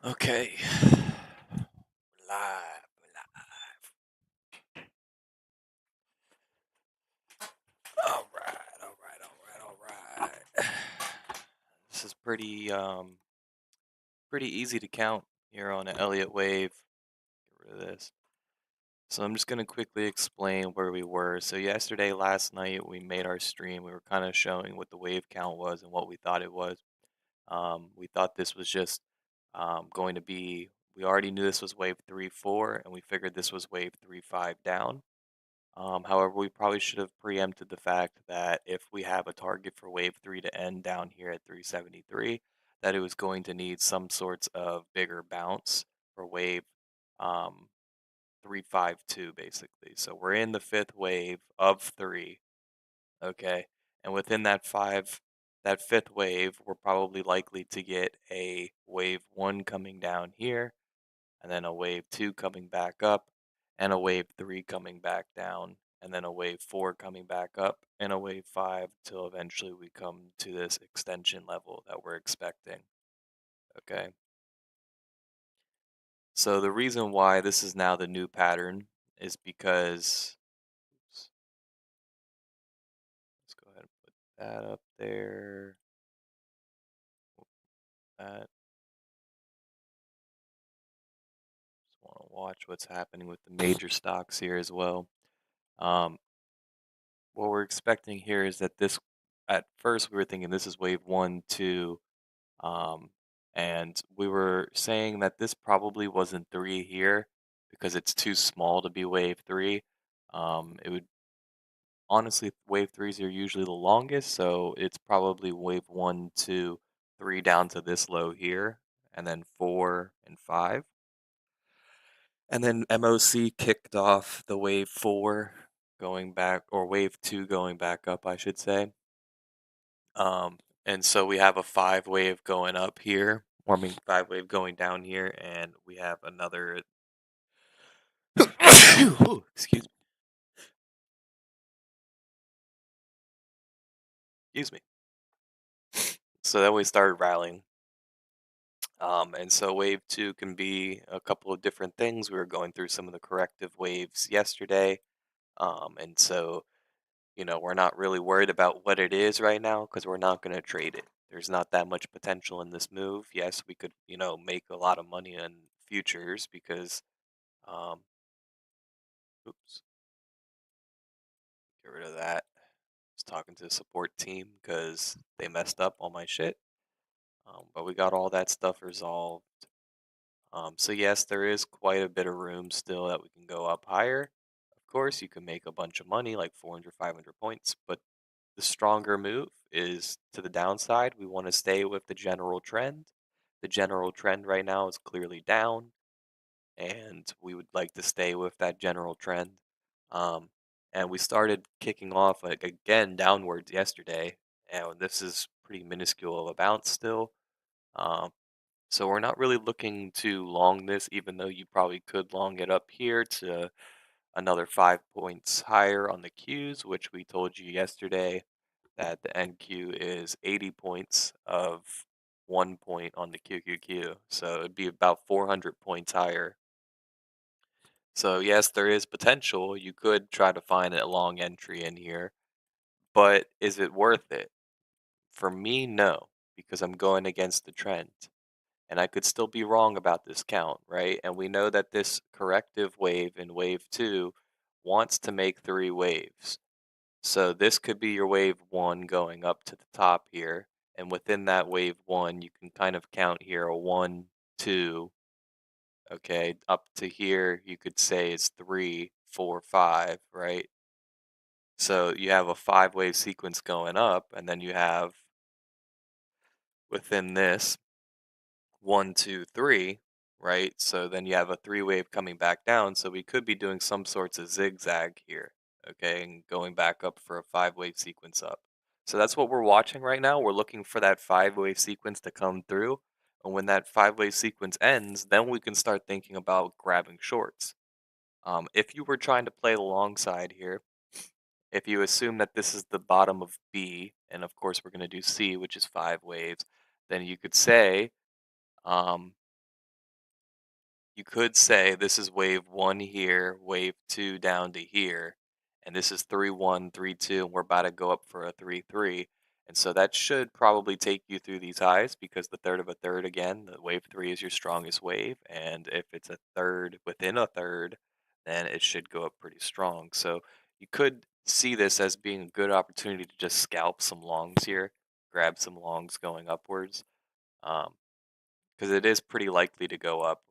Okay. Live. All right, all right. This is pretty easy to count here on an Elliott wave. Get rid of this. So I'm just gonna quickly explain where we were. So yesterday, last night, we made our stream. We were kind of showing what the wave count was and what we thought it was. We thought this was just going to be. We already knew this was wave 3-4, and we figured this was wave 3-5 down. However, we probably should have preempted the fact that if we have a target for wave 3 to end down here at 373, that it was going to need some sorts of bigger bounce for wave um, 352, basically. So we're in the fifth wave of three, okay? And within that fifth wave, we're probably likely to get a wave 1 coming down here, and then a wave 2 coming back up, and a wave 3 coming back down, and then a wave 4 coming back up, and a wave 5 till eventually we come to this extension level that we're expecting. Okay. So the reason why this is now the new pattern is because, oops, let's go ahead and put that up there. That just want to watch what's happening with the major stocks here as well. Um, what we're expecting here is that this, at first we were thinking this is wave 1, 2, um, and we were saying that this probably wasn't 3 here because it's too small to be wave 3. It would honestly, wave 3s are usually the longest, so it's probably wave 1, 2, 3 down to this low here, and then 4 and 5. And then MOC kicked off the wave 4 going back, or wave 2 going back up, I should say. And so we have a 5 wave going up here, or I mean 5 wave going down here, and we have another. Ooh, excuse me. So then we started rallying. And so wave 2 can be a couple of different things. We were going through some of the corrective waves yesterday. And so, we're not really worried about what it is right now because we're not going to trade it. There's not that much potential in this move. Yes, we could, make a lot of money in futures because, um, oops, get rid of that. Was talking to the support team because they messed up all my shit. But we got all that stuff resolved. So yes, there is quite a bit of room still that we can go up higher. Of course, you can make a bunch of money, like 400, 500 points, but the stronger move is to the downside. We want to stay with the general trend. The general trend right now is clearly down, and we would like to stay with that general trend. Um, and we started kicking off like again downwards yesterday, and this is pretty minuscule of a bounce still. Um, so we're not really looking to long this, even though you probably could long it up here to another 5 points higher on the Qs, which we told you yesterday that the NQ is 80 points of 1 point on the QQQ. So it'd be about 400 points higher. So yes, there is potential. You could try to find a long entry in here, but is it worth it? For me, no, because I'm going against the trend. And I could still be wrong about this count, right? And we know that this corrective wave in wave 2 wants to make 3 waves. So this could be your wave 1 going up to the top here. And within that wave 1, you can kind of count here a 1, 2, okay, up to here, you could say it's 3, 4, 5, right? So you have a 5 wave sequence going up, and then you have within this 1, 2, 3, right? So then you have a 3 wave coming back down. So we could be doing some sorts of zigzag here, okay, and going back up for a 5 wave sequence up. So that's what we're watching right now. We're looking for that 5 wave sequence to come through. And when that 5 wave sequence ends, then we can start thinking about grabbing shorts. If you were trying to play the long side here, if you assume that this is the bottom of B, and of course we're going to do C, which is 5 waves, then you could say, um, You could say this is wave one here, wave two down to here, and this is 3-1, 3-2, and we're about to go up for a 3-3. And so that should probably take you through these highs because the third of a third, again, the wave three is your strongest wave. And if it's a third within a third, then it should go up pretty strong. So you could see this as being a good opportunity to just scalp some longs here, grab some longs going upwards. Um, because it is pretty likely to go up.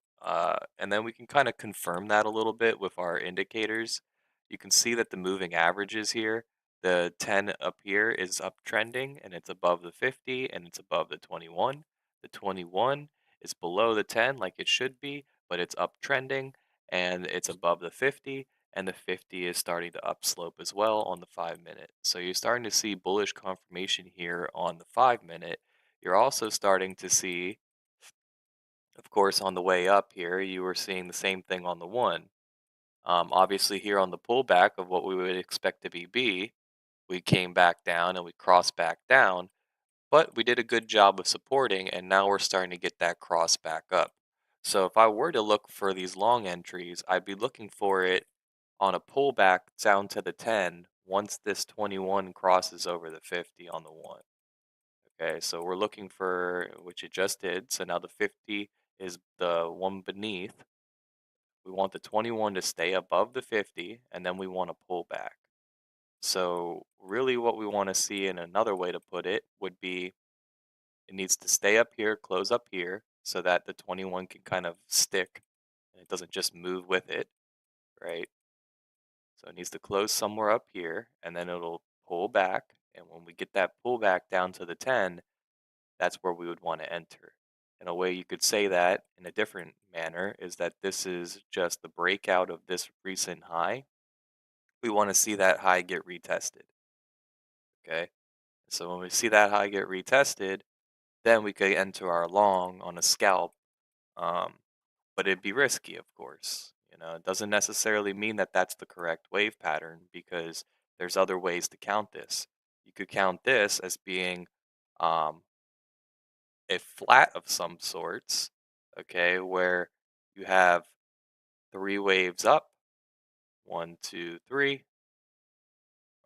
And then we can kind of confirm that a little bit with our indicators. You can see that the moving averages here, the 10 up here is uptrending and it's above the 50 and it's above the 21. The 21 is below the 10 like it should be, but it's uptrending and it's above the 50 and the 50 is starting to upslope as well on the 5 minute. So you're starting to see bullish confirmation here on the 5 minute. You're also starting to see, of course, on the way up here, you were seeing the same thing on the one. Obviously, here on the pullback of what we would expect to be B, we came back down and we crossed back down, but we did a good job of supporting, and now we're starting to get that cross back up. So if I were to look for these long entries, I'd be looking for it on a pullback down to the 10 once this 21 crosses over the 50 on the one. Okay, so we're looking for, which it just did. So now the 50 is the one beneath. We want the 21 to stay above the 50, and then we want to pull back. So really what we want to see, in another way to put it, would be it needs to stay up here, close up here, so that the 21 can kind of stick and it doesn't just move with it, right? So it needs to close somewhere up here, and then it'll pull back. And when we get that pullback down to the 10, that's where we would want to enter. And a way you could say that in a different manner is that this is just the breakout of this recent high. We want to see that high get retested. Okay. So when we see that high get retested, then we could enter our long on a scalp. Um, but it'd be risky, of course. It doesn't necessarily mean that that's the correct wave pattern because there's other ways to count this. You could count this as being um, a flat of some sorts, okay, where you have three waves up, one, two, three,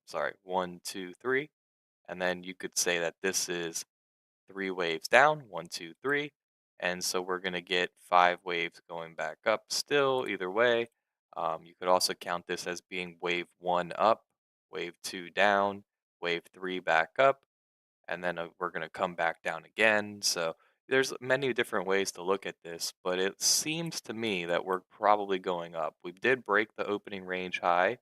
sorry, one, two, three, and then you could say that this is three waves down, one, two, three, and so we're going to get five waves going back up still, either way. You could also count this as being wave one up, wave two down, wave three back up, and then we're going to come back down again. So there's many different ways to look at this, but it seems to me that we're probably going up. We did break the opening range high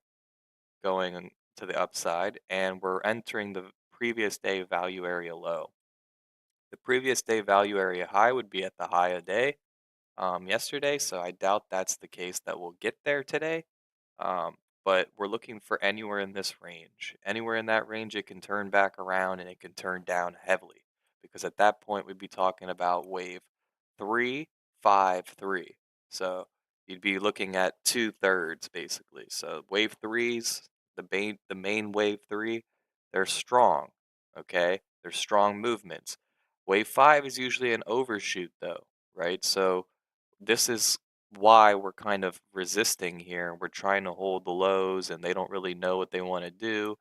going to the upside, and we're entering the previous day value area low. The previous day value area high would be at the high of day yesterday, so I doubt that's the case that we'll get there today. Um, but we're looking for anywhere in this range. Anywhere in that range, it can turn back around and it can turn down heavily because at that point we'd be talking about wave 353. So you'd be looking at two-thirds basically. So wave threes, the main wave three, they're strong. Okay, they're strong movements. Wave five is usually an overshoot though, right? So this is why we're kind of resisting here. We're trying to hold the lows and they don't really know what they want to do.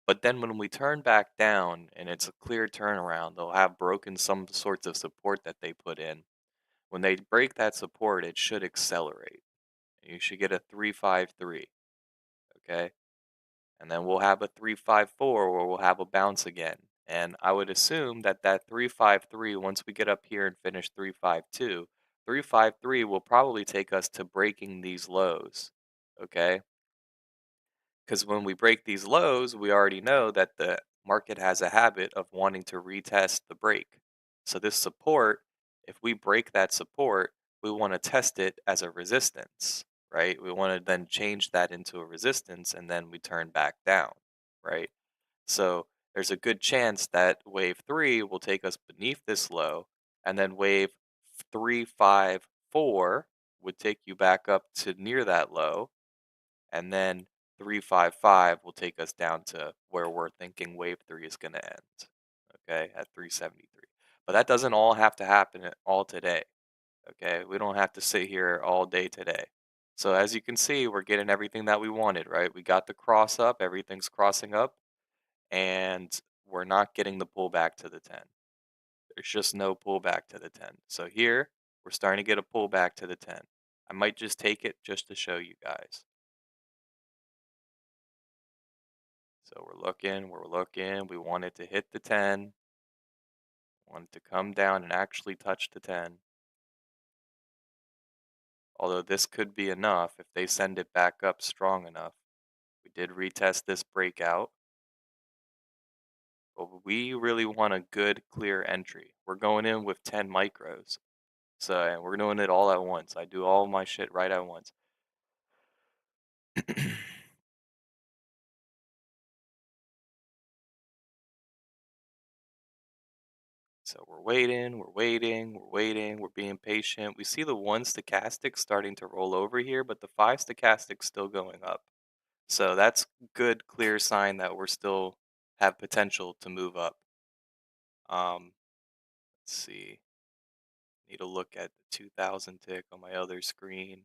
But then when we turn back down and it's a clear turnaround, they'll have broken some sorts of support that they put in. When they break that support, it should accelerate. You should get a 353, okay? And then we'll have a 354 where we'll have a bounce again. And I would assume that that 353, once we get up here and finish 352, 353 will probably take us to breaking these lows. Okay? Because when we break these lows, we already know that the market has a habit of wanting to retest the break. So this support, if we break that support, we want to test it as a resistance, right? We want to then change that into a resistance and then we turn back down, right? So there's a good chance that wave three will take us beneath this low, and then wave 354 would take you back up to near that low, and then 355 will take us down to where we're thinking wave three is going to end, okay, at 373. But that doesn't all have to happen all today. Okay, we don't have to sit here all day today. So as you can see, we're getting everything that we wanted, right? We got the cross up, everything's crossing up, and we're not getting the pullback to the 10. There's just no pullback to the 10. So here, we're starting to get a pullback to the 10. I might just take it just to show you guys. So we're looking, we want it to hit the 10, want it to come down and actually touch the 10. Although this could be enough if they send it back up strong enough. We did retest this breakout, but we really want a good clear entry. We're going in with 10 micros. So and we're doing it all at once. I do all my shit right at once. So we're waiting, we're waiting, we're waiting, we're being patient. We see the one stochastic starting to roll over here, but the five stochastic's still going up. So that's good, clear sign that we're still have potential to move up. Let's see. Need to look at the 2000 tick on my other screen.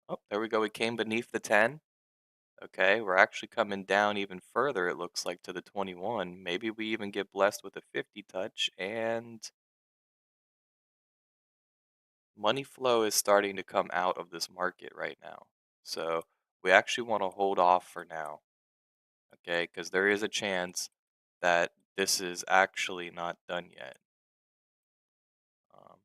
Oh, there we go. We came beneath the 10. Okay, we're actually coming down even further, it looks like, to the 21. Maybe we even get blessed with a 50 touch, and money flow is starting to come out of this market right now. So we actually want to hold off for now, okay? Because there is a chance that this is actually not done yet. Um,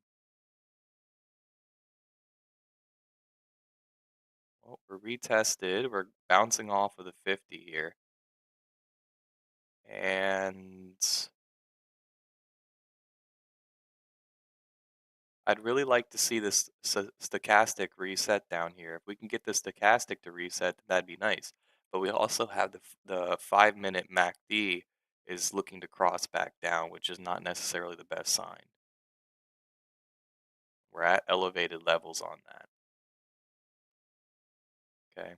well, we're retested. We're bouncing off of the 50 here. And I'd really like to see this stochastic reset down here. If we can get the stochastic to reset, that'd be nice. But we also have the 5 minute MACD is looking to cross back down, which is not necessarily the best sign. We're at elevated levels on that. Okay.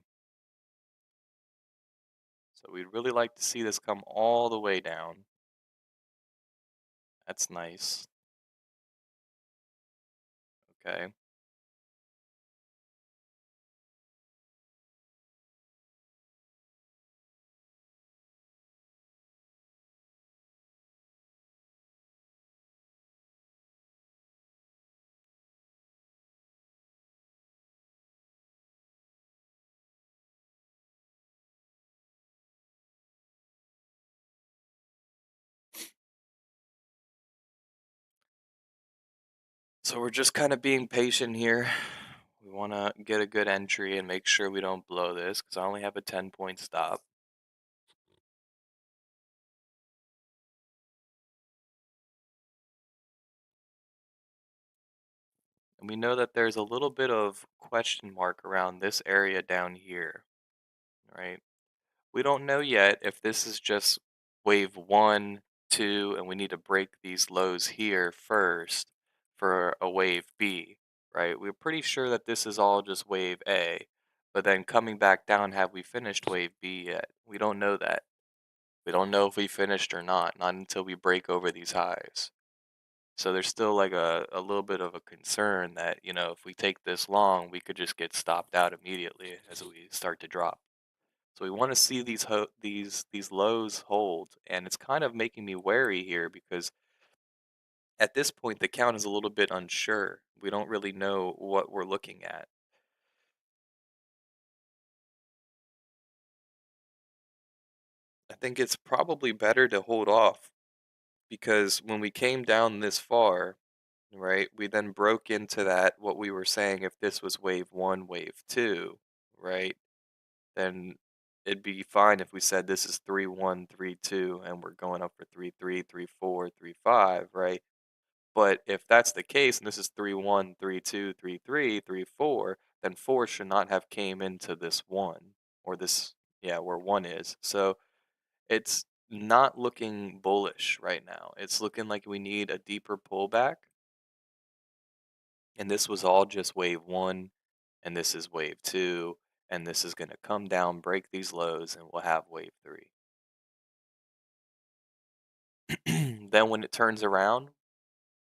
So we'd really like to see this come all the way down. That's nice. Okay. So we're just kind of being patient here. We want to get a good entry and make sure we don't blow this because I only have a 10-point stop. And we know that there's a little bit of question mark around this area down here, right? We don't know yet if this is just wave one, two, and we need to break these lows here first for a wave B, right? We're pretty sure that this is all just wave A, but then coming back down, have we finished wave B yet? We don't know that. We don't know if we finished or not until we break over these highs. So there's still like a little bit of a concern that, if we take this long, we could just get stopped out immediately as we start to drop. So we want to see these lows hold, and it's kind of making me wary here because at this point the count is a little bit unsure. We don't really know what we're looking at. I think it's probably better to hold off because when we came down this far, right, we then broke into that what we were saying if this was wave 1, wave 2, right? Then it'd be fine if we said this is 3-1, 3-2, and we're going up for 3-3, 3-4, 3-5, right? But if that's the case, and this is 3-1, 3-2, 3-3, 3-4, then 4 should not have came into this 1, or this, yeah, where 1 is. So it's not looking bullish right now. It's looking like we need a deeper pullback, and this was all just wave 1, and this is wave 2, and this is going to come down, break these lows, and we'll have wave 3. Then when it turns around,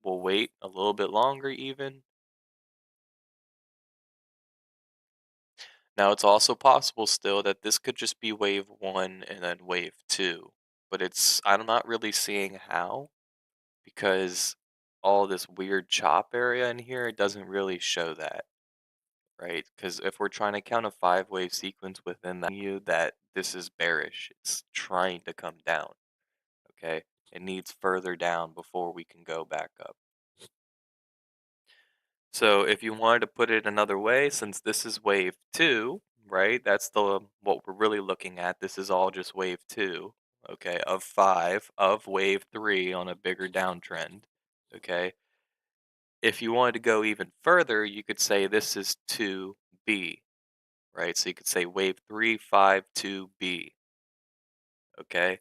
we'll wait a little bit longer even, Now, it's also possible still that this could just be wave one and then wave two, but I'm not really seeing how because all this weird chop area in here doesn't really show that, right? Because if we're trying to count a five-wave sequence within that menu, that this is bearish. It's trying to come down, okay? It needs further down before we can go back up. So if you wanted to put it another way, since this is wave two, right? That's the what we're really looking at. This is all just wave two, okay, of five, of wave three on a bigger downtrend. Okay. If you wanted to go even further, you could say this is 2B, right? So you could say wave 352B, okay?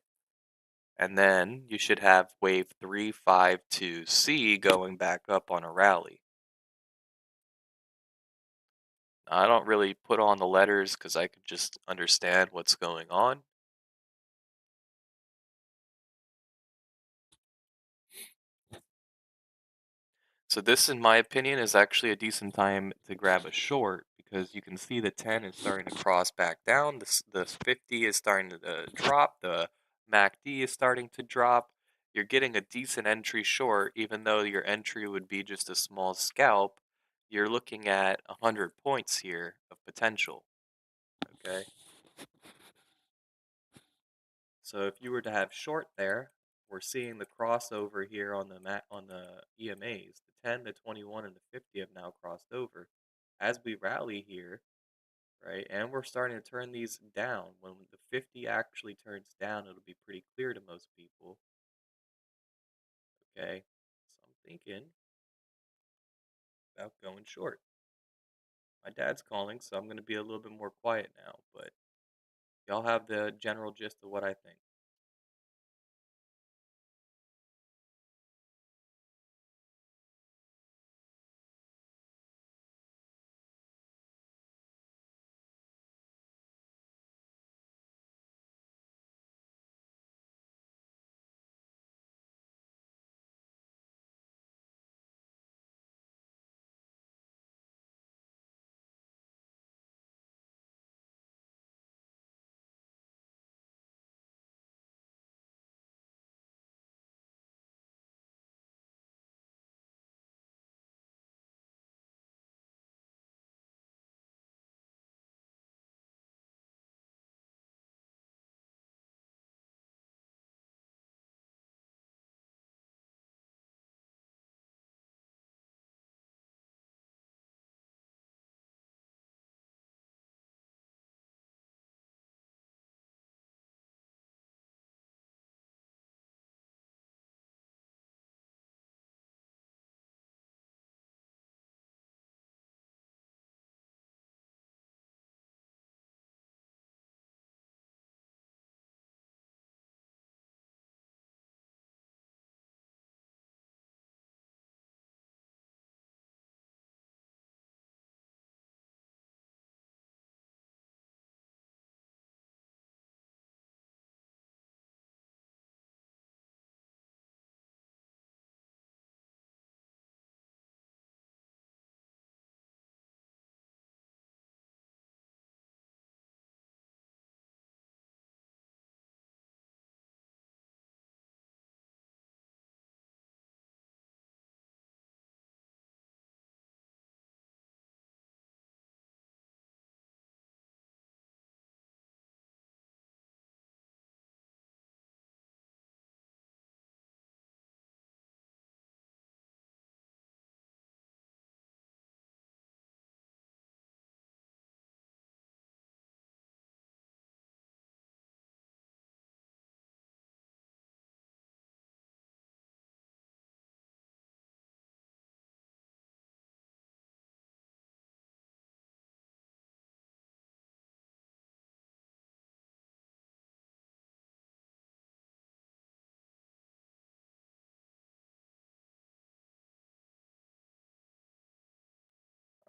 And then you should have wave 352C going back up on a rally. I don't really put on the letters because I could just understand what's going on. So this, in my opinion, is actually a decent time to grab a short because you can see the 10 is starting to cross back down. The 50 is starting to drop. The MACD is starting to drop. You're getting a decent entry short, even though your entry would be just a small scalp. You're looking at 100 points here of potential. Okay. So if you were to have short there, we're seeing the crossover here on the EMAs. The 10, the 21, and the 50 have now crossed over. As we rally here, right, and we're starting to turn these down. When the 50 actually turns down, it'll be pretty clear to most people. Okay, so I'm thinking about going short. My dad's calling, so I'm going to be a little bit more quiet now, but y'all have the general gist of what I think.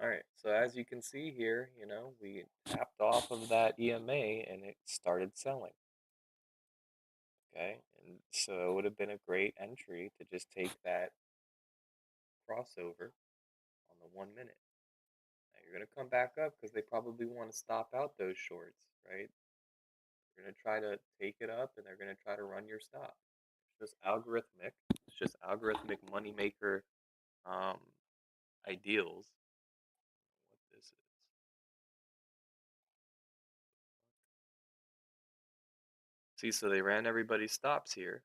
All right, so as you can see here, we tapped off of that EMA and it started selling. Okay, and so it would have been a great entry to just take that crossover on the 1 minute. you're gonna come back up because they probably want to stop out those shorts, right? They're gonna try to take it up and they're gonna try to run your stop. It's just algorithmic. It's just algorithmic moneymaker um, ideals. What this is. See, so they ran everybody's stops here.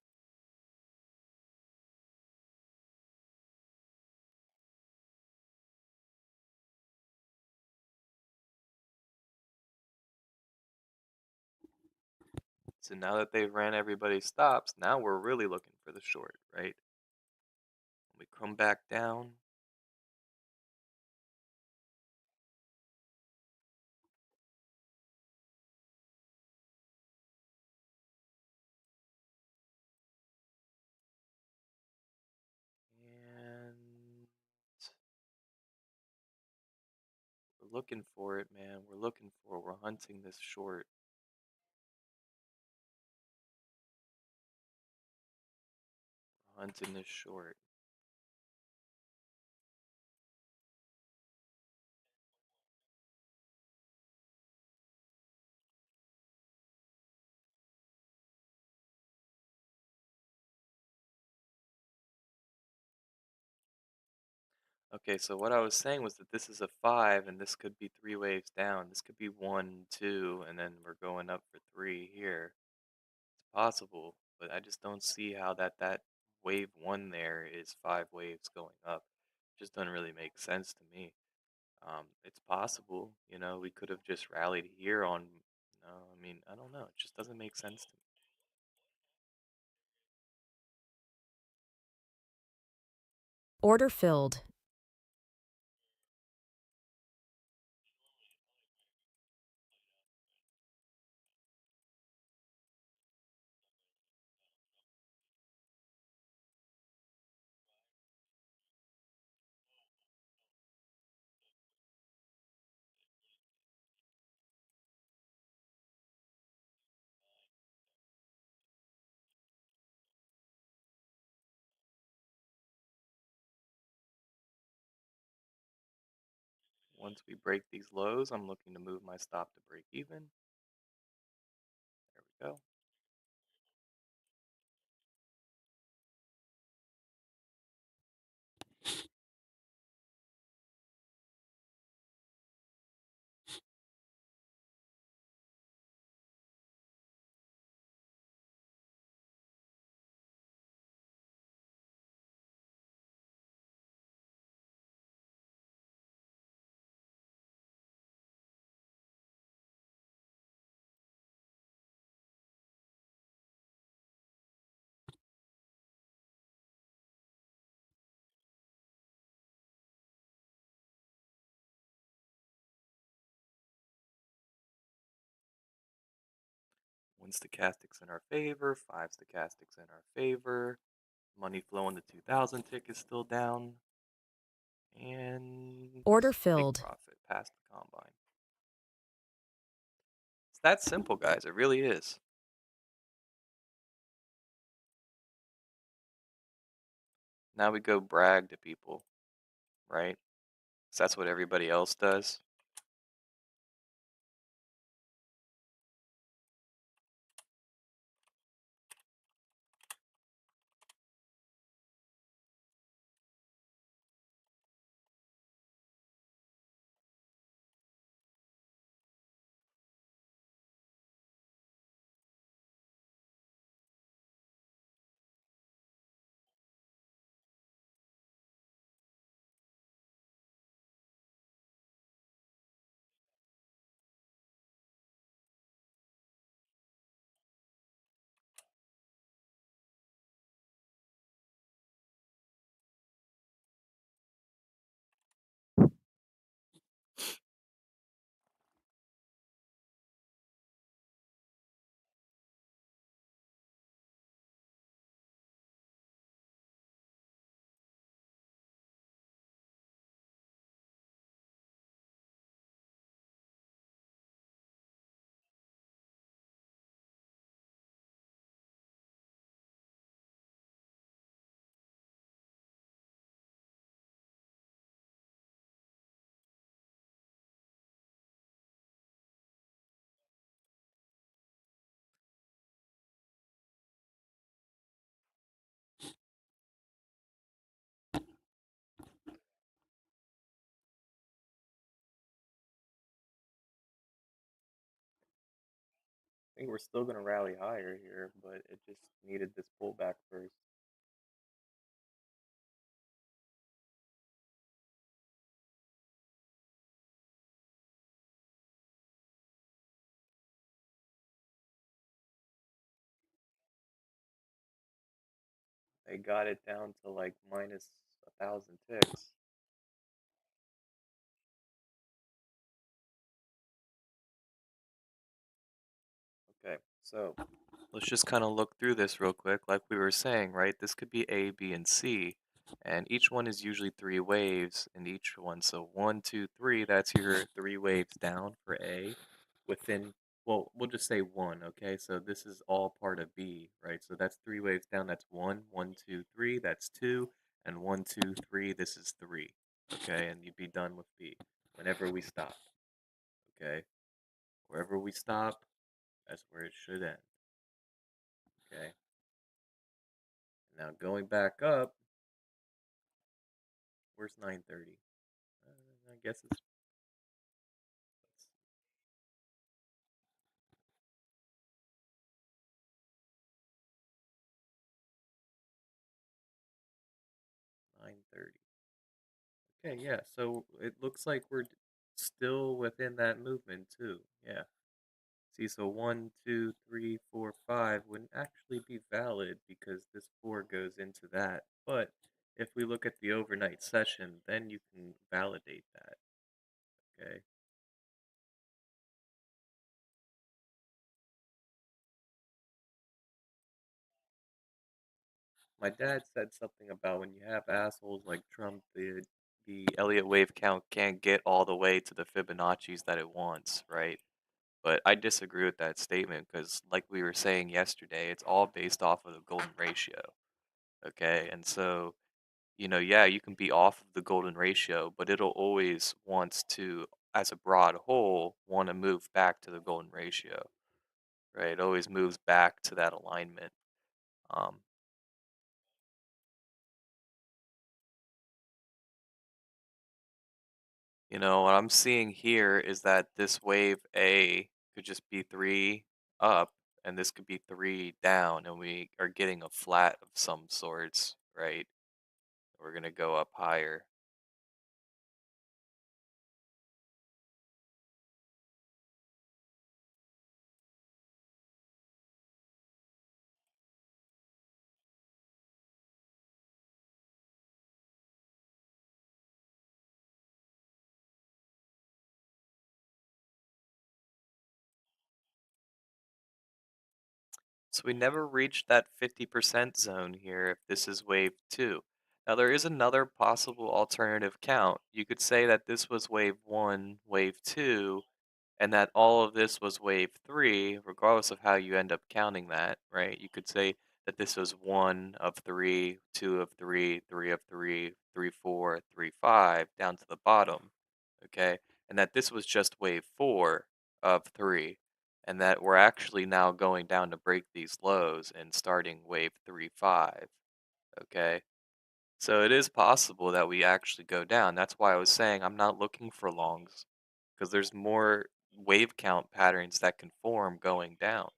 So now that they've ran everybody's stops, now we're really looking for the short, right? When we come back down, and we're looking for it, man. We're hunting this short. We're hunting this short. Okay, so what I was saying was that this is a five, and this could be three waves down. This could be one, two, and then we're going up for three here. It's possible, but I just don't see how that wave one there is five waves going up. Just doesn't really make sense to me. It's possible, we could have just rallied here on. No, I mean, I don't know. It just doesn't make sense to me. Order filled. Once we break these lows, I'm looking to move my stop to break even. There we go. One stochastics in our favor, five stochastics in our favor. Money flow on the 2000 tick is still down. And Order take filled. profit past the combine. It's that simple, guys. It really is. Now we go brag to people, right? 'Cause that's what everybody else does. think we're still gonna rally higher here, but it just needed this pullback first. They got it down to like minus 1,000 ticks. Okay, so let's just kind of look through this real quick. Like we were saying, right? This could be A, B, and C, and each one is usually three waves in each one. So one, two, three, that's your three waves down for A. Within, well, we'll just say one, okay? So this is all part of B, right? So that's three waves down. That's one, one, two, three. That's two, and one, two, three. This is three, okay? And you'd be done with B whenever we stop, okay? Wherever we stop, that's where it should end. Okay. Now going back up, where's 9:30? I guess it's 9:30. Okay, yeah. So it looks like we're still within that movement too. Yeah. See, so one, two, three, four, five wouldn't actually be valid because this four goes into that. But if we look at the overnight session, then you can validate that. Okay. My dad said something about when you have assholes like Trump, the Elliott wave count can't get all the way to the Fibonacci's that it wants, right? But I disagree with that statement because, like we were saying yesterday, it's all based off of the golden ratio. Okay, and so yeah, you can be off of the golden ratio, but it'll always wants to, as a broad whole, want to move back to the golden ratio, right? It always moves back to that alignment. Um, what I'm seeing here is that this wave A could just be three up, and this could be three down, and we are getting a flat of some sorts, right? We're gonna go up higher. So we never reached that 50% zone here if this is wave two. Now there is another possible alternative count. You could say that this was wave one, wave two, and that all of this was wave three, regardless of how you end up counting that, right? You could say that this was one of three, two of three, three of three, three, four, three, five, down to the bottom, okay? And that this was just wave four of three, and that we're actually now going down to break these lows and starting wave three, five, okay? So it is possible that we actually go down. That's why I was saying I'm not looking for longs because there's more wave count patterns that can form going down.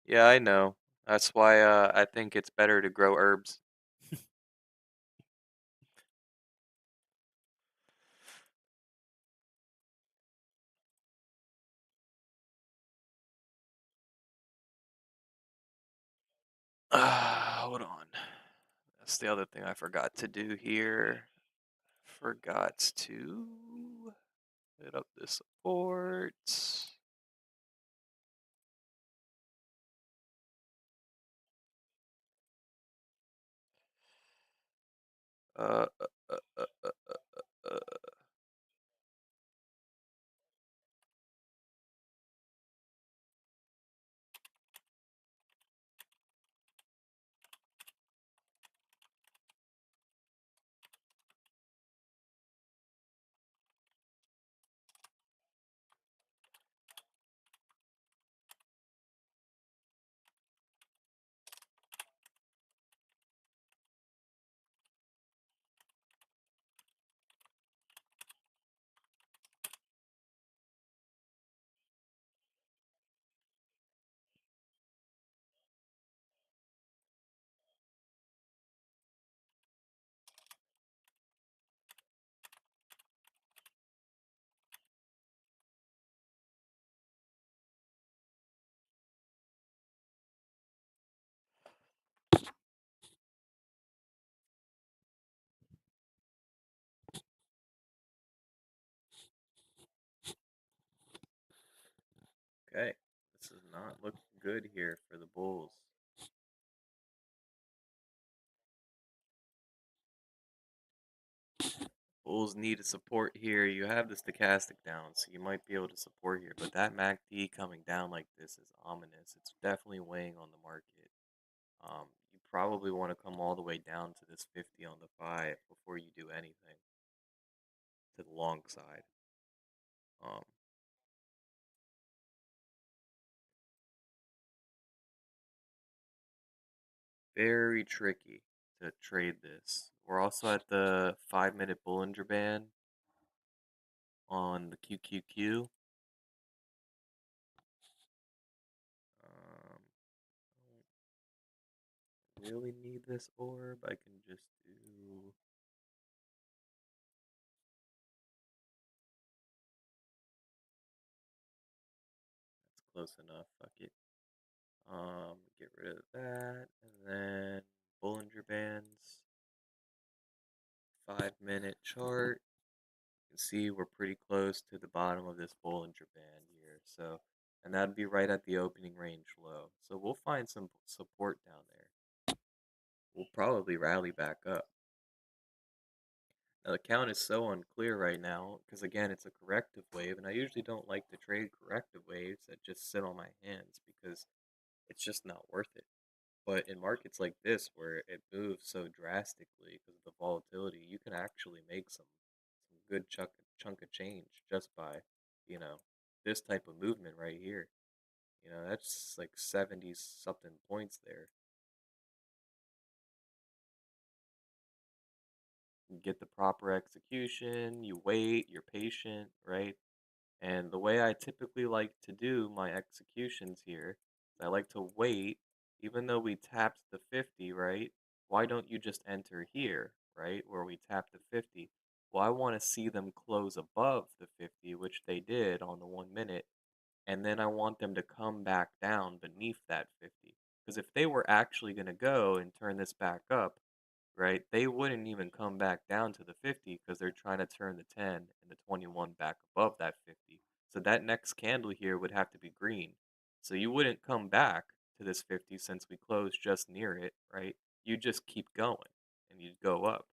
Yeah, I know. That's why I think it's better to grow herbs. Hold on. That's the other thing I forgot to do here. Forgot to hit up the support. Uh, uh, uh, uh, uh, uh. Okay, this is not looking good here for the Bulls. Bulls need a support here. You have the stochastic down, so you might be able to support here. But that MACD coming down like this is ominous. It's definitely weighing on the market. You probably want to come all the way down to this 50 on the 5 before you do anything to the long side. Um, Very tricky to trade this. We're also at the 5-minute Bollinger Band on the QQQ. I don't really need this orb. I can just do. That's close enough. Fuck it. Get rid of that, and then Bollinger Bands. 5-minute chart. You can see we're pretty close to the bottom of this Bollinger Band here. So, and that'd be right at the opening range low. So we'll find some support down there. We'll probably rally back up. Now the count is so unclear right now because again it's a corrective wave, and I usually don't like to trade corrective waves that just sit on my hands because it's just not worth it. But in markets like this where it moves so drastically because of the volatility, you can actually make some good chunk of change just by, you know, this type of movement right here. That's like 70 something points there. You get the proper execution, you wait, you're patient, right? And the way I typically like to do my executions here is I like to wait, even though we tapped the 50, right? Why don't you just enter here, right? Where we tapped the 50. Well, I want to see them close above the 50, which they did on the 1 minute. And then I want them to come back down beneath that 50. Because if they were actually going to go and turn this back up, right, they wouldn't even come back down to the 50 because they're trying to turn the 10 and the 21 back above that 50. So that next candle here would have to be green. So you wouldn't come back to this 50 since we closed just near it, right? You just keep going and you'd go up.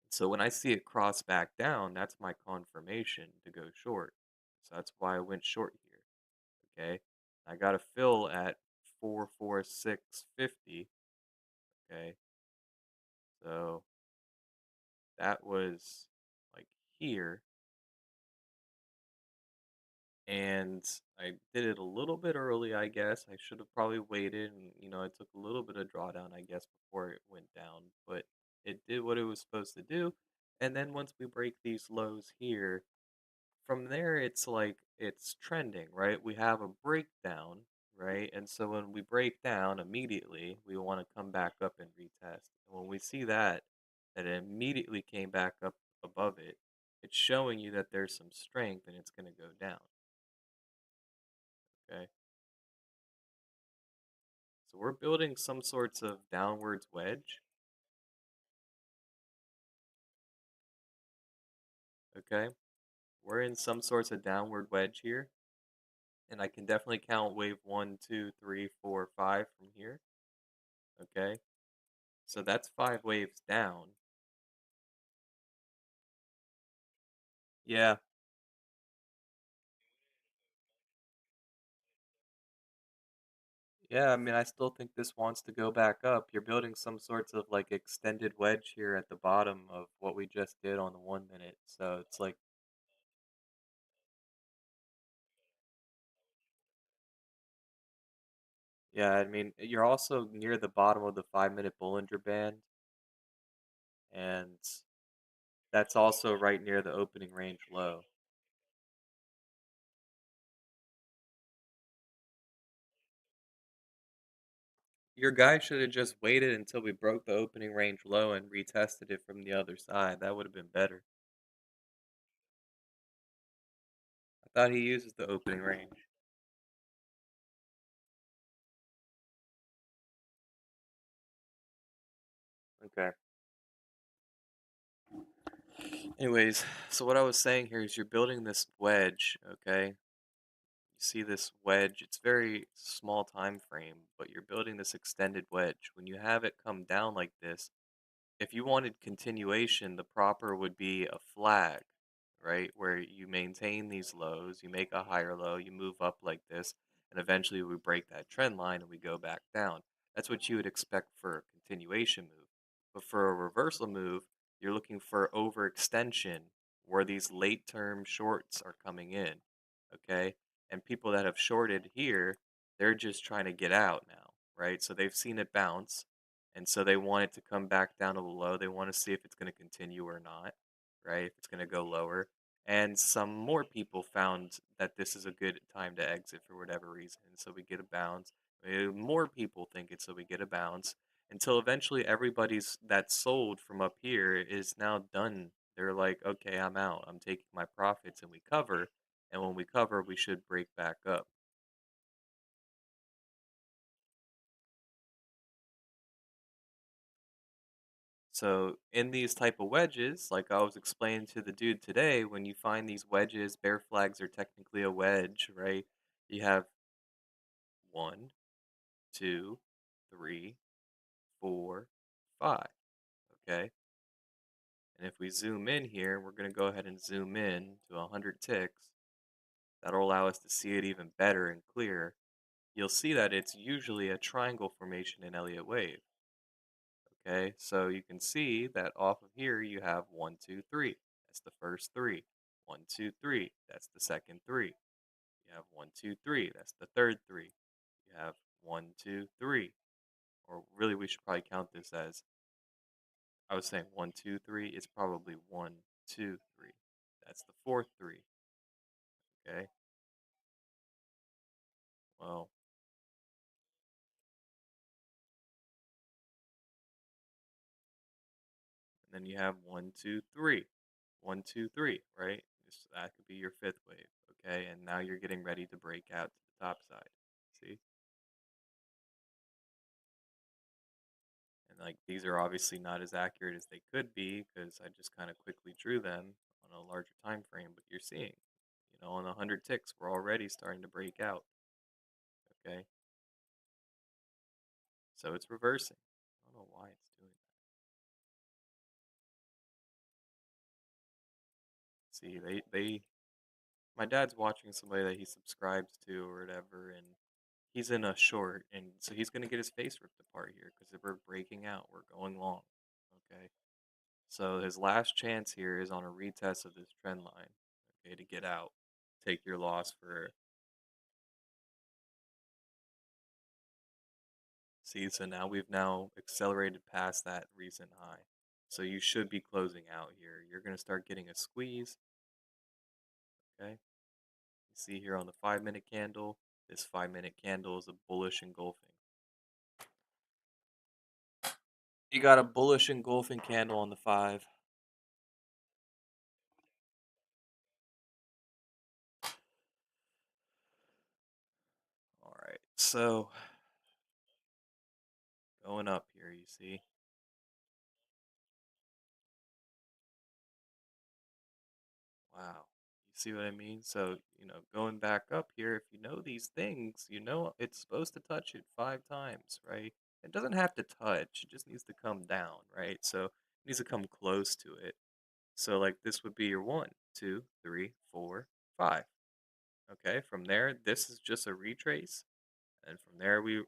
So when I see it cross back down, that's my confirmation to go short. So that's why I went short here. Okay. I got a fill at 446.50. Okay. So that was like here, and I did it a little bit early, I guess. I should have probably waited, and I took a little bit of drawdown, I guess, before it went down, but it did what it was supposed to do. And then once we break these lows here, from there it's like it's trending, right? We have a breakdown, right? And so when we break down immediately, we want to come back up and retest. And when we see that it immediately came back up above it, it's showing you that there's some strength and it's going to go down, okay? So we're building some sorts of downwards wedge, okay? We're in some sorts of downward wedge here, and I can definitely count wave one, two, three, four, five from here, okay? So that's 5 waves down. Yeah, yeah, I mean, I still think this wants to go back up. You're building some sorts of like extended wedge here at the bottom of what we just did on the 1 minute. So it's like, yeah, I mean, you're also near the bottom of the 5-minute Bollinger Band, and that's also right near the opening range low. Your guy should have just waited until we broke the opening range low and retested it from the other side. That would have been better. I thought he uses the opening range. Okay. Anyways, so what I was saying here is you're building this wedge, okay? You see this wedge, it's very small time frame, but you're building this extended wedge. When you have it come down like this, if you wanted continuation, the proper would be a flag, right? Where you maintain these lows, you make a higher low, you move up like this, and eventually we break that trend line and we go back down. That's what you would expect for a continuation move. But for a reversal move, you're looking for overextension where these late term shorts are coming in, okay? And people that have shorted here, they're just trying to get out now, right? So they've seen it bounce and so they want it to come back down to the low. They want to see if it's going to continue or not, right? If it's going to go lower. And some more people found that this is a good time to exit for whatever reason. So we get a bounce. More people think it, so we get a bounce until eventually everybody's that sold from up here is now done. They're like, okay, I'm out. I'm taking my profits, and we cover. And when we cover, we should break back up. So in these type of wedges, like I was explaining to the dude today, when you find these wedges, bear flags are technically a wedge, right? You have one, two, three, four, five. Okay. And if we zoom in here, we're going to go ahead and zoom in to 100 ticks. That'll allow us to see it even better and clearer. You'll see that it's usually a triangle formation in Elliott wave. Okay, so you can see that off of here you have one, two, three. That's the first three. One, two, three. That's the second three. You have one, two, three. That's the third three. You have one, two, three. Or really, we should probably count this as I was saying one, two, three. It's probably one, two, three. That's the fourth three. Okay, well, and then you have one, two, three. One, two, three, right? That could be your fifth wave. Okay, and now you're getting ready to break out to the top side. See? And like these are obviously not as accurate as they could be because I just kind of quickly drew them on a larger time frame, but you're seeing, on 100 ticks, we're already starting to break out. Okay, so it's reversing. I don't know why it's doing that. See, my dad's watching somebody that he subscribes to or whatever, and he's in a short, and so he's gonna get his face ripped apart here because if we're breaking out, we're going long. Okay, so his last chance here is on a retest of this trend line. Okay, to get out, take your loss for. See, so now we've now accelerated past that recent high. So you should be closing out here. You're gonna start getting a squeeze. Okay, you see here on the 5 minute candle. This 5 minute candle is a bullish engulfing. You got a bullish engulfing candle on the five. All right, so going up here, you see. Wow. You see what I mean? So, going back up here, if you know these things, you know it's supposed to touch it 5 times, right? It doesn't have to touch, it just needs to come down, right? So, it needs to come close to it. So, like, this would be your one, two, three, four, five. Okay, from there, this is just a retrace. And from there, we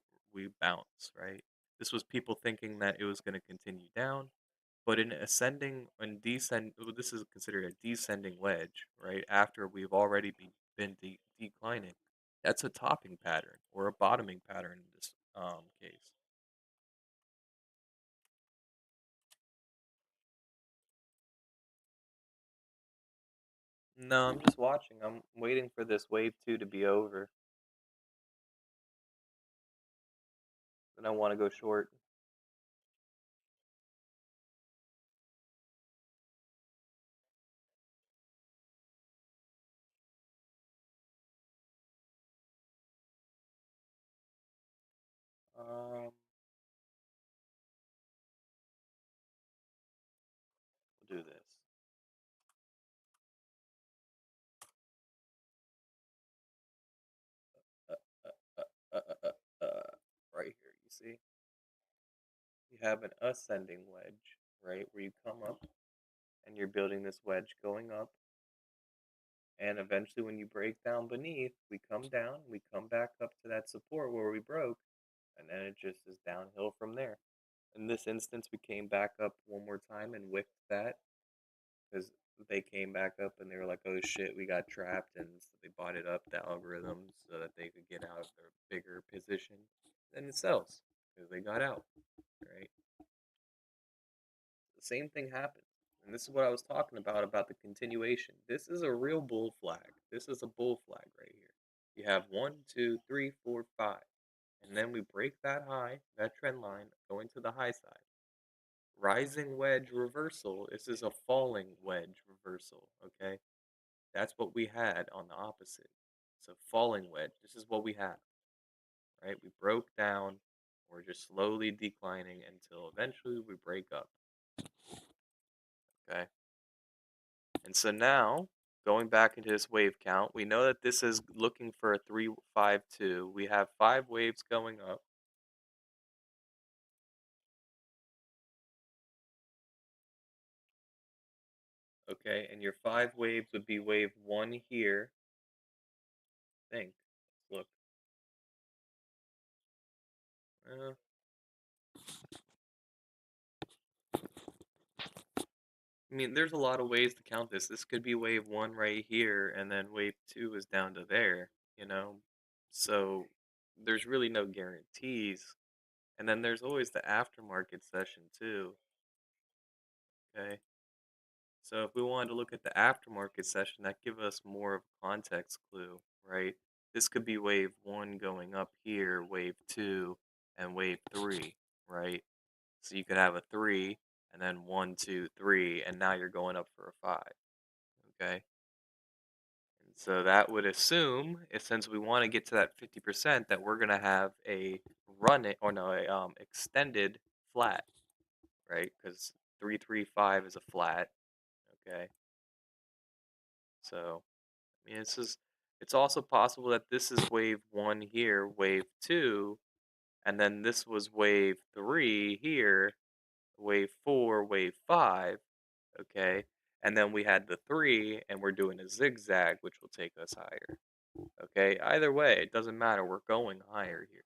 bounce, right? This was people thinking that it was going to continue down. But in ascending and descend, well, this is considered a descending wedge, right? After we've already been declining, that's a topping pattern or a bottoming pattern in this case. No, I'm just watching. I'm waiting for this wave two to be over. Then I want to go short. We'll do this. see, you have an ascending wedge, right, where you come up and you're building this wedge going up, and eventually when you break down beneath, we come down, we come back up to that support where we broke, and then it just is downhill from there. In this instance, we came back up one more time and whiffed that because they came back up and they were like, "Oh shit, we got trapped," and so they bought it up the algorithm so that they could get out of their bigger position. Then it sells because they got out, right? The same thing happens, and this is what I was talking about the continuation. This is a real bull flag. This is a bull flag right here. You have one, two, three, four, five, and then we break that high, that trend line, going to the high side. Rising wedge reversal. This is a falling wedge reversal. Okay, that's what we had on the opposite. So falling wedge. This is what we had, right? We broke down. We're just slowly declining until eventually we break up. Okay, and so now going back into this wave count, we know that this is looking for a 352. We have 5 waves going up. Okay, and your 5 waves would be wave one here. Think. Let's look. Uh, I mean, there's a lot of ways to count this. This could be wave one right here, and then wave two is down to there, you know? So there's really no guarantees. And then there's always the aftermarket session too, okay? So if we wanted to look at the aftermarket session, that give us more of a context clue, right? This could be wave one going up here, wave two, and wave three, right? So you could have a three, and then one, two, three, and now you're going up for a five, okay? And so that would assume, since we want to get to that 50%, that we're going to have a run it or no, a extended flat, right? Because 335 is a flat, okay? So, I mean, it's also possible that this is wave one here, wave two, and then this was wave three here, wave four, wave five, okay? And then we had the three, and we're doing a zigzag, which will take us higher. Okay, either way, it doesn't matter. We're going higher here.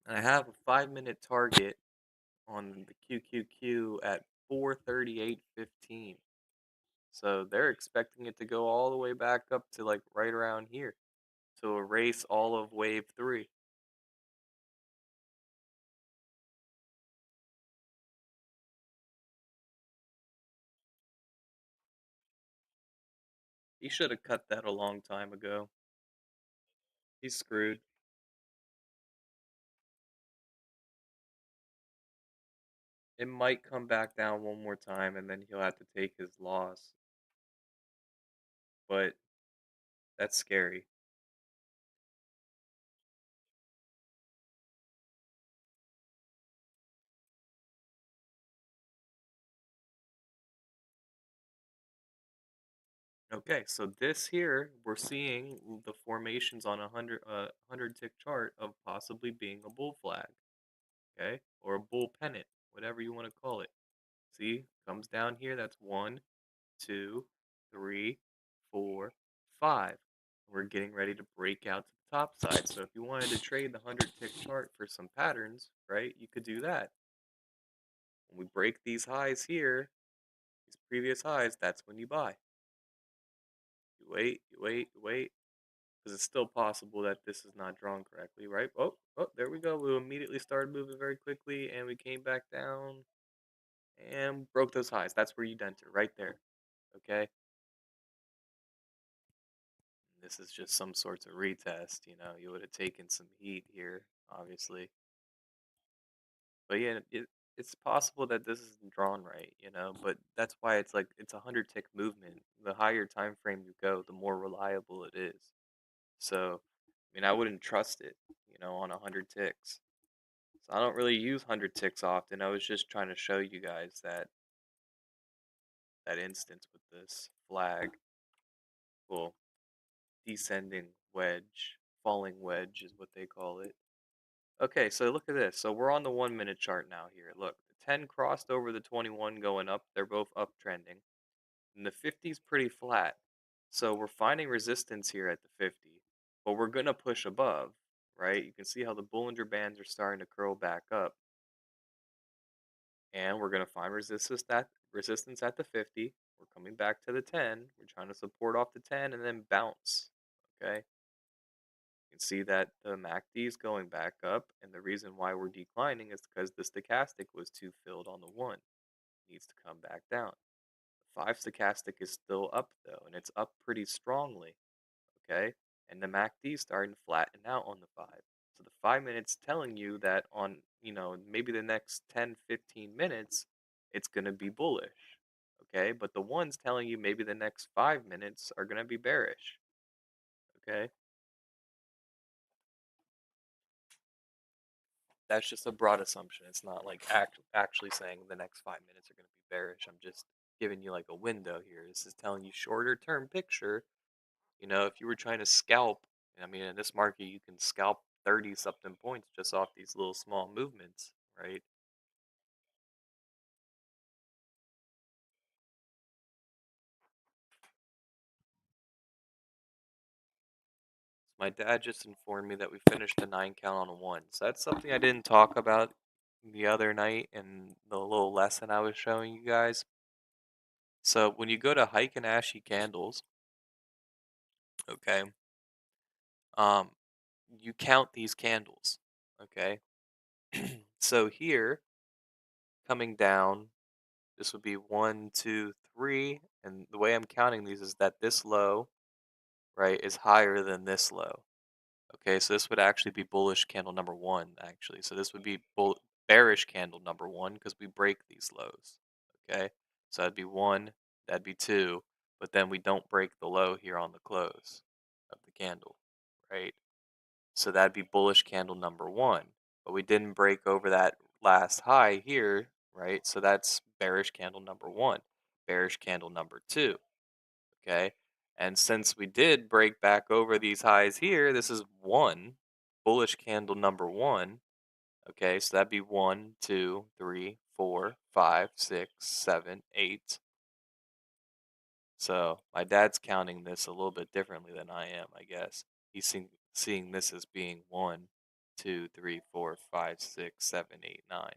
And I have a 5 minute target on the QQQ at 438.15. So they're expecting it to go all the way back up to like right around here to erase all of wave three. He should have cut that a long time ago. He's screwed. It might come back down one more time and then he'll have to take his loss. But that's scary. Okay, so this here, we're seeing the formations on a 100 tick chart of possibly being a bull flag, okay? Or a bull pennant, whatever you want to call it. See, comes down here, that's one, two, three, four, five. We're getting ready to break out to the top side. So if you wanted to trade the 100 tick chart for some patterns, right, you could do that. When we break these highs here, these previous highs, that's when you buy. You wait, you wait, you wait. Because it's still possible that this is not drawn correctly, right? Oh, oh, there we go. We immediately started moving very quickly, and we came back down and broke those highs. That's where you'd enter, right there. Okay. This is just some sorts of retest. You would have taken some heat here, obviously. But yeah, it's possible that this isn't drawn right. But that's why it's like it's a 100 tick movement. The higher time frame you go, the more reliable it is. So, I mean, I wouldn't trust it, on 100 ticks. So I don't really use 100 ticks often. I was just trying to show you guys that instance with this flag. Well, descending wedge, falling wedge is what they call it. Okay, so look at this. So we're on the 1 minute chart now here. Look, the 10 crossed over the 21 going up. They're both uptrending. And the 50 is pretty flat. So we're finding resistance here at the 50, but we're going to push above, right? You can see how the Bollinger Bands are starting to curl back up. And we're going to find resistance at the 50. We're coming back to the 10. We're trying to support off the 10 and then bounce. Okay? You can see that the MACD is going back up, and the reason why we're declining is because the stochastic was too filled on the 1. It needs to come back down. The 5 stochastic is still up though, and it's up pretty strongly, okay? And the MACD is starting to flatten out on the 5. So the 5 minutes telling you that on, maybe the next 10, 15 minutes, it's going to be bullish, okay? But the one's telling you maybe the next 5 minutes are going to be bearish, okay? That's just a broad assumption. It's not like actually saying the next 5 minutes are going to be bearish. I'm just giving you like a window here. This is telling you shorter term picture. If you were trying to scalp, I mean, in this market, you can scalp 30 something points just off these little small movements, right? My dad just informed me that we finished a 9 count on a 1. So that's something I didn't talk about the other night in the little lesson I was showing you guys. So when you go to Heiken Ashi candles, okay, um, you count these candles, okay? So here, coming down, this would be one, two, three, and the way I'm counting these is that this low, right, is higher than this low. Okay, so this would actually be bullish candle number one, actually. So this would be bearish candle number one because we break these lows. Okay, so that'd be one, that'd be two, but then we don't break the low here on the close of the candle, right? So that'd be bullish candle number one. But we didn't break over that last high here, right? So that's bearish candle number one, bearish candle number two. Okay. And since we did break back over these highs here, this is one bullish candle number one. Okay. So that'd be one, two, three, four, five, six, seven, eight. So my dad's counting this a little bit differently than I am, I guess. He's seeing this as being one, two, three, four, five, six, seven, eight, nine.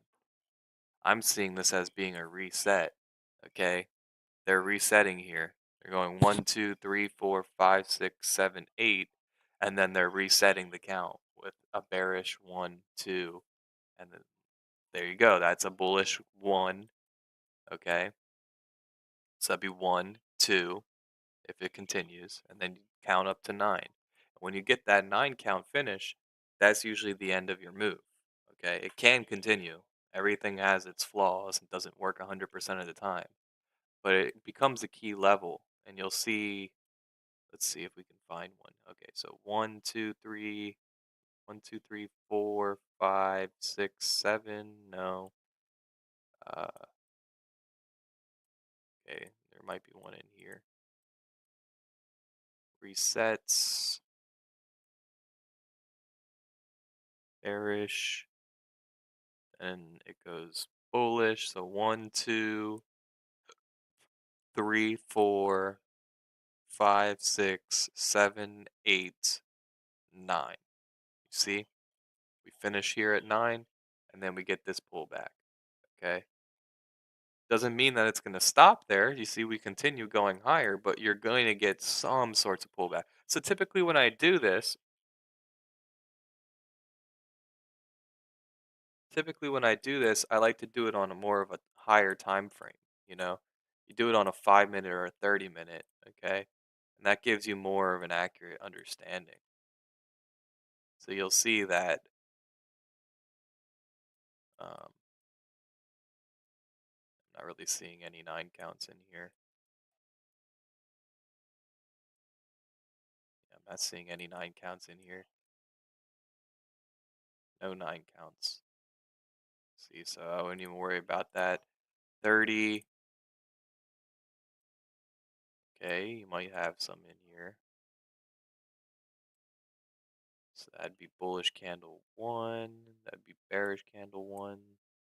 I'm seeing this as being a reset. Okay. They're resetting here. They're going one, two, three, four, five, six, seven, eight, and then they're resetting the count with a bearish one, two, and then there you go. That's a bullish one. Okay. So that'd be one, two, if it continues, and then you count up to nine. When you get that 9 count finish, that's usually the end of your move. Okay, it can continue. Everything has its flaws and doesn't work 100% of the time, but it becomes a key level, and you'll see. Let's see if we can find one. Okay, so one, two, three, 4, 5, 6, 7. No. Uh, okay, there might be one in here. Resets, bearish, and it goes bullish. So one, two, three, 4, 5, 6, 7, 8, 9. You see, we finish here at 9, and then we get this pullback. Okay. Doesn't mean that it's going to stop there. You see, we continue going higher, but you're going to get some sorts of pullback. So typically when I do this, I like to do it on a more of a higher time frame. You know, you do it on a 5 minute or a 30 minute, okay, and that gives you more of an accurate understanding. So you'll see that. I'm not really seeing any 9 counts in here. Yeah, I'm not seeing any 9 counts in here. No 9 counts. See, so I wouldn't even worry about that. 30. Okay, you might have some in here. So that'd be bullish candle one. That'd be bearish candle one.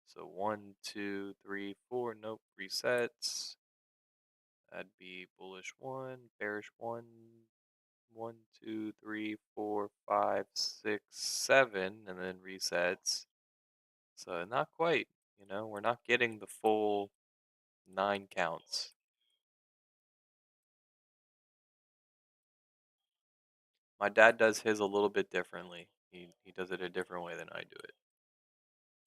So one, two, three, four. Nope. Resets. That'd be bullish one, bearish one. One, two, three, four, five, six, seven, and then resets. So not quite. We're not getting the full 9 counts. My dad does his a little bit differently. He does it a different way than I do it.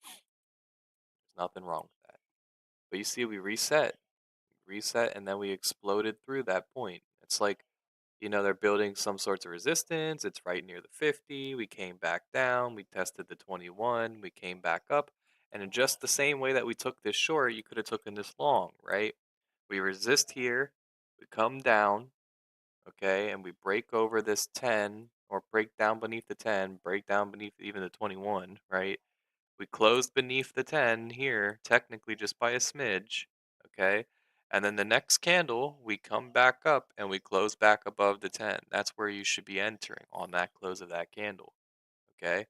There's nothing wrong with that. But you see, we reset, and then we exploded through that point. It's like, they're building some sorts of resistance. It's right near the 50. We came back down. We tested the 21. We came back up. And in just the same way that we took this short, you could have taken this long, right? We resist here. We come down, okay, and we break over this 10 or break down beneath the 10, break down beneath even the 21, right? We closed beneath the 10 here, technically just by a smidge, okay? And then the next candle, we come back up and we close back above the 10. That's where you should be entering on that close of that candle, okay?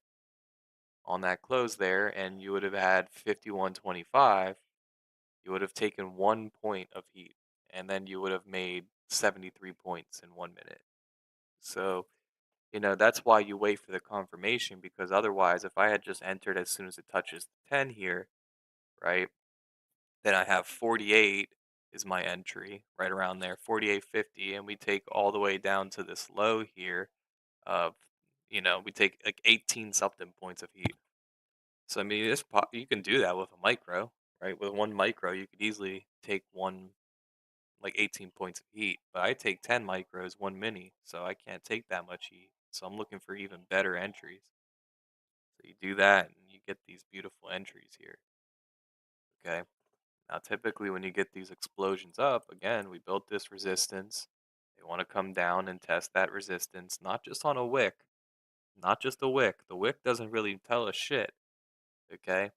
On that close there, and you would have had 51.25, you would have taken 1 point of heat, and then you would have made 73 points in 1 minute. So, that's why you wait for the confirmation, because otherwise, if I had just entered as soon as it touches the 10 here, right? Then I have 48 is my entry, right around there, 48.50, and we take all the way down to this low here of, we take like 18 something points of heat. So I mean, you can do that with a micro, right? With one micro, you could easily take one like 18 points of heat, but I take 10 micros, one mini, so I can't take that much heat. So I'm looking for even better entries. So you do that, and you get these beautiful entries here. Okay. Now, typically, when you get these explosions up, again, we built this resistance. They want to come down and test that resistance, not just on a wick, not just a wick. The wick doesn't really tell us shit. Okay.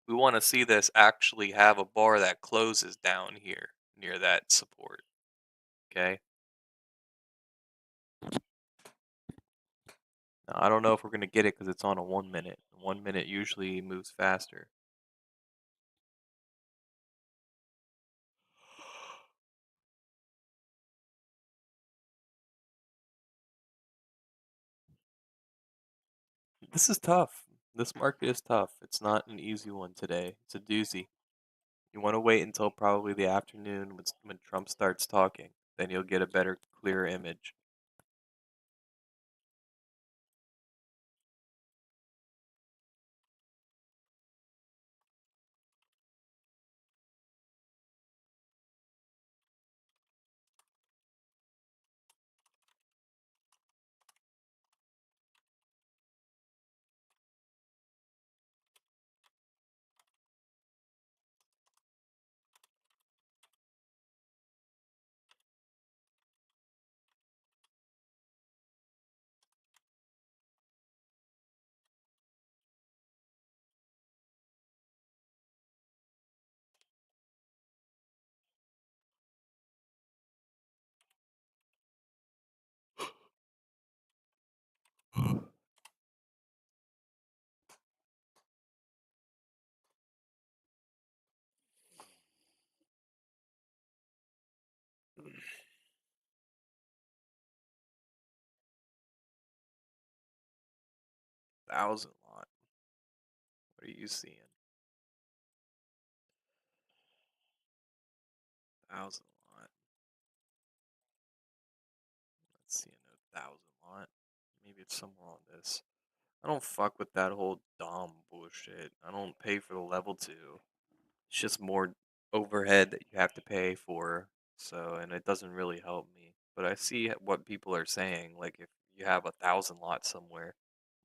We want to see this actually have a bar that closes down here near that support. Okay. Now, I don't know if we're going to get it because it's on a 1 minute. 1 minute usually moves faster. This is tough. This market is tough. It's not an easy one today. It's a doozy. You want to wait until probably the afternoon when Trump starts talking. Then you'll get a better, clearer image. Thousand lot. What are you seeing? Thousand lot. Let's see, no thousand lot. Maybe it's somewhere on this. I don't fuck with that whole Dom bullshit. I don't pay for the level 2. It's just more overhead that you have to pay for. So, and it doesn't really help me. But I see what people are saying. Like, if you have 1,000 lots somewhere,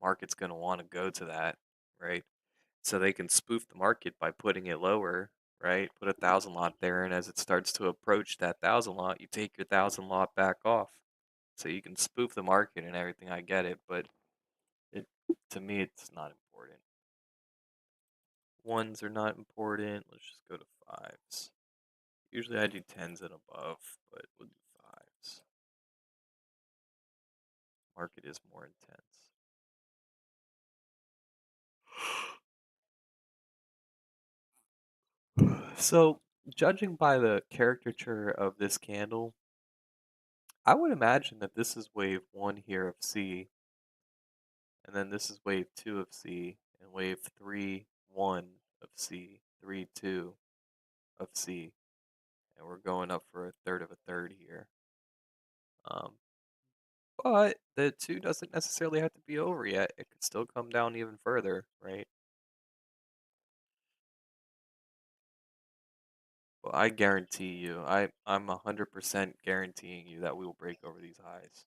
market's gonna want to go to that, right? So they can spoof the market by putting it lower, right? Put 1,000 lot there, and as it starts to approach that 1,000 lot, you take your 1,000 lot back off. So you can spoof the market and everything. I get it, but it to me, it's not important. Ones are not important. Let's just go to fives. Usually I do tens and above, but we'll do fives. market is more intense. So, judging by the caricature of this candle, I would imagine that this is wave 1 here of C, and then this is wave 2 of C, and wave 3, 1 of C, 3, 2 of C, and we're going up for a third of a third here. Um, but the 2 doesn't necessarily have to be over yet. It could still come down even further, right? Well, I guarantee you, I'm 100% guaranteeing you that we will break over these highs.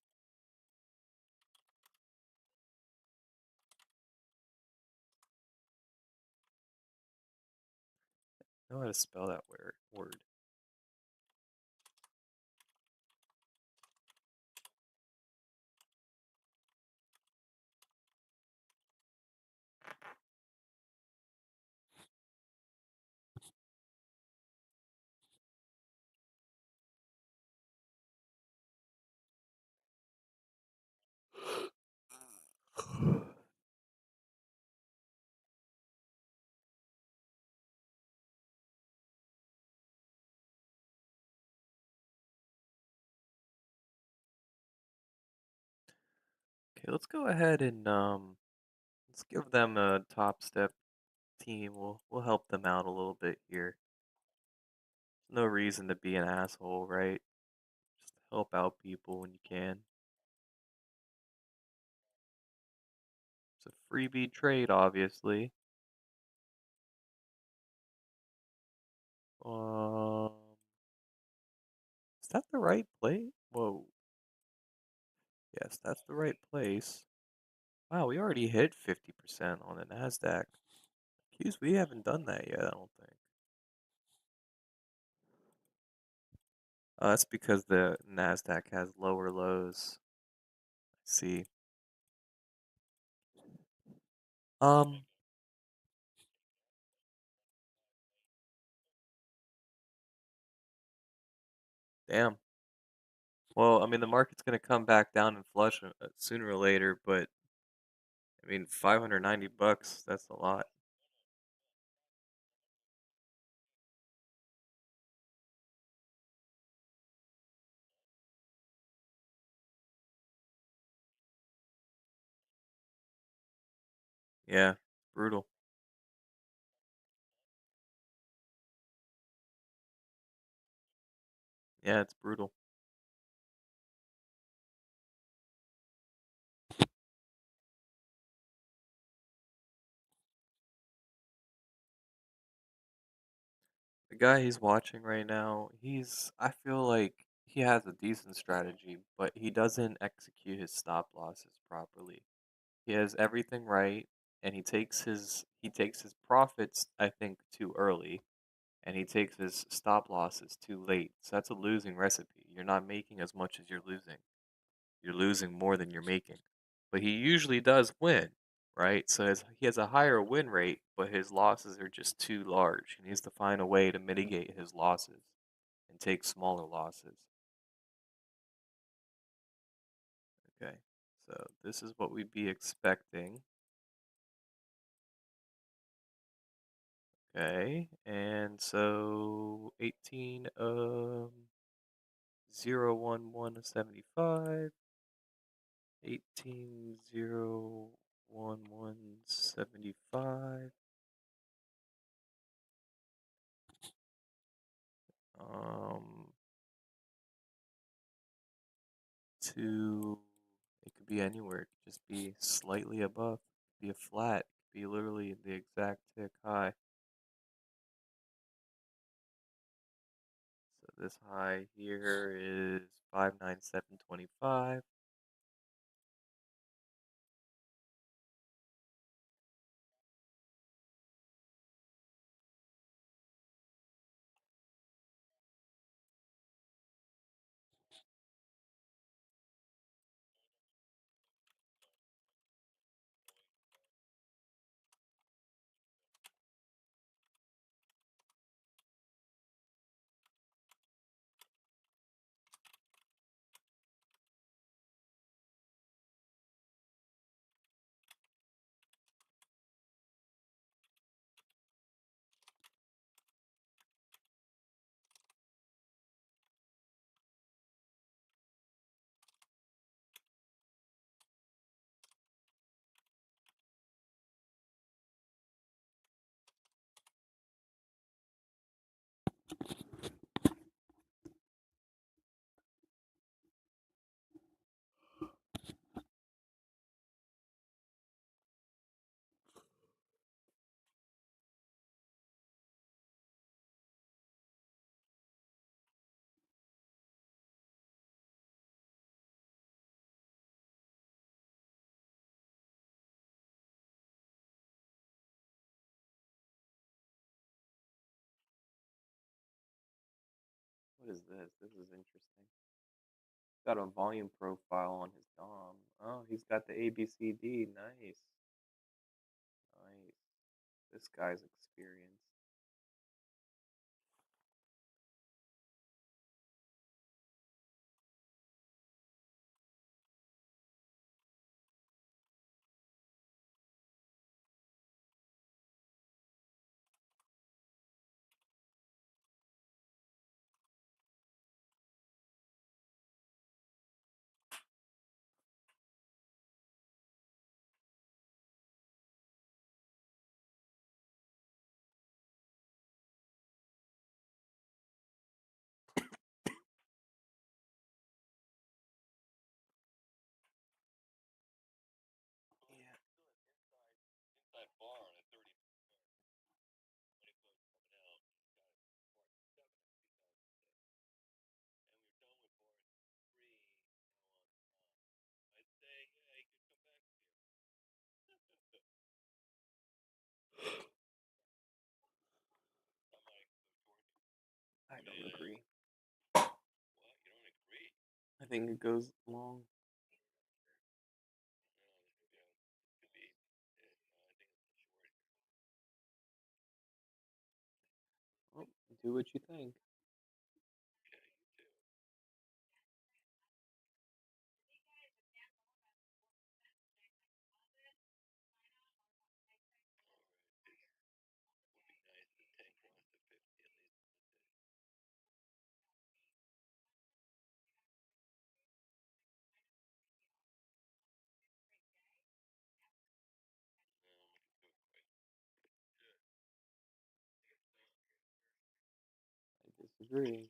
I know how to spell that word. Okay, let's go ahead and let's give them a top step team. We'll help them out a little bit here. No reason to be an asshole, right? Just help out people when you can. It's a freebie trade, obviously. Um, is that the right place? Whoa. Yes, that's the right place. Wow, we already hit 50% on the Nasdaq. Q's, we haven't done that yet, I don't think. That's because the Nasdaq has lower lows. I see. Um, damn. Well, I mean, the market's gonna come back down and flush sooner or later, but I mean, 590 bucks, that's a lot. Yeah, brutal. Yeah, it's brutal. The guy he's watching right now, I feel like he has a decent strategy, but he doesn't execute his stop losses properly. He has everything right, and he takes his profits, I think, too early, and he takes his stop losses too late. So that's a losing recipe. You're not making as much as you're losing. You're losing more than you're making. But he usually does win, right? So he has a higher win rate, but his losses are just too large. He needs to find a way to mitigate his losses and take smaller losses. Okay, so this is what we'd be expecting. Okay, and so 18 zero 1 75, 18 0 1 1 75. Um, to it could be anywhere. It could just be slightly above. It could be a flat. It could be literally the exact tick high. So this high here is 597.25. What is this? This is interesting. Got a volume profile on his DOM. Oh, he's got the ABCD. Nice. Nice. This guy's experienced. Yeah. I don't agree. I think it goes long. Well, do what you think. I disagree.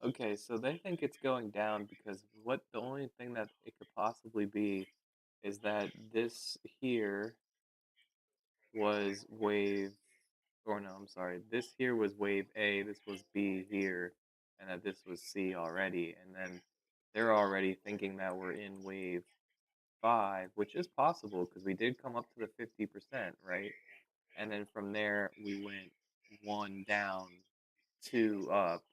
Okay, so they think it's going down because what the only thing that it could possibly be is that this here was wave, or no, I'm sorry, this here was wave A, this was B here, and that this was C already, and then they're already thinking that we're in wave 5, which is possible because we did come up to the 50%, right? And then from there we went one down, two up,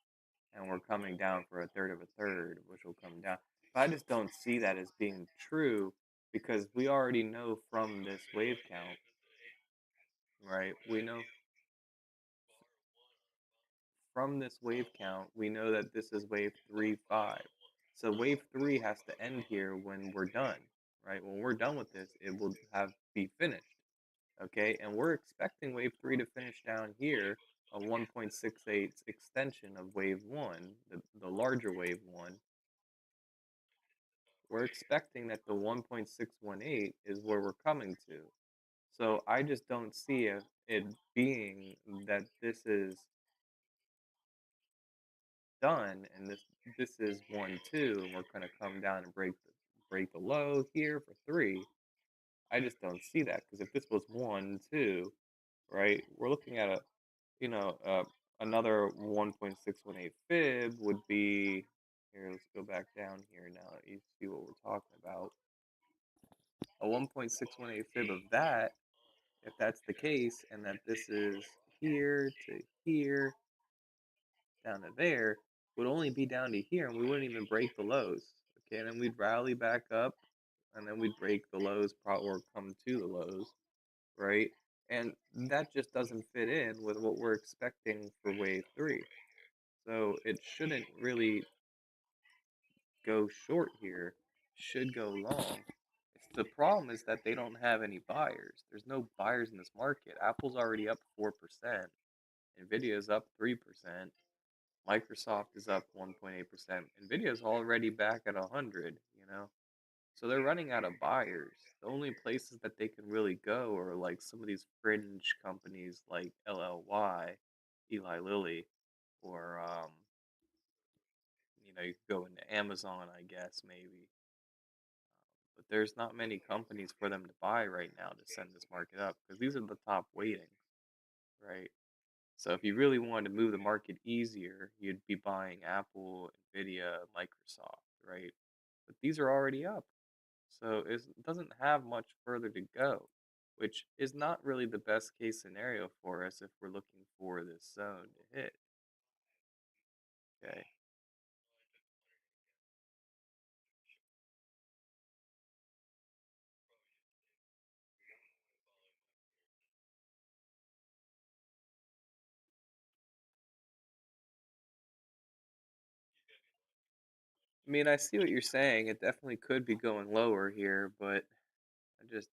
and we're coming down for a third of a third, which will come down. But I just don't see that as being true because we already know from this wave count, right? We know from this wave count, we know that this is wave 3, 5. So wave 3 has to end here when we're done, right? When we're done with this, it will have be finished. Okay, and we're expecting wave 3 to finish down here, a 1.68 extension of wave 1, the larger wave 1. We're expecting that the 1.618 is where we're coming to. So I just don't see it being that this is done and this is 1, 2, and we're gonna come down and break the low here for 3. I just don't see that because if this was 1, 2, right, we're looking at a you know another 1.618 fib would be here. Let's go back down here now that you see what we're talking about. A 1.618 fib of that, if that's the case, and that this is here to here down to there, would only be down to here, and we wouldn't even break the lows. Okay, and then we'd rally back up, and then we'd break the lows, or come to the lows, right? And that just doesn't fit in with what we're expecting for wave 3. So it shouldn't really go short here, should go long. The problem is that they don't have any buyers. There's no buyers in this market. Apple's already up 4%. Nvidia's up 3%. Microsoft is up 1.8%. Nvidia's already back at 100, you know? So they're running out of buyers. The only places that they can really go are like some of these fringe companies like LLY, Eli Lilly, or you could go into Amazon, I guess maybe. But there's not many companies for them to buy right now to send this market up because these are the top weightings, right? So if you really wanted to move the market easier, you'd be buying Apple, Nvidia, Microsoft, right? But these are already up. So it doesn't have much further to go, which is not really the best case scenario for us if we're looking for this zone to hit. Okay. I mean, I see what you're saying. It definitely could be going lower here, but I just.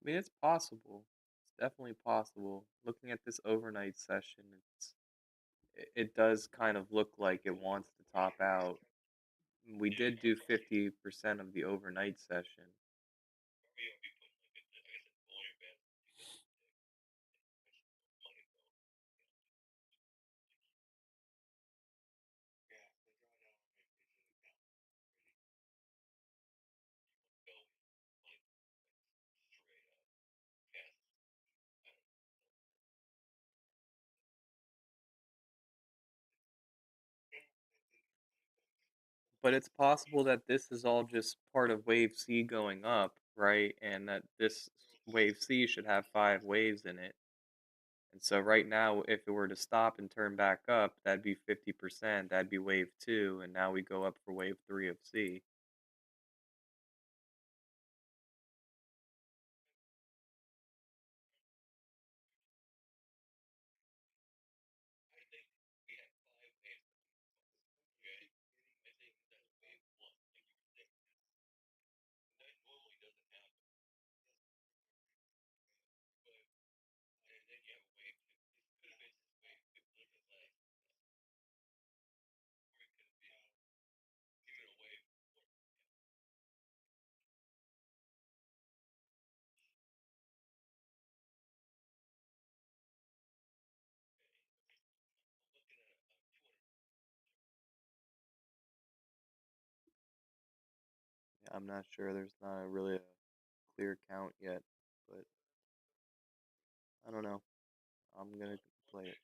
I mean, it's possible. It's definitely possible. Looking at this overnight session, it does kind of look like it wants to top out. We did do 50% of the overnight session. But it's possible that this is all just part of wave C going up, right? And that this wave C should have 5 waves in it. And so right now, if it were to stop and turn back up, that'd be 50%. That'd be wave two, and now we go up for wave three of C. Yeah, I'm not sure. There's not really a clear count yet, but I don't know. I'm gonna play it.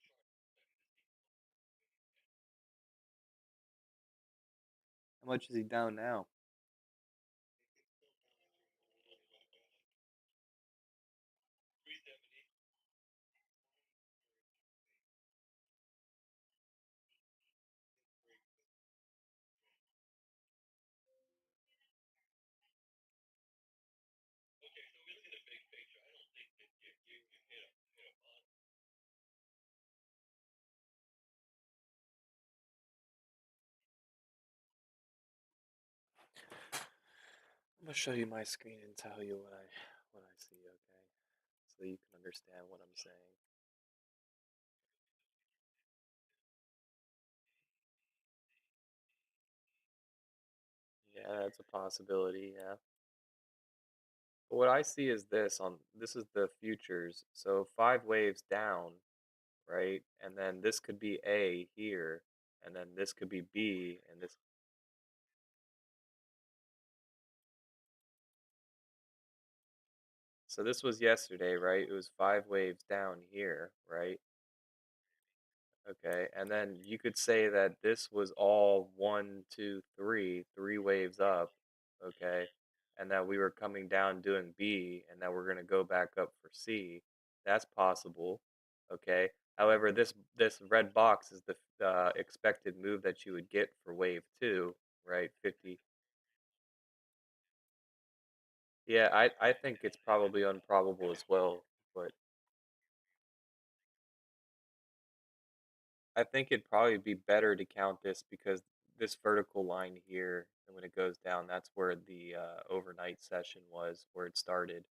How much is he down now? I'm gonna show you my screen and tell you what I see, okay? So you can understand what I'm saying. Yeah, that's a possibility, yeah. But what I see is this is the futures. So 5 waves down, right? And then this could be A here, and then this could be B, and this. So this was yesterday, right? It was 5 waves down here, right? Okay, and then you could say that this was all one, two, three, 3 waves up, okay? and that we were coming down doing B and that we're going to go back up for C. That's possible. Okay. However, this red box is the expected move that you would get for wave 2, right? 50. Yeah, I think it's probably unprobable as well, but I think it'd probably be better to count this because this vertical line here, and when it goes down, that's where the overnight session was, where it started.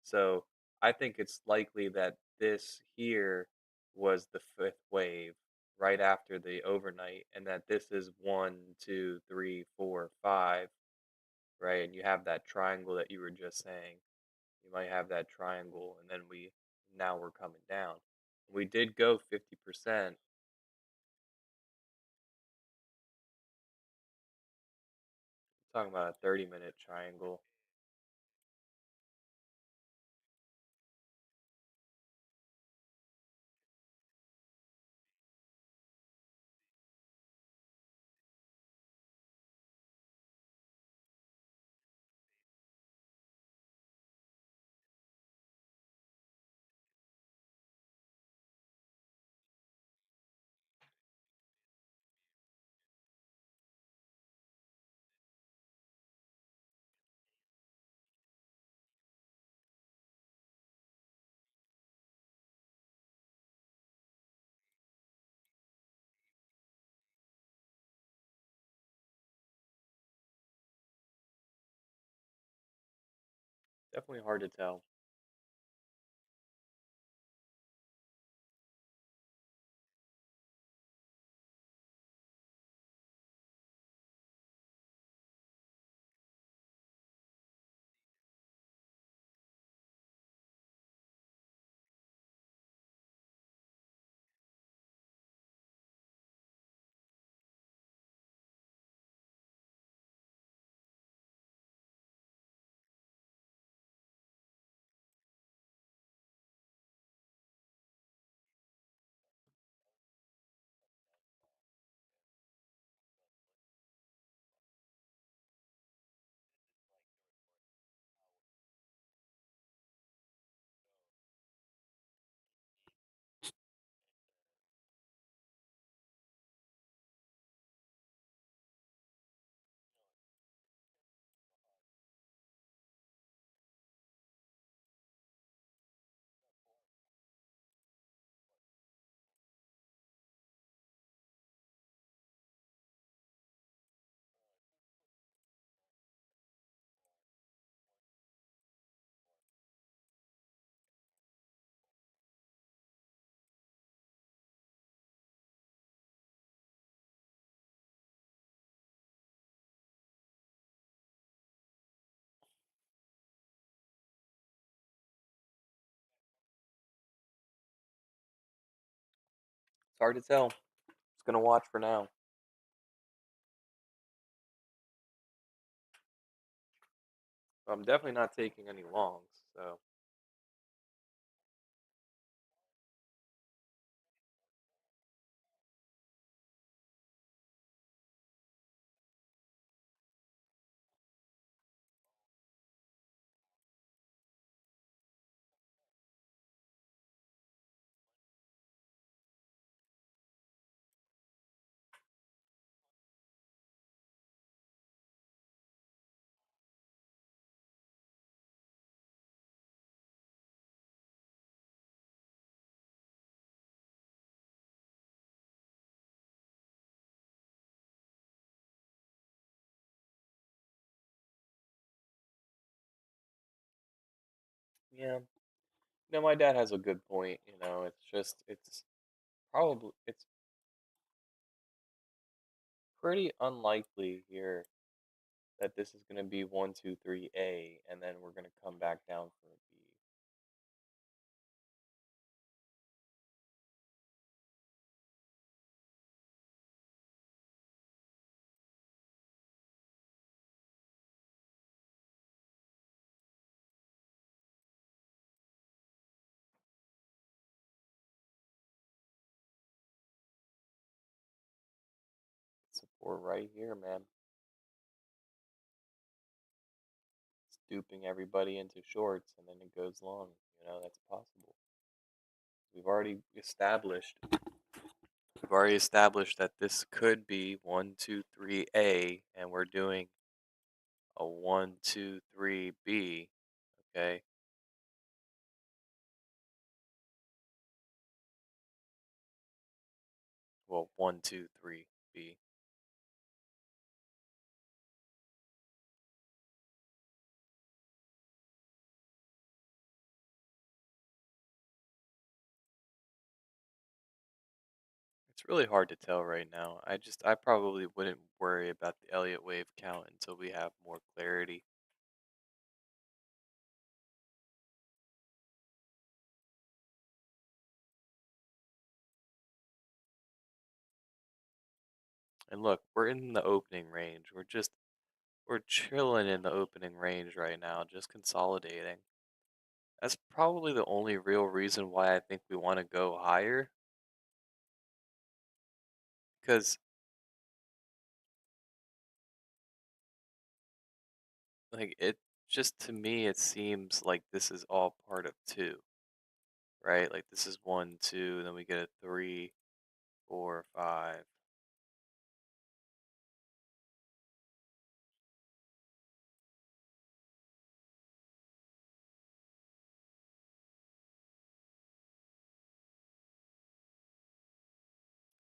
So I think it's likely that this here was the fifth wave right after the overnight, and that this is one, two, three, four, five, right? And you have that triangle that you were just saying. You might have that triangle, and then now we're coming down. We did go 50%. Talking about a 30-minute triangle. Definitely hard to tell. It's hard to tell. Just gonna watch for now. I'm definitely not taking any longs, so yeah. No, my dad has a good point. It's probably it's pretty unlikely here that this is gonna be one, two, three A, and then we're gonna come back down for a B. Support right here, man. duping everybody into shorts and then it goes long. That's possible. We've already established we've already established that this could be 1, 2, 3 A and we're doing a 1, 2, 3 B. Okay. Well, 1, 2, 3 B. It's really hard to tell right now. I probably wouldn't worry about the Elliott wave count until we have more clarity. And look, we're in the opening range. We're chilling in the opening range right now, just consolidating. That's probably the only real reason why I think we want to go higher. Because, like, it just to me, it seems like this is all part of two, right? Like, this is 1, 2, then we get a 3, 4, 5.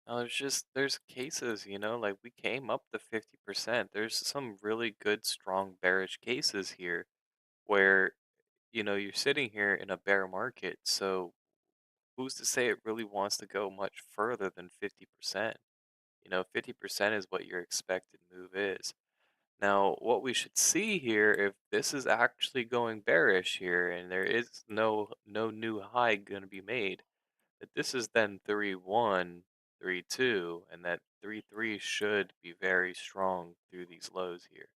No, there's cases, like we came up to 50%. There's some really good, strong bearish cases here where, you're sitting here in a bear market. So who's to say it really wants to go much further than 50%? 50% is what your expected move is. Now, what we should see here, if this is actually going bearish here and there is no new high going to be made, that this is then 3, 1, 3, 2, and that 3, 3 should be very strong through these lows here.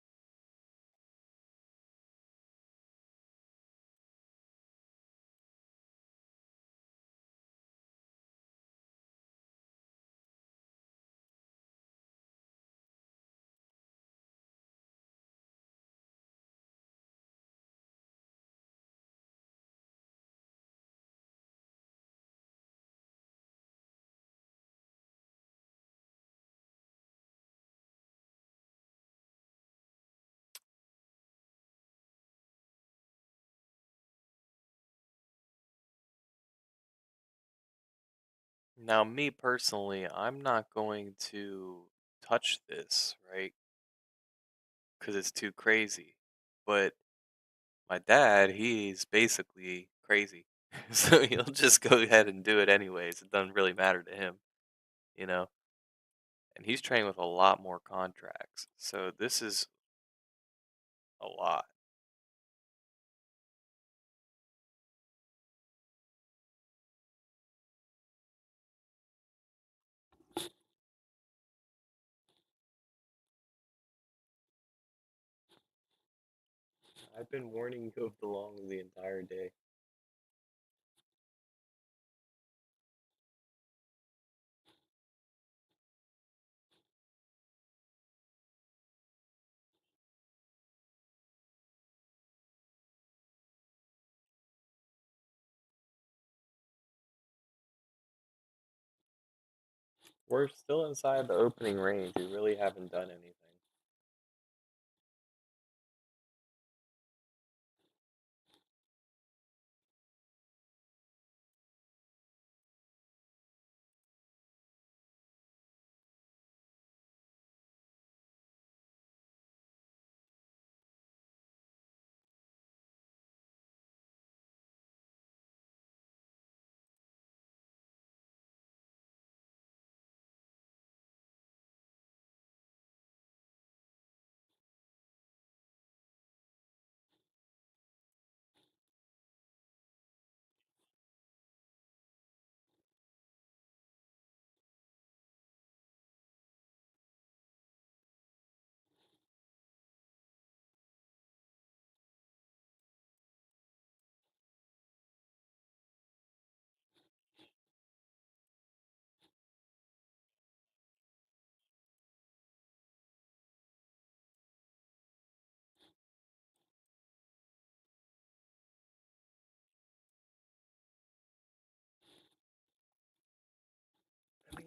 Now, me personally, I'm not going to touch this, right? Because it's too crazy. But my dad, he's basically crazy. So he'll just go ahead and do it anyways. It doesn't really matter to him, you know? And he's training with a lot more contracts. So this is a lot. I've been warning you of the longs the entire day. We're still inside the opening range. We really haven't done anything.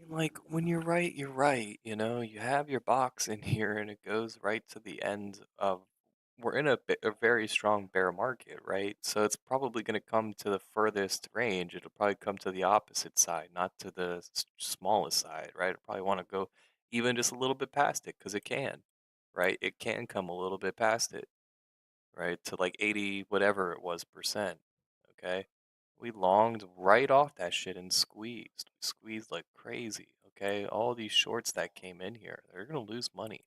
And like when you're right, you're right. You know, you have your box in here and it goes right to the end of we're in a very strong bear market, right? So it's probably going to come to the furthest range. It'll probably come to the opposite side, not to the smallest side, right? It'll probably want to go even just a little bit past it because it can, right? It can come a little bit past it, right? To like 80, whatever it was percent. Okay. We longed right off that shit and squeezed. We squeezed like crazy. Okay. All these shorts that came in here, they're going to lose money.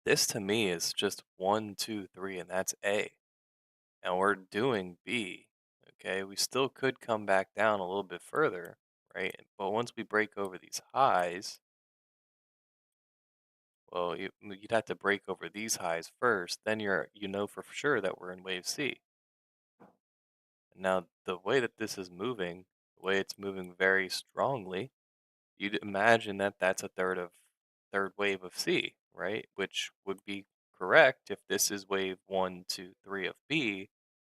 This to me is just one, two, three, and that's A. And we're doing B. Okay. We still could come back down a little bit further, right? But once we break over these highs, well, you'd have to break over these highs first. Then you know for sure that we're in wave C. Now, the way that this is moving, the way it's moving very strongly, you'd imagine that that's a third wave of C, right? Which would be correct if this is wave one, two, three of B,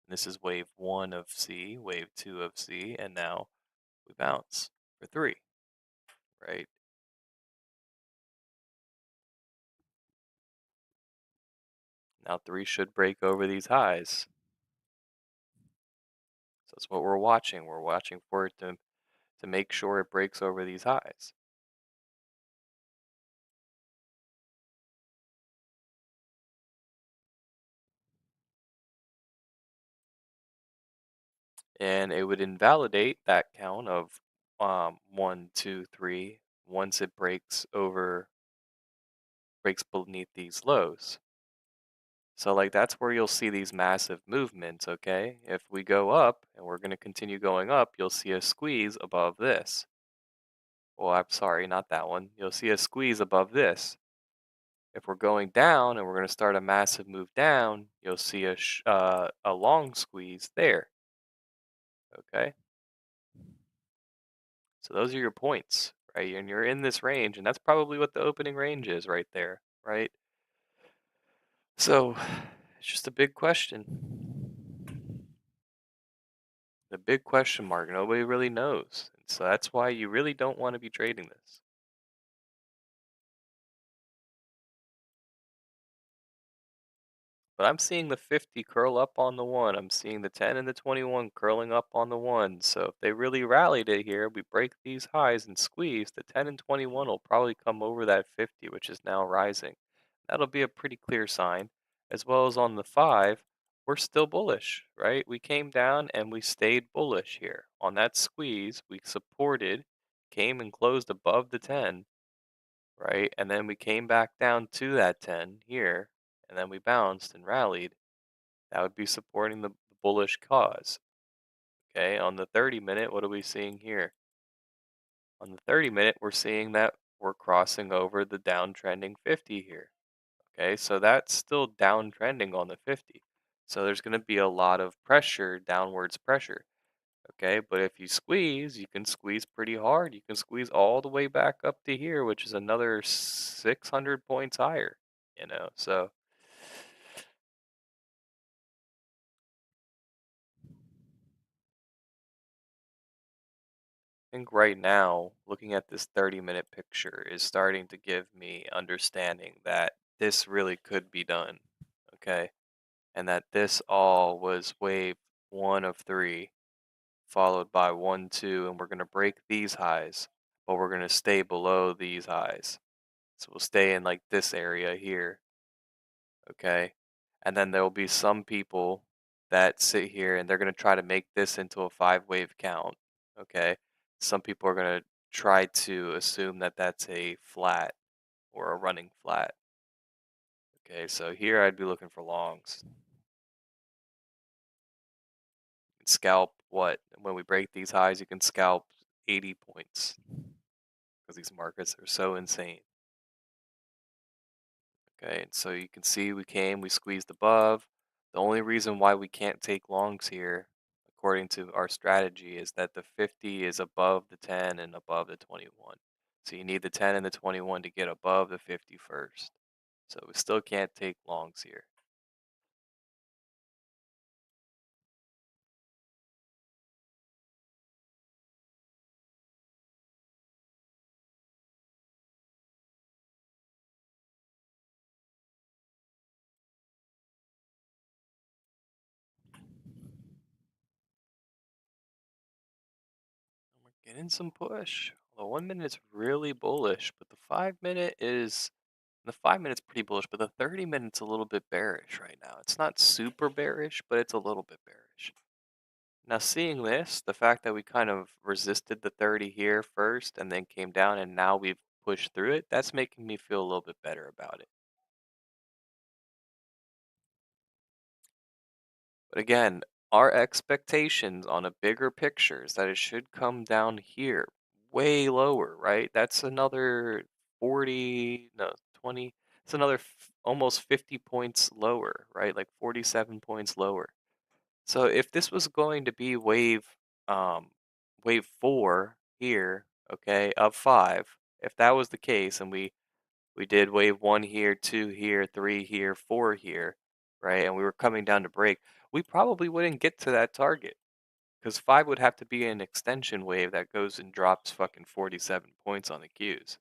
and this is wave one of C, wave two of C, and now we bounce for three, right? Now three should break over these highs. So that's what we're watching. We're watching for it to make sure it breaks over these highs. And it would invalidate that count of one, two, three once it breaks beneath these lows. So like that's where you'll see these massive movements, okay? If we go up and we're going to continue going up, you'll see a squeeze above this. Well, I'm sorry, not that one. You'll see a squeeze above this. If we're going down and we're going to start a massive move down, you'll see a long squeeze there, okay? So those are your points, right? And you're in this range, and that's probably what the opening range is right there, right? So it's just a big question. The big question mark. Nobody really knows. And so that's why you really don't want to be trading this. But I'm seeing the 50 curl up on the 1. I'm seeing the 10 and the 21 curling up on the 1. So if they really rallied it here, we break these highs and squeeze, the 10 and 21 will probably come over that 50, which is now rising. That'll be a pretty clear sign. As well as on the 5, we're still bullish, right? We came down and we stayed bullish here. On that squeeze, we supported, came and closed above the 10, right? And then we came back down to that 10 here, and then we bounced and rallied. That would be supporting the bullish cause. Okay, on the 30-minute, what are we seeing here? On the 30-minute, we're seeing that we're crossing over the downtrending 50 here. Okay, so that's still downtrending on the 50. So there's going to be a lot of pressure, downwards pressure. Okay, but if you can squeeze pretty hard. You can squeeze all the way back up to here, which is another 600 points higher, So I think right now, looking at this 30-minute picture is starting to give me understanding that this really could be done. Okay, and that this all was wave one of three, followed by one, two, and we're going to break these highs, but we're going to stay below these highs. So we'll stay in like this area here, okay? And then there will be some people that sit here and they're going to try to make this into a five-wave count, okay? Some people are going to try to assume that that's a flat or a running flat. Okay, so here I'd be looking for longs. Scalp what? When we break these highs, you can scalp 80 points because these markets are so insane. Okay, and so you can see we squeezed above. The only reason why we can't take longs here, according to our strategy, is that the 50 is above the 10 and above the 21. So you need the 10 and the 21 to get above the 50 first. So we still can't take longs here. Getting some push. The 1 minute's really bullish, but the 5 minutes pretty bullish, but the 30 minutes a little bit bearish right now. It's not super bearish, but it's a little bit bearish. Now, seeing this, the fact that we kind of resisted the 30 here first and then came down and now we've pushed through it, that's making me feel a little bit better about it. But again, our expectations on a bigger picture is that it should come down here way lower, right? That's another 40, no, 20, it's another almost 50 points lower, right? Like 47 points lower. So if this was going to be um, wave four here, okay, of five, if that was the case, and we did wave one here, two here, three here, four here, right, and we were coming down to break, we probably wouldn't get to that target because five would have to be an extension wave that goes and drops fucking 47 points on the Qs.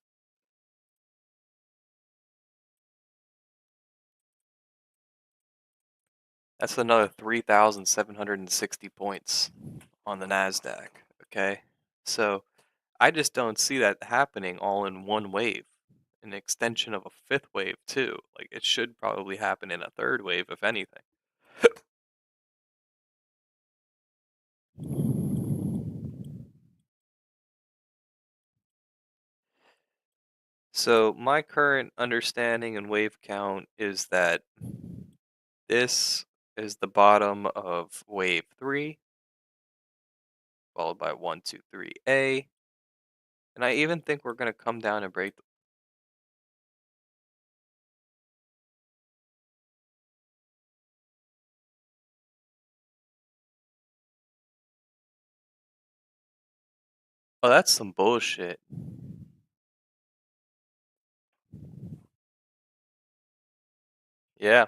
That's another 3,760 points on the Nasdaq. Okay, so I just don't see that happening all in one wave. An extension of a fifth wave too. Like it should probably happen in a third wave, if anything. So my current understanding and wave count is that this is the bottom of wave three, followed by one, two, three, A. And I even think we're gonna come down and break. Oh, that's some bullshit. Yeah.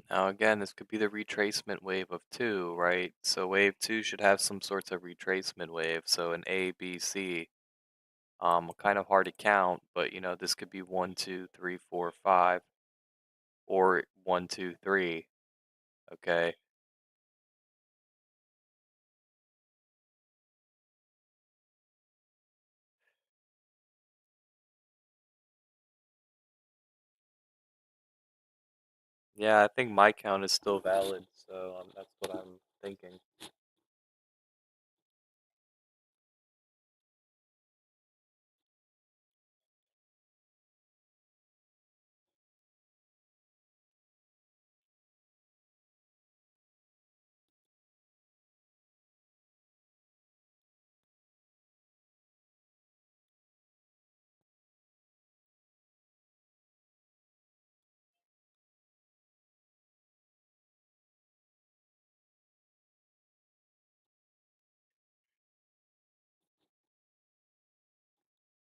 Now again, this could be the retracement wave of two, right? So wave two should have some sorts of retracement wave. So an A, B, C. Kind of hard to count, but this could be one, two, three, four, five, or one, two, three. Okay. Yeah, I think my count is still valid, so that's what I'm thinking.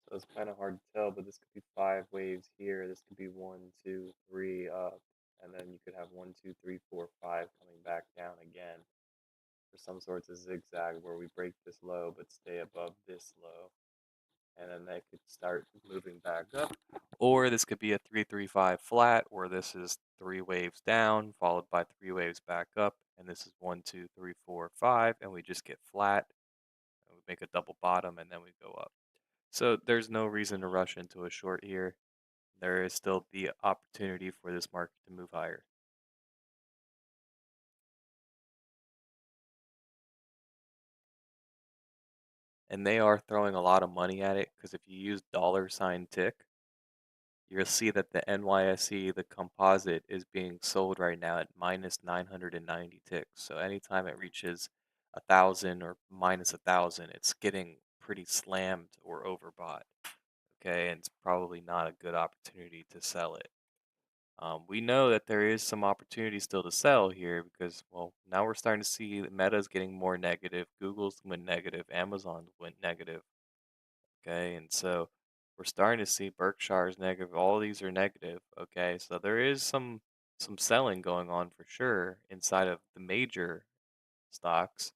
So it's kind of hard to tell, but this could be five waves here. This could be one, two, three up, and then you could have one, two, three, four, five coming back down again for some sorts of zigzag where we break this low but stay above this low, and then they could start moving back up. Or this could be a 3-3-5 flat, where this is three waves down, followed by three waves back up, and this is one, two, three, four, five, and we just get flat, and we make a double bottom, and then we go up. So there's no reason to rush into a short here. There is still the opportunity for this market to move higher. And they are throwing a lot of money at it because if you use dollar sign tick, you'll see that the NYSE, the composite, is being sold right now at minus 990 ticks. So anytime it reaches 1,000 or minus 1,000, it's getting pretty slammed or overbought. Okay, and it's probably not a good opportunity to sell it. We know that there is some opportunity still to sell here because, well, now we're starting to see that Meta's getting more negative, Google's went negative, Amazon went negative. Okay, and so we're starting to see Berkshire's negative. All these are negative. Okay, so there is some selling going on for sure inside of the major stocks.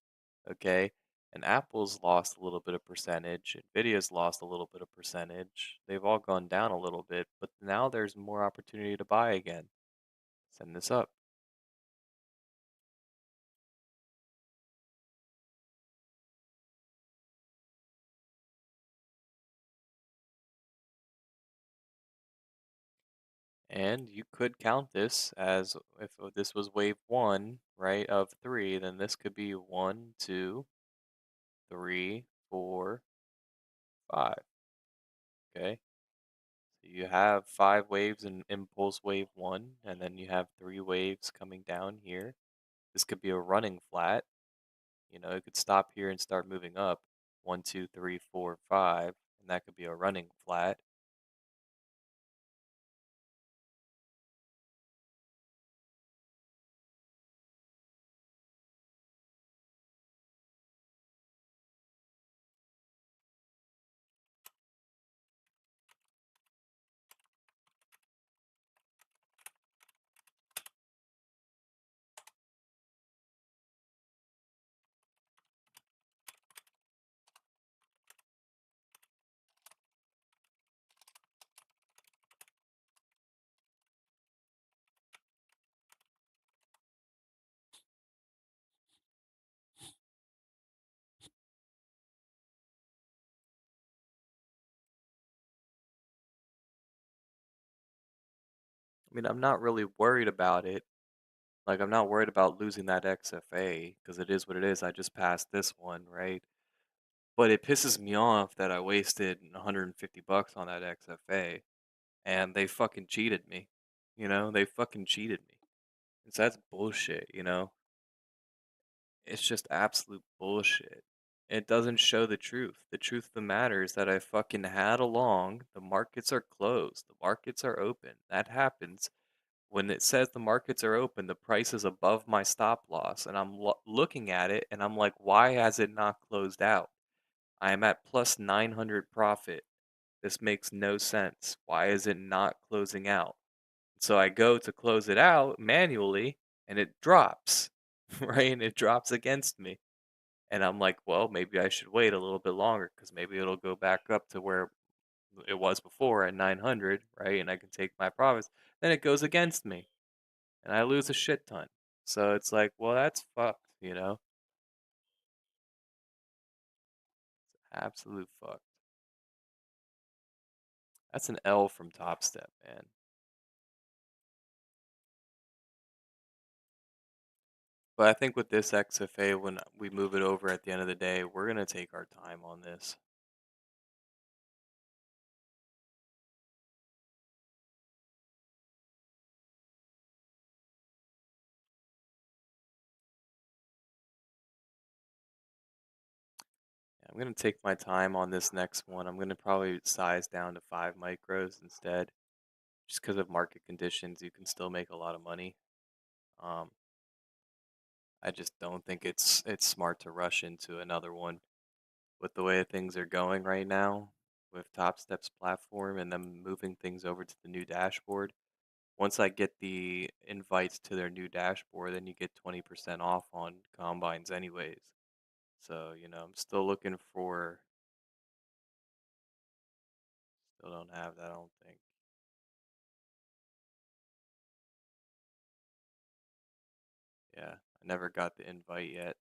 Okay, and Apple's lost a little bit of percentage. Nvidia's lost a little bit of percentage. They've all gone down a little bit, but now there's more opportunity to buy again. Send this up. And you could count this as if this was wave one, right, of three, then this could be one, two, three, four, five. Okay. So you have five waves in impulse wave one, and then you have three waves coming down here. This could be a running flat. It could stop here and start moving up. One, two, three, four, five, and that could be a running flat. I mean, I'm not really worried about it. Like, I'm not worried about losing that XFA because it is what it is. I just passed this one, right? But it pisses me off that I wasted 150 bucks on that XFA and they fucking cheated me. They fucking cheated me. And so that's bullshit, you know? It's just absolute bullshit. It doesn't show the truth. The truth of the matter is that I fucking had along. The markets are closed. The markets are open. That happens when it says the markets are open. The price is above my stop loss, and I'm looking at it, and I'm like, why has it not closed out? I am at plus 900 profit. This makes no sense. Why is it not closing out? So I go to close it out manually, and it drops, right? And it drops against me. And I'm like, well, maybe I should wait a little bit longer because maybe it'll go back up to where it was before at 900, right? And I can take my profits. Then it goes against me and I lose a shit ton. So it's like, well, that's fucked. Absolute fuck. That's an L from Top Step, man. But I think with this XFA, when we move it over at the end of the day, we're going to take our time on this. Yeah, I'm going to take my time on this next one. I'm going to probably size down to 5 micros instead. Just because of market conditions, you can still make a lot of money. Um, I just don't think it's smart to rush into another one with the way things are going right now with Top Step's platform and them moving things over to the new dashboard. Once I get the invites to their new dashboard, then you get 20% off on combines anyways. So, I'm still looking for, still don't have that, I don't think. Yeah, I never got the invite yet.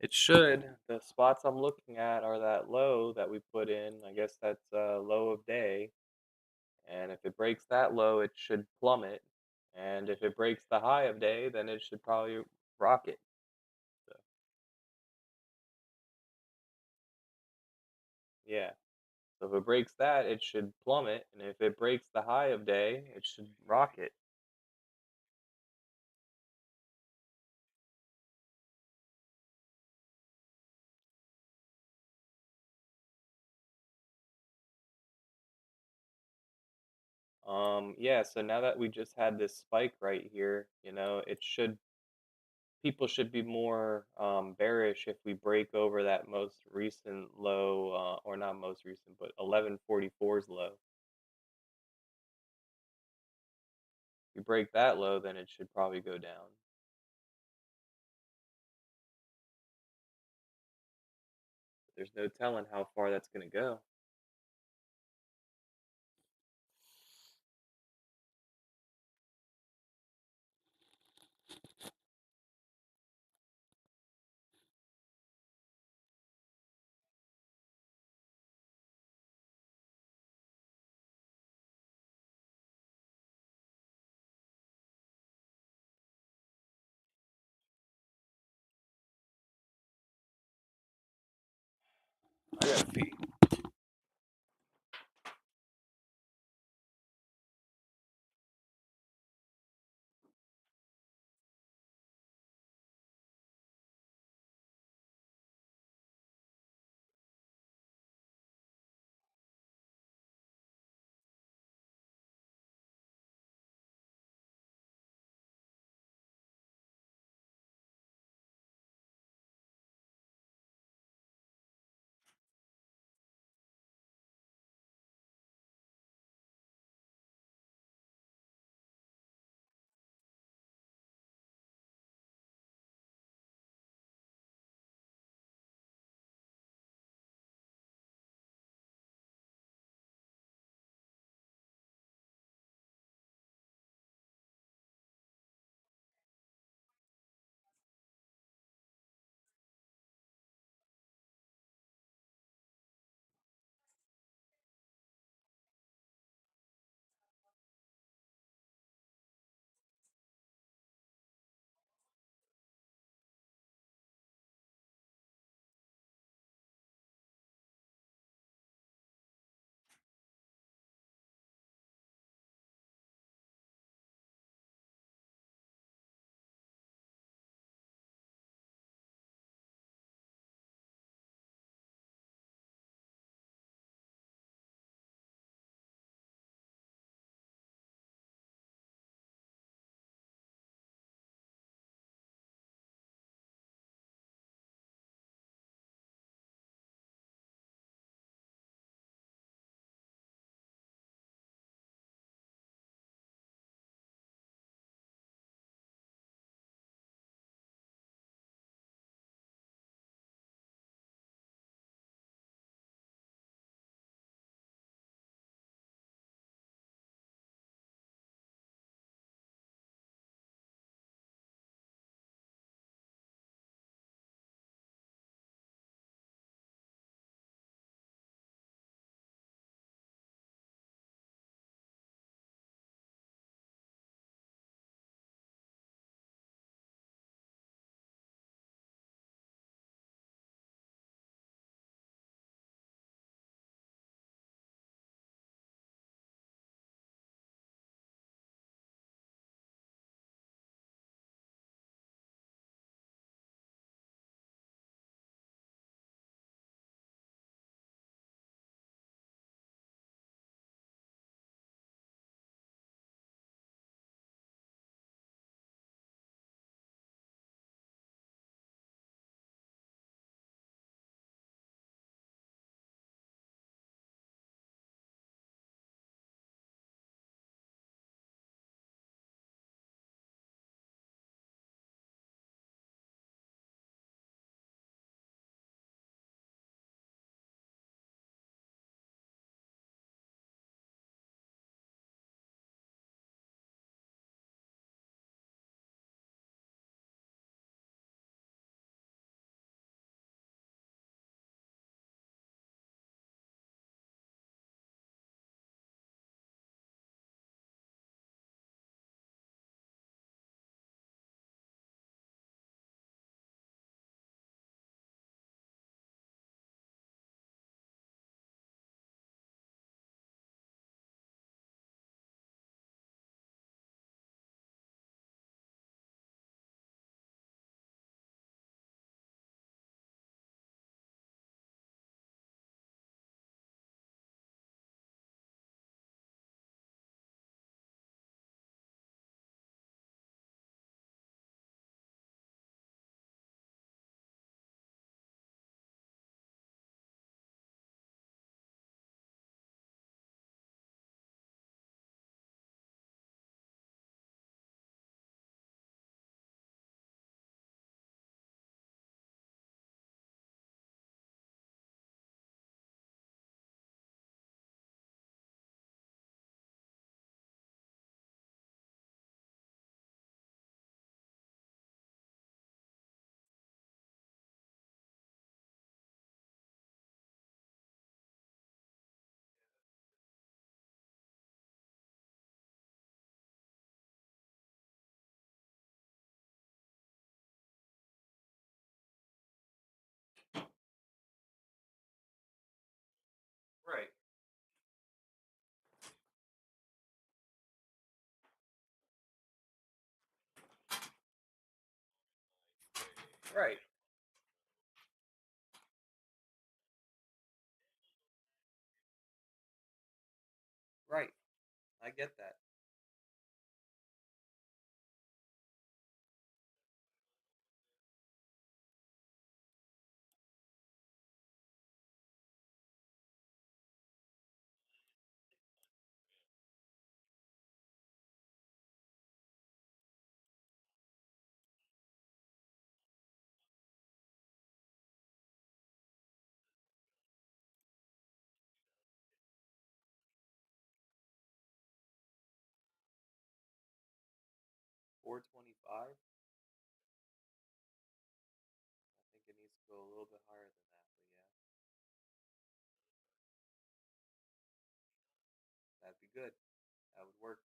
It should. The spots I'm looking at are that low that we put in. I guess that's low of day. And if it breaks that low, it should plummet. And if it breaks the high of day, then it should probably rocket. So, yeah. So if it breaks that, it should plummet. And if it breaks the high of day, it should rocket. Yeah, so now that we just had this spike right here, it should people should be more bearish if we break over that most recent low, or not most recent, but 1144's low. If we break that low, then it should probably go down. There's no telling how far that's going to go. I got feet. Right. Right. Right. I get that. $425. I think it needs to go a little bit higher than that, but yeah, that'd be good. That would work.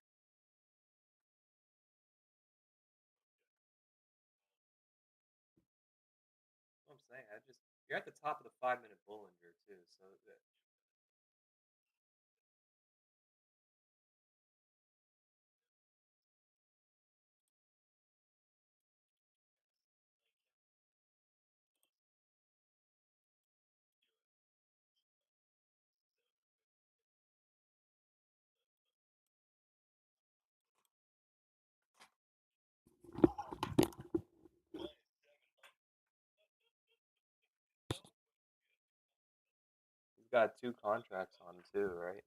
That's what I'm saying. I just you're at the top of the 5 minute Bollinger too, so that he's got two contracts on him too, right?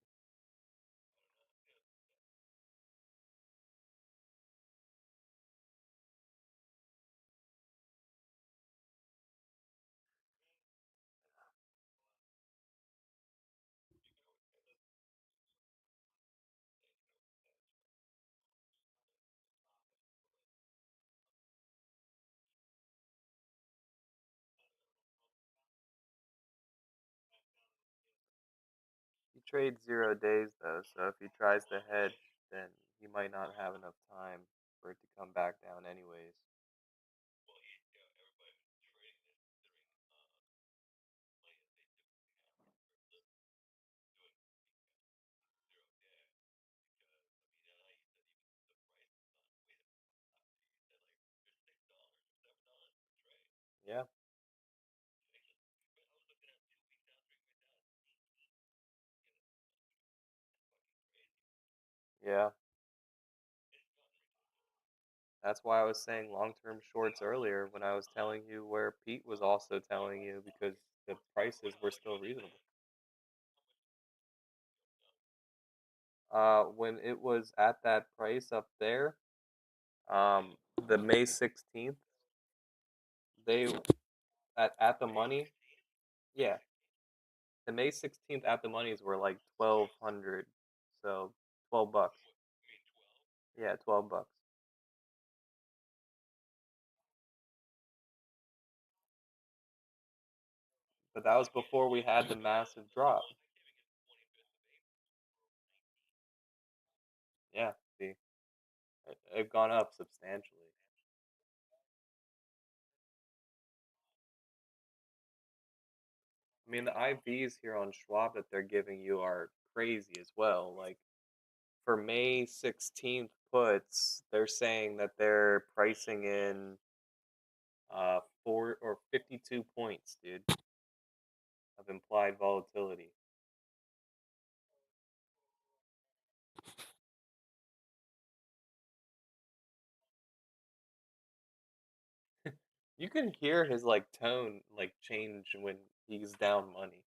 He trades 0 days though, so if he tries to hedge, then he might not have enough time for it to come back down anyways. Yeah, yeah. That's why I was saying long-term shorts earlier when I was telling you where Pete was also telling you because the prices were still reasonable. When it was at that price up there, the May 16th, they at the money, yeah, the May 16th at the monies were like 1,200, so $12. Yeah, $12. But that was before we had the massive drop. Yeah, see, it gone up substantially. I mean, the IVs here on Schwab that they're giving you are crazy as well. Like for May 16th puts, they're saying that they're pricing in 4 or 52 points, dude, of implied volatility. You can hear his like tone like change when he's down money.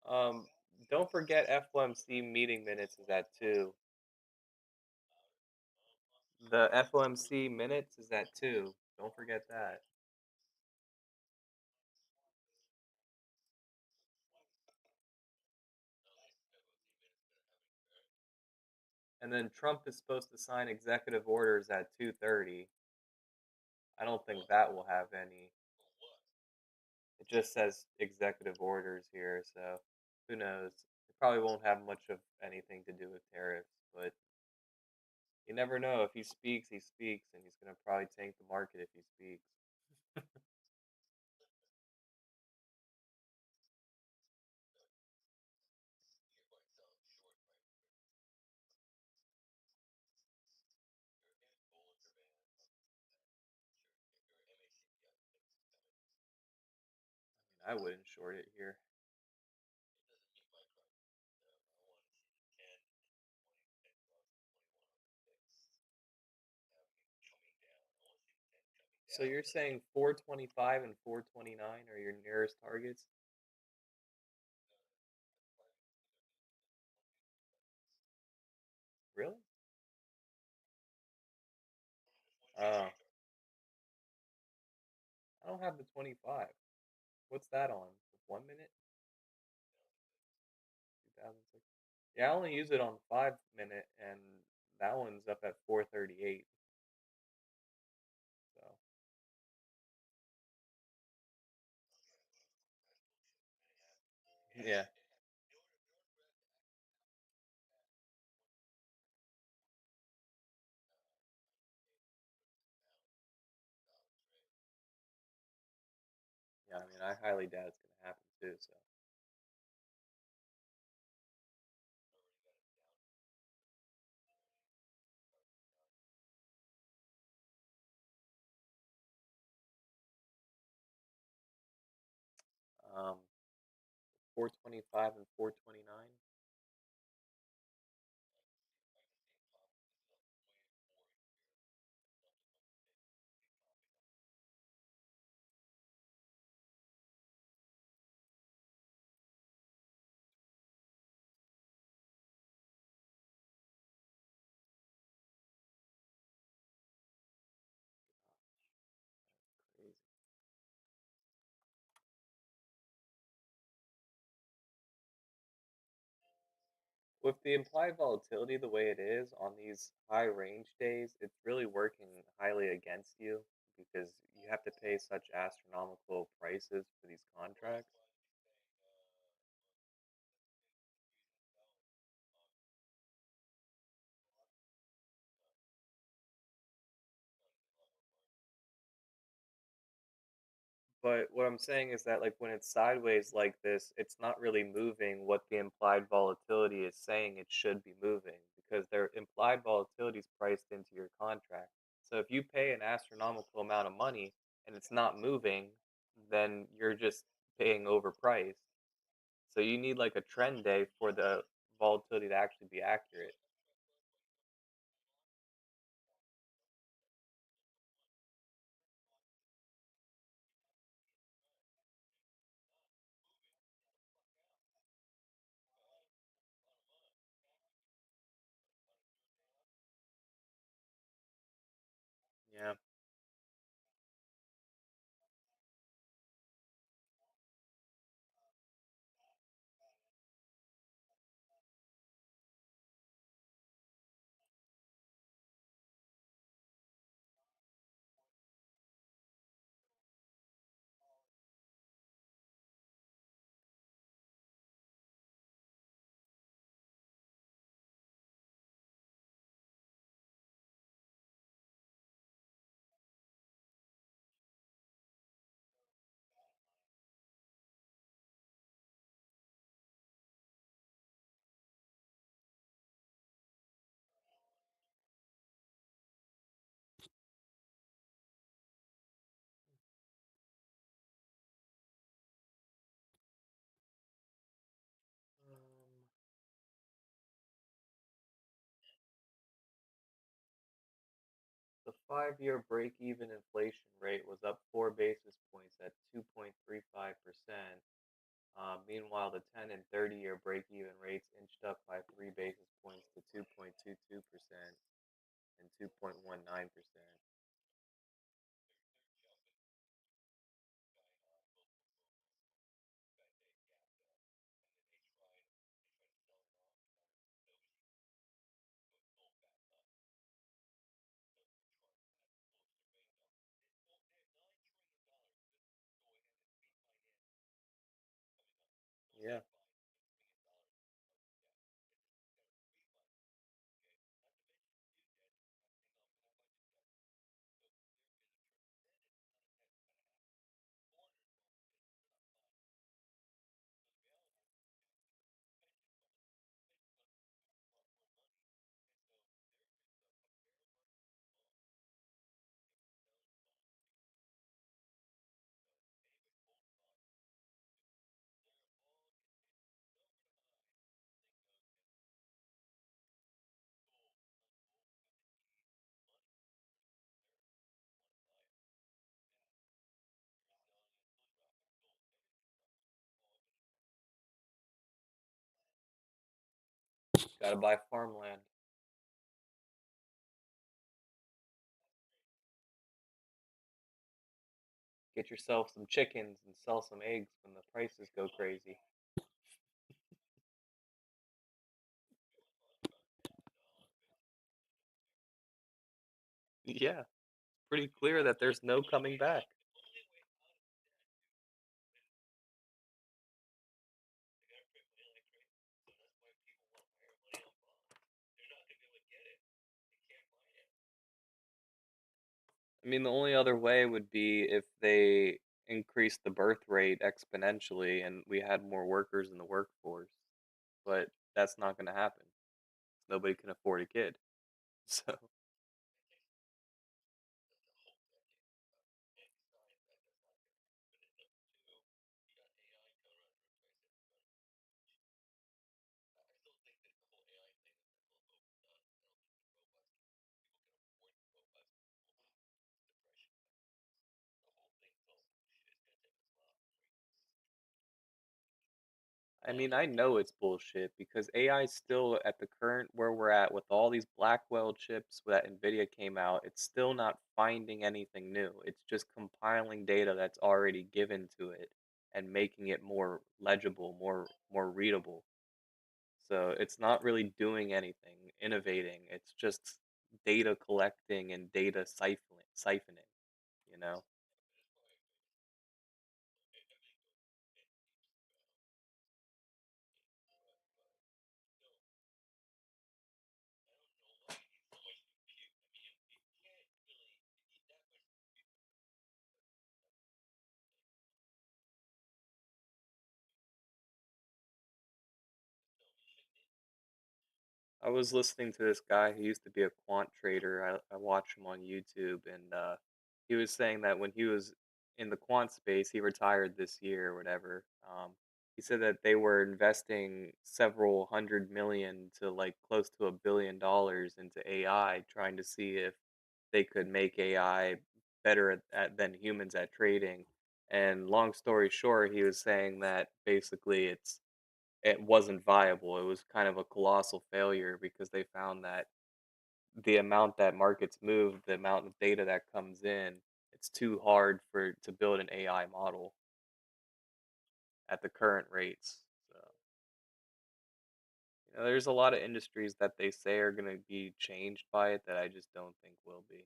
Um, don't forget FOMC meeting minutes is at 2. The FOMC minutes is at 2. Don't forget that. And then Trump is supposed to sign executive orders at 2:30. I don't think that will have any. It just says executive orders here, so who knows? It probably won't have much of anything to do with tariffs, but you never know. If he speaks, and he's gonna probably tank the market if he speaks. I mean, I wouldn't short it here. So you're saying 425 and 429 are your nearest targets? Really? Oh, I don't have the 25. What's that on? 1 minute? 2006. Yeah, I only use it on 5 minute, and that one's up at 438. So yeah, yeah. I mean, I highly doubt it's gonna happen too. So um, 425 and 429. Crazy. With the implied volatility the way it is on these high range days, it's really working highly against you because you have to pay such astronomical prices for these contracts. But what I'm saying is that, like, when it's sideways like this, it's not really moving what the implied volatility is saying it should be moving because their implied volatility is priced into your contract. So if you pay an astronomical amount of money and it's not moving, then you're just paying overpriced. So you need like a trend day for the volatility to actually be accurate. Yeah. Um, the 5-year break-even inflation rate was up 4 basis points at 2.35%. Meanwhile, the 10 and 30-year break-even rates inched up by 3 basis points to 2.22% and 2.19%. Yeah. Gotta buy farmland. Get yourself some chickens and sell some eggs when the prices go crazy. Yeah, pretty clear that there's no coming back. I mean, the only other way would be if they increased the birth rate exponentially and we had more workers in the workforce. But that's not gonna happen. Nobody can afford a kid. So, I mean, I know it's bullshit because AI is still at the current where we're at with all these Blackwell chips that Nvidia came out, it's still not finding anything new. It's just compiling data that's already given to it and making it more legible, more readable. So it's not really doing anything, innovating. It's just data collecting and data siphoning, you know? I was listening to this guy who used to be a quant trader. I watch him on YouTube, and he was saying that when he was in the quant space, he retired this year or whatever. He said that they were investing several hundred million to like close to $1 billion into AI, trying to see if they could make AI better than humans at trading. And long story short, he was saying that basically it wasn't viable. It was kind of a colossal failure because they found that the amount that markets move, the amount of data that comes in, it's too hard for to build an AI model at the current rates. So, there's a lot of industries that they say are going to be changed by it that I just don't think will be.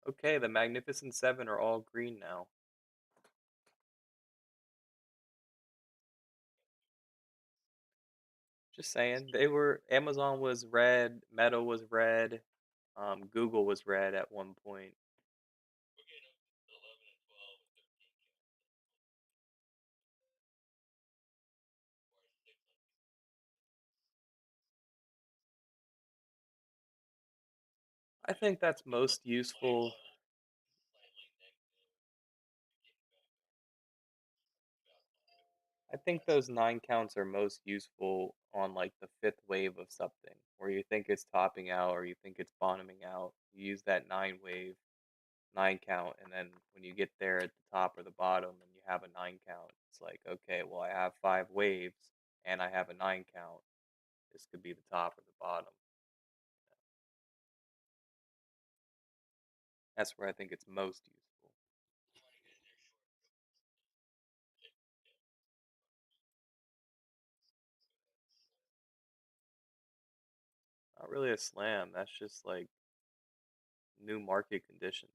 Okay, the Magnificent Seven are all green now. Just saying, they were Amazon was red, Meta was red, Google was red at one point. I think that's most useful. I think those 9 counts are most useful on, like, the 5th wave of something, where you think it's topping out or you think it's bottoming out. You use that 9 wave, 9 count, and then when you get there at the top or the bottom and you have a 9 count, it's like, okay, well, I have 5 waves and I have a 9 count. This could be the top or the bottom. That's where I think it's most useful. Not really a slam. That's just like new market conditions.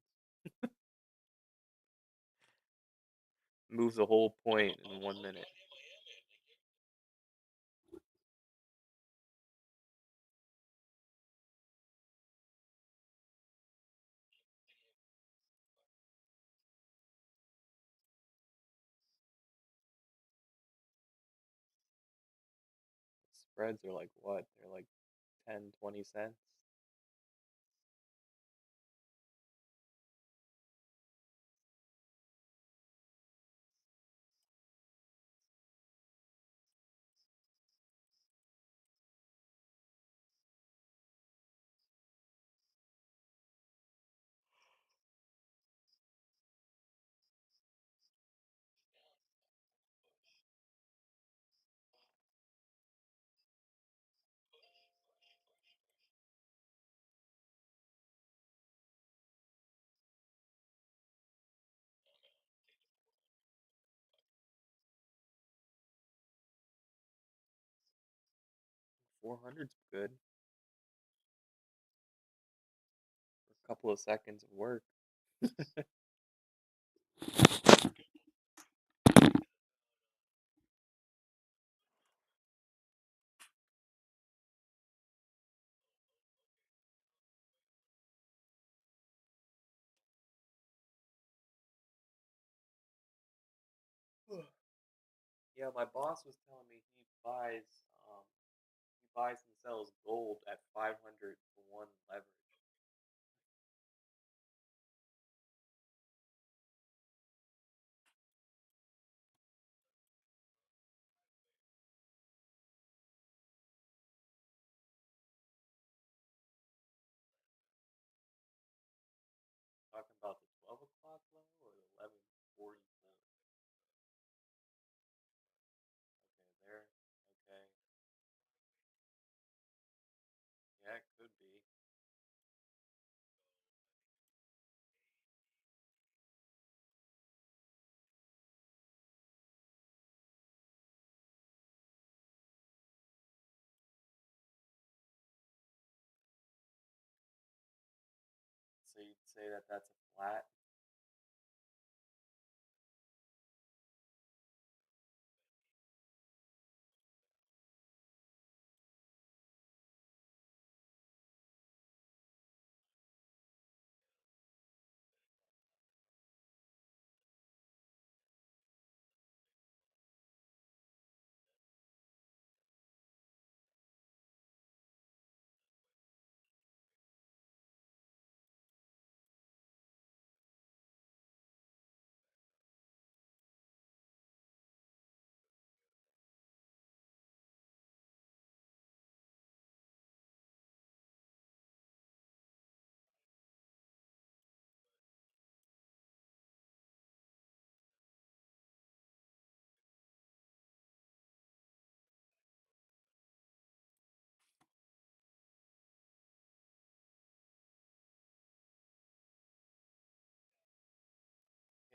Moves the whole point in 1 minute. Spreads are like what? They're like 10, 20 cents. $400's good for a couple of seconds of work. Yeah, my boss was telling me he buys and sells gold at 500 to 1 leverage. Talking about the 12 o'clock low or the 11:44? Okay, there. Okay. Yeah, it could be. So you'd say that that's a flat?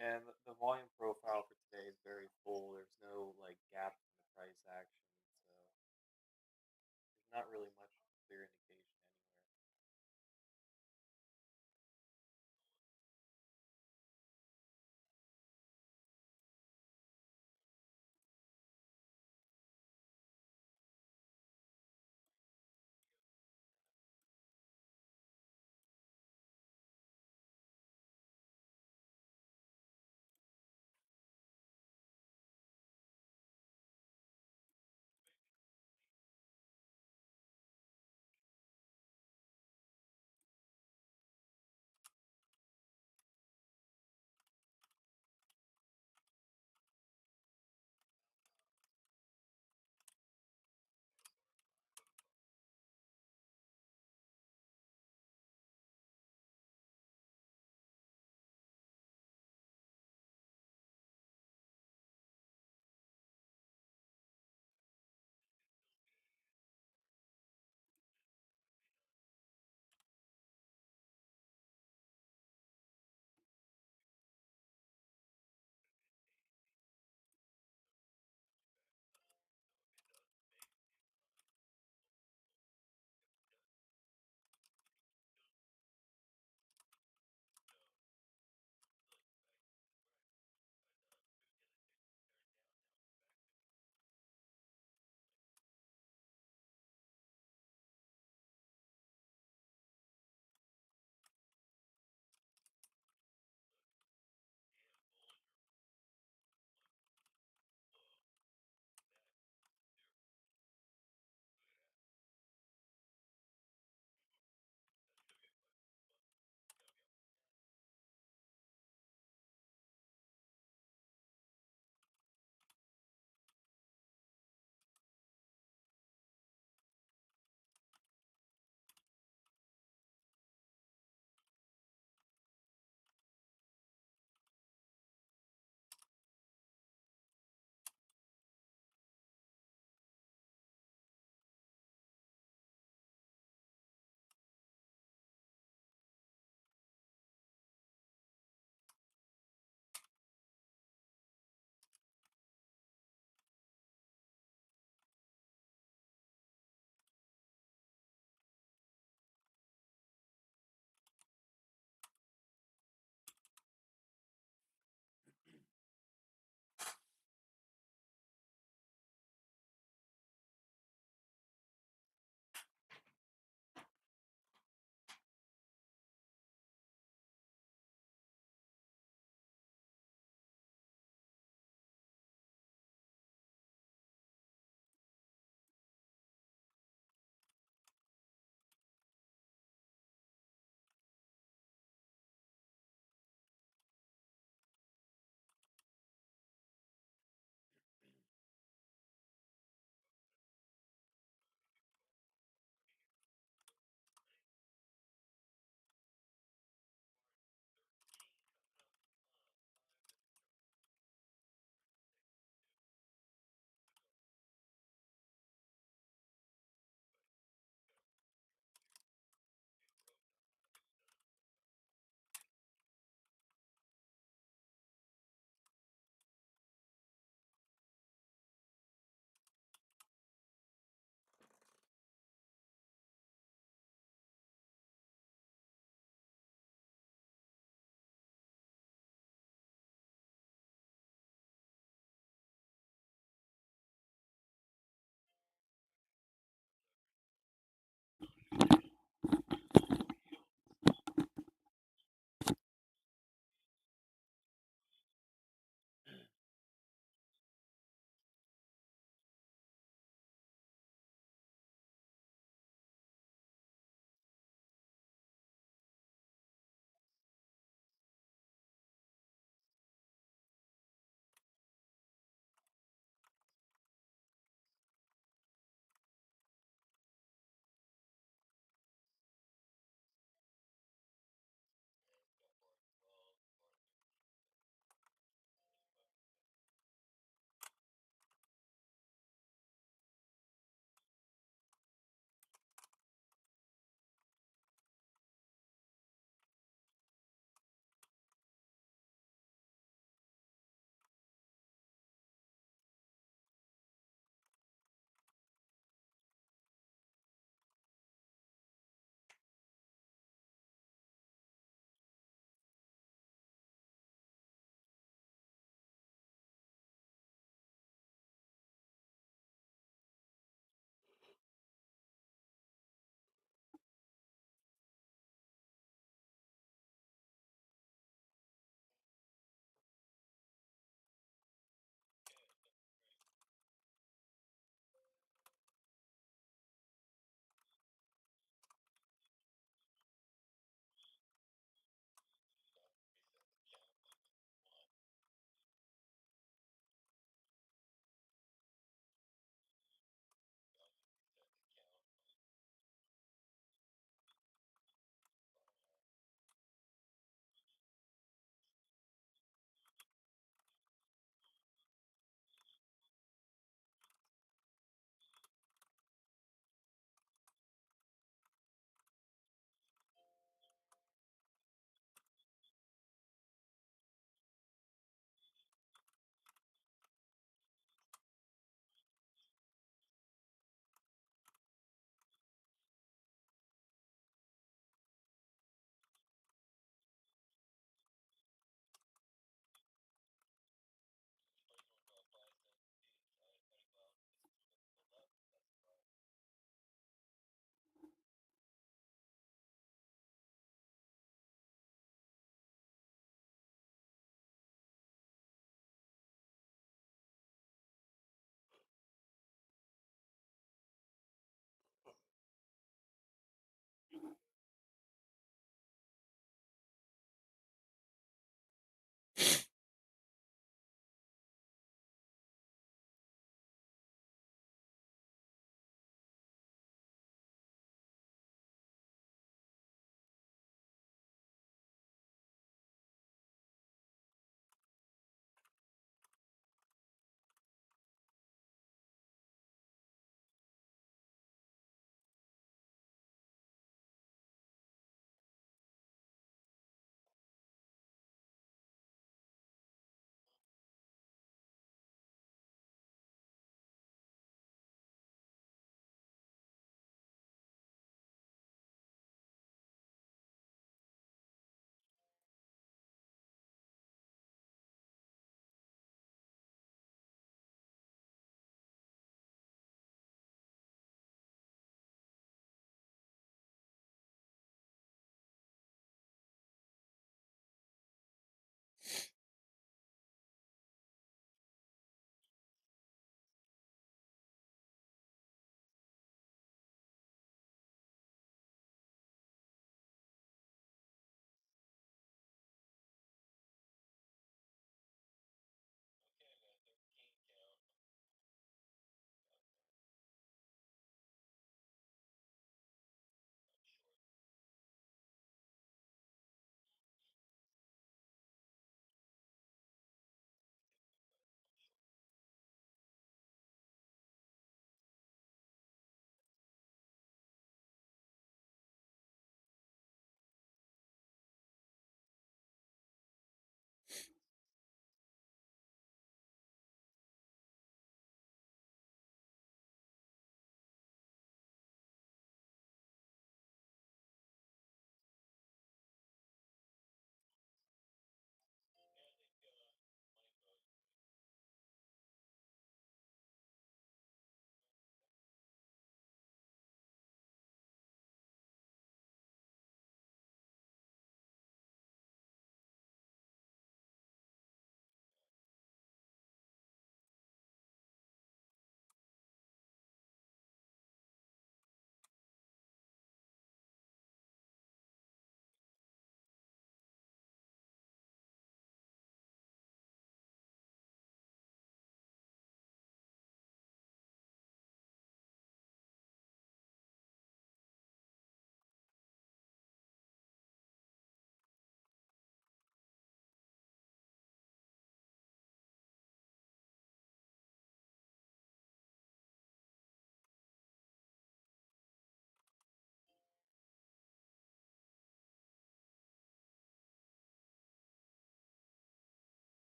Yeah, the volume profile for today is very full. There's no like gap in the price action, so there's not really much clear indication anywhere.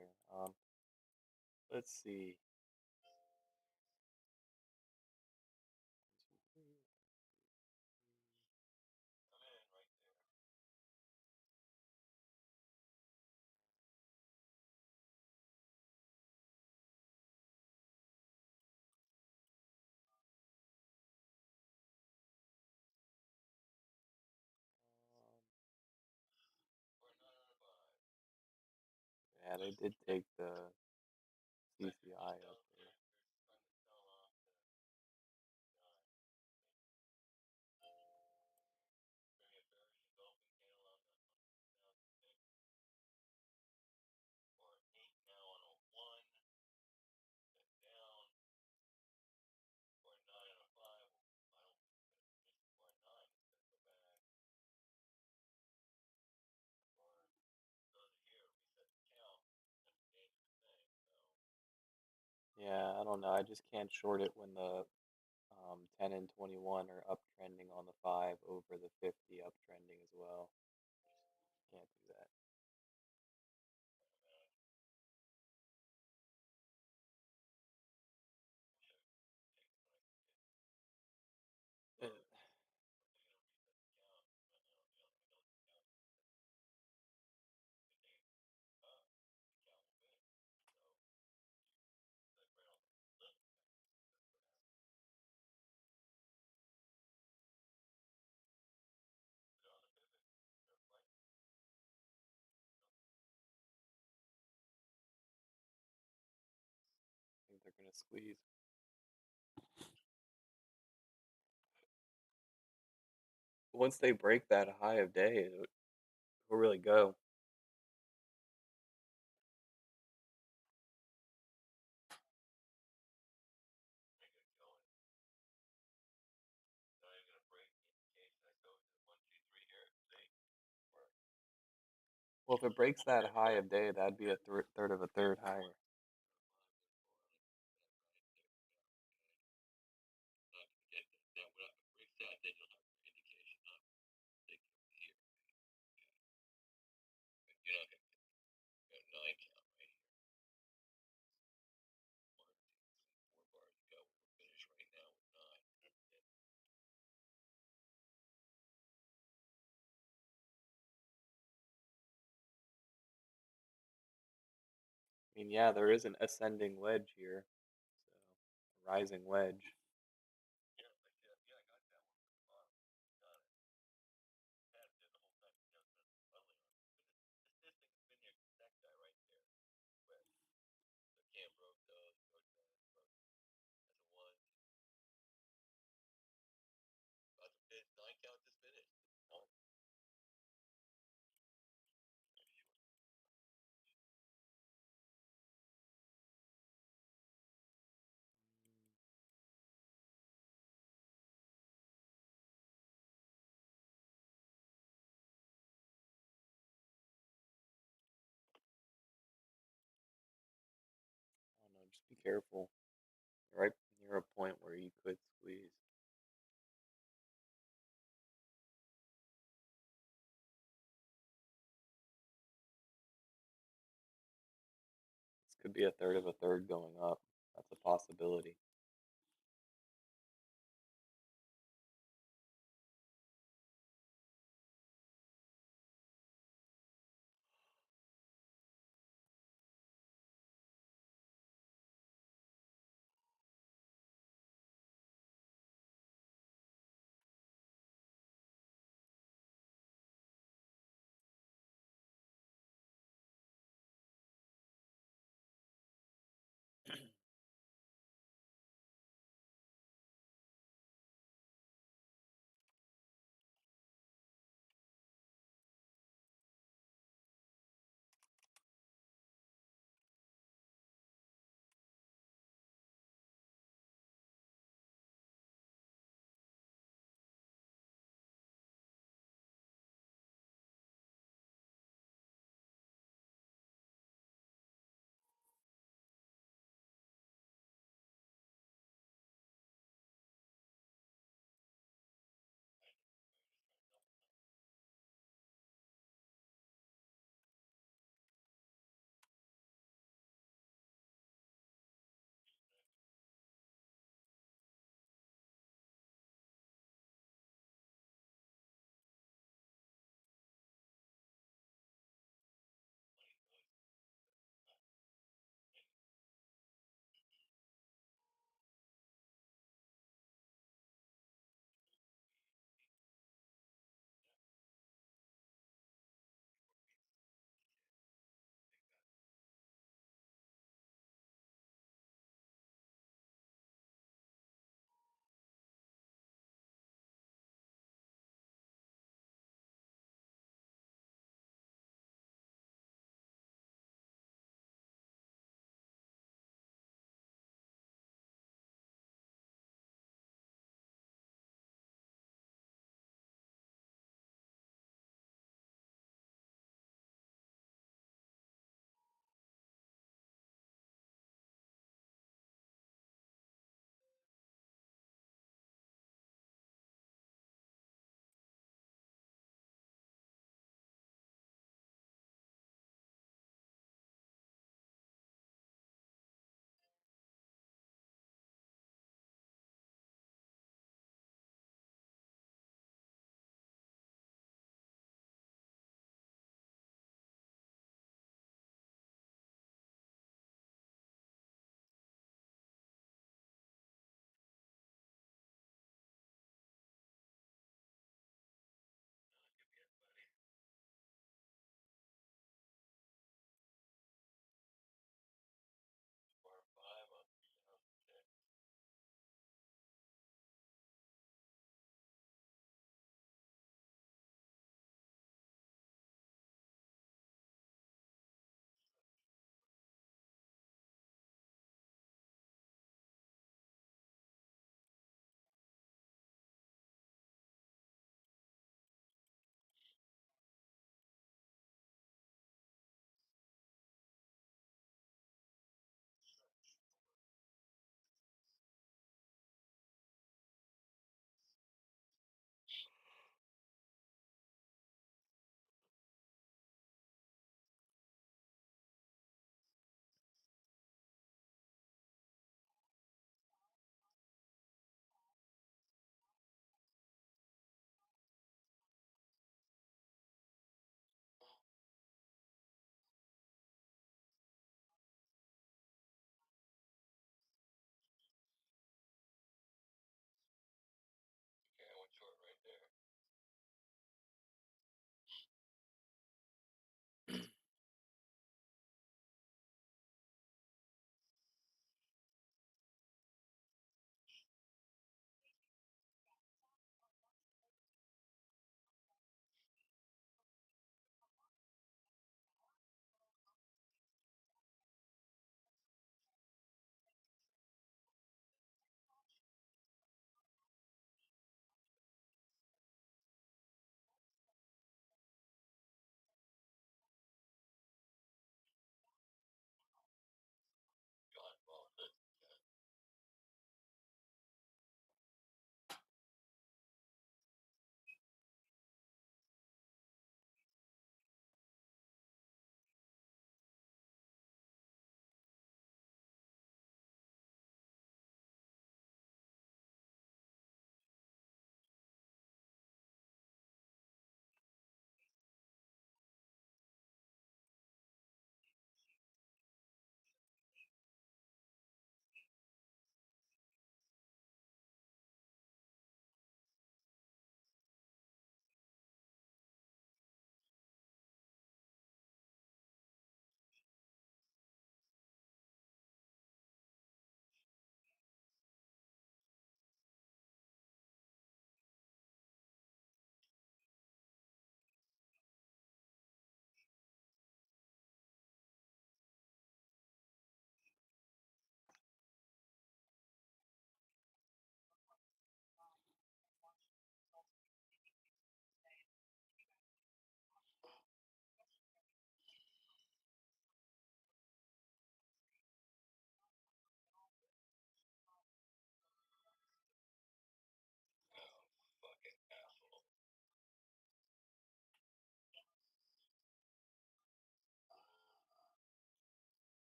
there. Let's see. One, two, three, um, yeah, they did take the CCI up there. Yeah, I don't know. I just can't short it when the 10 and 21 are uptrending on the 5 over the 50 uptrending as well. Can't do that. Uh, I think they're gonna squeeze. Once they break that high of day, it'll really go. Well, if it breaks that high of day, that'd be a third of a third higher. I mean, yeah, there is an ascending wedge here, so a rising wedge. I don't know, just be careful. You're right near a point where you could squeeze. This could be a third of a third going up. That's a possibility.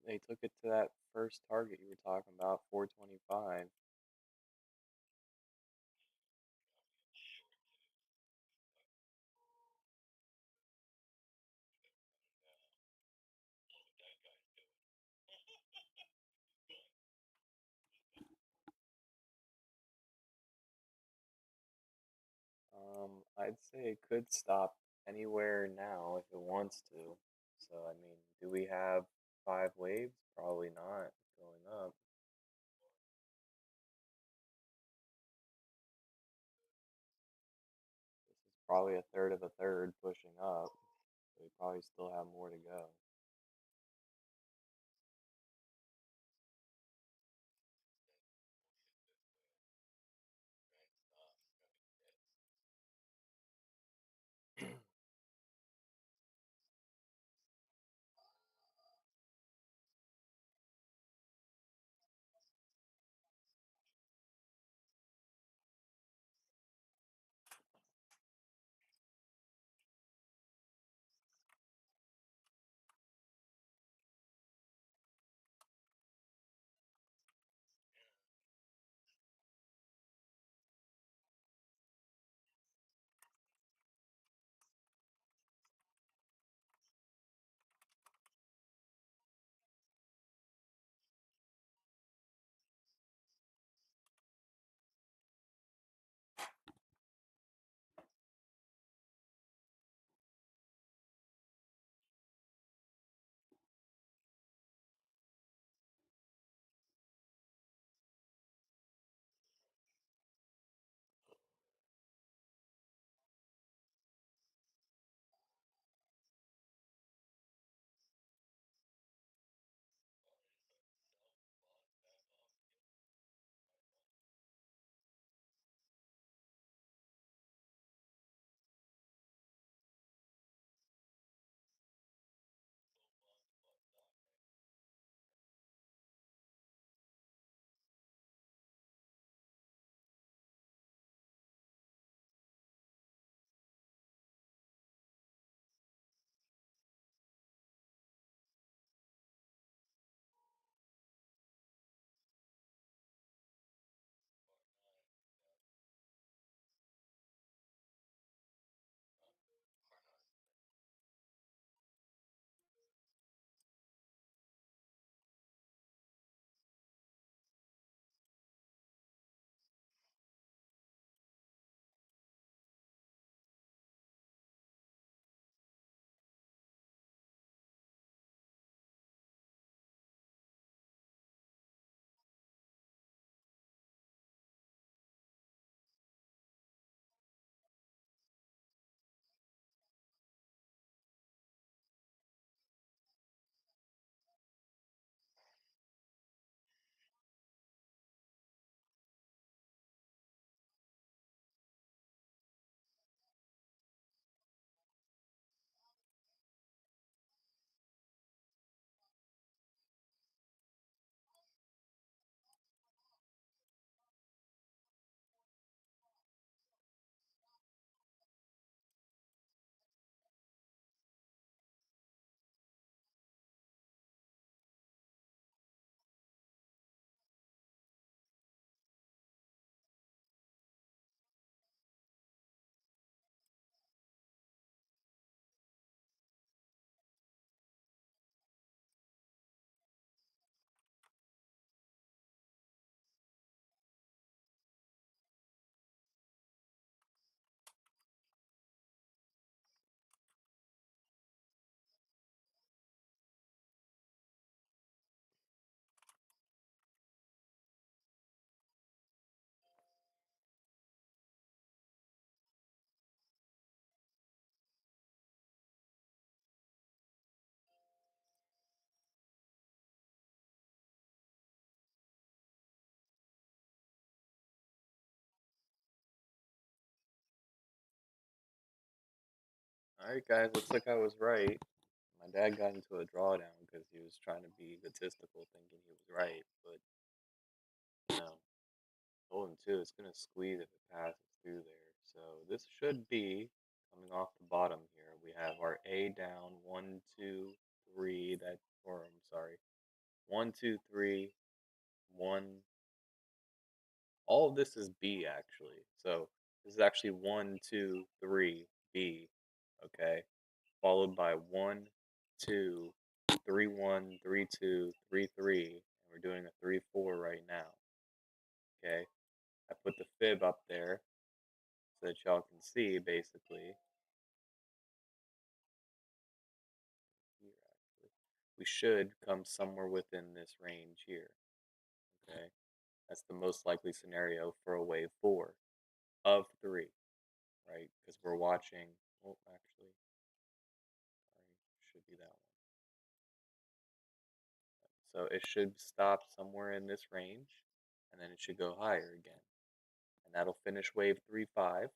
They took it to that first target you were talking about, 425. I'd say it could stop anywhere now if it wants to. So, I mean, do we have five waves? Probably not. It's going up. This is probably a third of a third pushing up. So we probably still have more to go. Alright, guys, looks like I was right. My dad got into a drawdown because he was trying to be egotistical, thinking he was right. But, you know, told him too, it's going to squeeze if it passes through there. So this should be coming off the bottom here. We have our A down, one, two, three. That, or I'm sorry. One, two, three, one. All of this is B actually. So this is actually one, two, three, B. Okay. Followed by one, two, three, one, three, two, three, three. And we're doing a 3, 4 right now. Okay. I put the fib up there so that y'all can see basically. Here, actually. We should come somewhere within this range here. Okay. That's the most likely scenario for a wave 4 of 3, right? Because we're watching. Oh, actually, sorry, should be that one. So it should stop somewhere in this range, and then it should go higher again. And that'll finish wave 3, 5.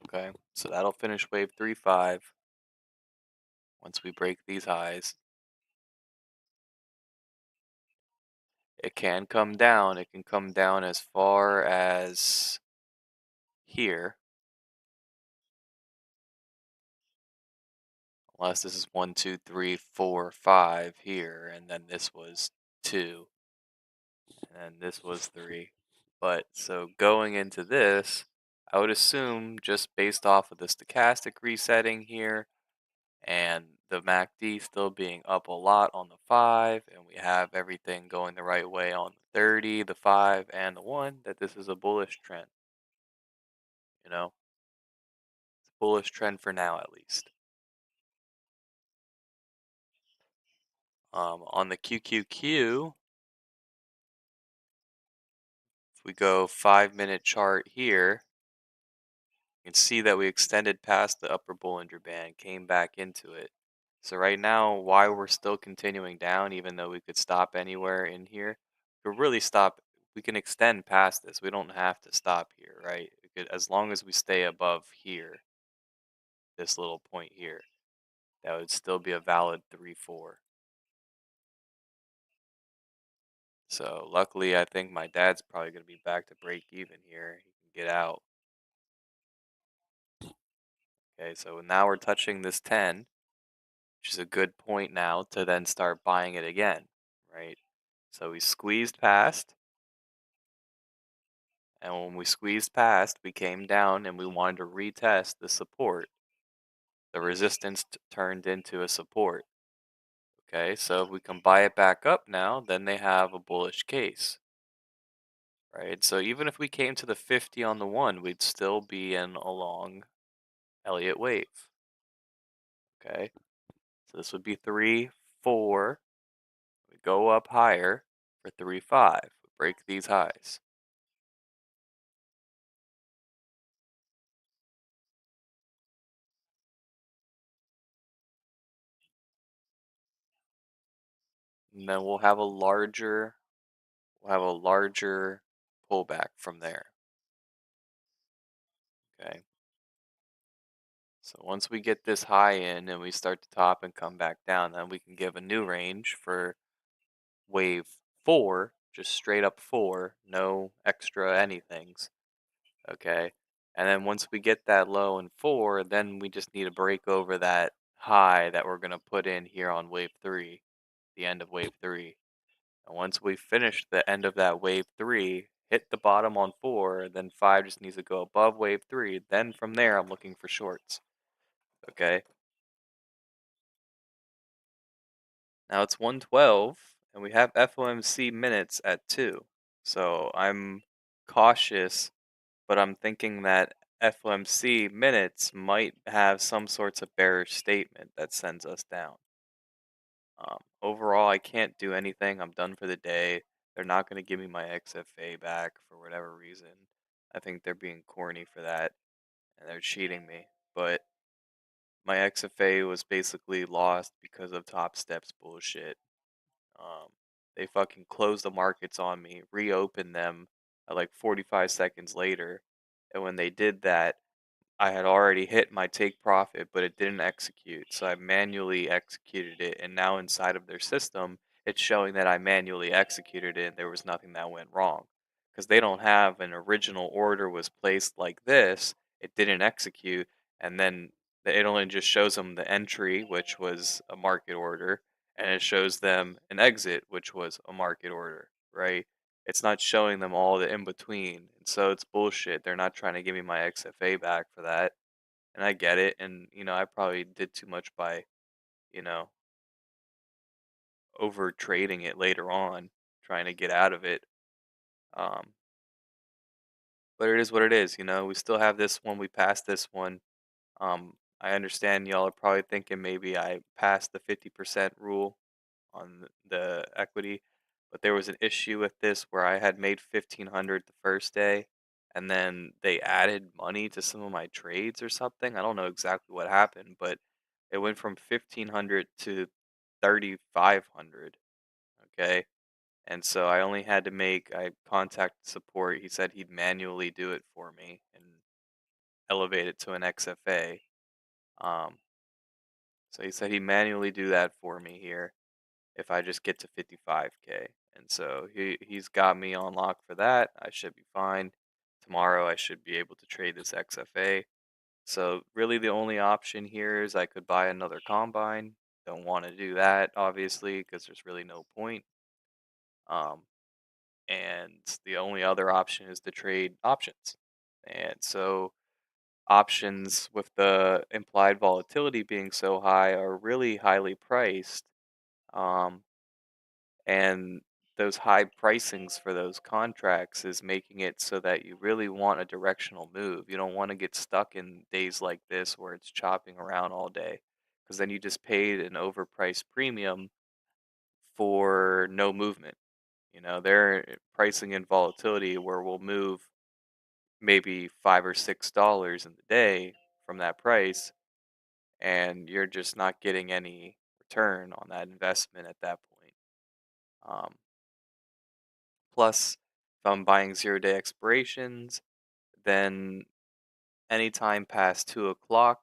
Okay, so that'll finish wave 3, 5 once we break these highs. It can come down. It can come down as far as here. Unless this is 1, 2, 3, 4, 5 here, and then this was 2, and this was 3. But so going into this, I would assume just based off of the stochastic resetting here and the MACD still being up a lot on the 5, and we have everything going the right way on the 30, the 5, and the 1, that this is a bullish trend. You know, it's a bullish trend for now at least. On the QQQ, if we go 5-minute chart here, you can see that we extended past the upper Bollinger Band, came back into it. So right now, why we're still continuing down, even though we could stop anywhere in here, we could really stop. We can extend past this. We don't have to stop here, right? As long as we stay above here, this little point here, that would still be a valid 3, 4. So luckily, I think my dad's probably going to be back to break even here. He can get out. Okay, so now we're touching this 10, which is a good point now to then start buying it again, right? So we squeezed past, and when we squeezed past, we came down and we wanted to retest the support. The resistance turned into a support. Okay, so if we can buy it back up now, then they have a bullish case, right? So even if we came to the 50 on the 1, we'd still be in a long Elliott wave. Okay, so this would be 3, 4. We go up higher for 3, 5. We break these highs. And then we'll have a larger pullback from there. Okay. So once we get this high in and we start to top and come back down, then we can give a new range for wave 4, just straight up 4, no extra anythings. Okay. And then once we get that low in 4, then we just need to break over that high that we're going to put in here on wave 3, the end of wave 3. And once we finish the end of that wave 3, hit the bottom on 4, then 5 just needs to go above wave 3. Then from there, I'm looking for shorts. Okay. Now it's 1:12, and we have FOMC minutes at 2. So I'm cautious, but I'm thinking that FOMC minutes might have some sorts of bearish statement that sends us down. Overall, I can't do anything. I'm done for the day. They're not going to give me my XFA back for whatever reason. I think they're being corny for that, and they're cheating me. But my XFA was basically lost because of Top Steps bullshit. Um, they fucking closed the markets on me, reopened them at like 45 seconds later, and when they did that, I had already hit my take profit, but it didn't execute. So I manually executed it, and now inside of their system, it's showing that I manually executed it and there was nothing that went wrong. Because they don't have an original order was placed like this, it didn't execute, and then It only just shows them the entry, which was a market order, and it shows them an exit, which was a market order, right? It's not showing them all the in between. And so it's bullshit. They're not trying to give me my XFA back for that. And I get it. And, I probably did too much by, you know, over trading it later on, trying to get out of it. Um, but it is what it is. We still have this one. We passed this one. I understand y'all are probably thinking maybe I passed the 50% rule on the equity, but there was an issue with this where I had made 1500 the first day, and then they added money to some of my trades or something. I don't know exactly what happened, but it went from 1500 to 3500. Okay. And so I only had to I contacted support. He said he'd manually do it for me and elevate it to an XFA. Um, so he said he'd manually do that for me here if I just get to 55K. And so he's got me on lock for that. I should be fine. Tomorrow I should be able to trade this XFA. So really the only option here is I could buy another combine. Don't want to do that obviously because there's really no point. Um, and the only other option is to trade options. And so options with the implied volatility being so high are really highly priced. Um, and those high pricings for those contracts is making it so that you really want a directional move. You don't want to get stuck in days like this where it's chopping around all day because then you just paid an overpriced premium for no movement. They're pricing in volatility where we'll move maybe $5 or $6 in the day from that price, and you're just not getting any return on that investment at that point. Um, Plus, if I'm buying 0-day expirations, then anytime past 2 o'clock,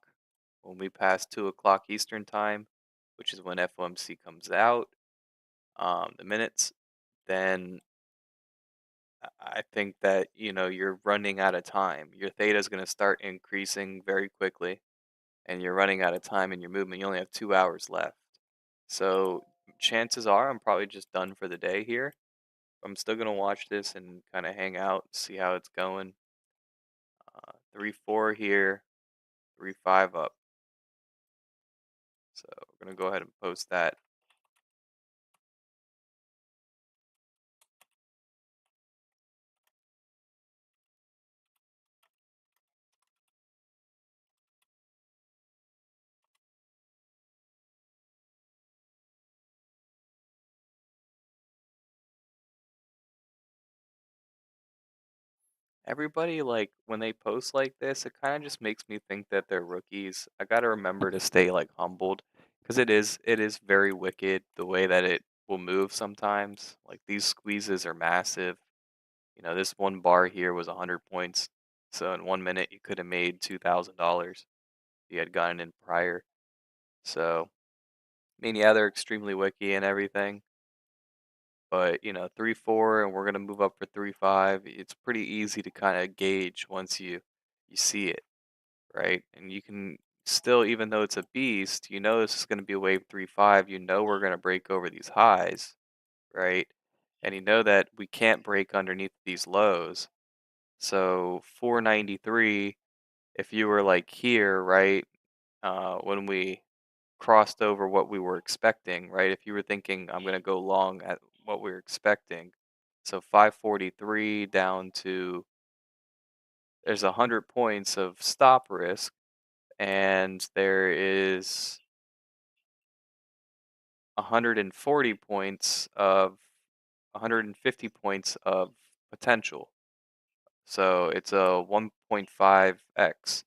when we pass 2 o'clock Eastern time, which is when FOMC comes out, the minutes, then I think that you're running out of time. Your theta is going to start increasing very quickly, and you're running out of time in your movement. You only have 2 hours left, so chances are I'm probably just done for the day here. I'm still gonna watch this and kind of hang out, see how it's going. 3-4 here, 3-5 up. So we're gonna go ahead and post that. Everybody, like, when they post like this, it kind of just makes me think that they're rookies. I gotta remember to stay like humbled, because it is very wicked the way that it will move sometimes. Like these squeezes are massive. This one bar here was 100 points. So in 1 minute you could have made $2,000 if you had gotten in prior. So I mean, yeah, they're extremely wiki and everything, but 3-4, and we're gonna move up for 3-5. It's pretty easy to kind of gauge once you see it, right? And you can still, even though it's a beast, this is gonna be a wave 3-5. We're gonna break over these highs, right? And that we can't break underneath these lows. So 493, if you were like here, right, when we crossed over what we were expecting, right? If you were thinking I'm going to go long at what we are expecting, so 543 down to there's 100 points of stop risk, and there is 140 points of 150 points of potential. So it's a 1.5x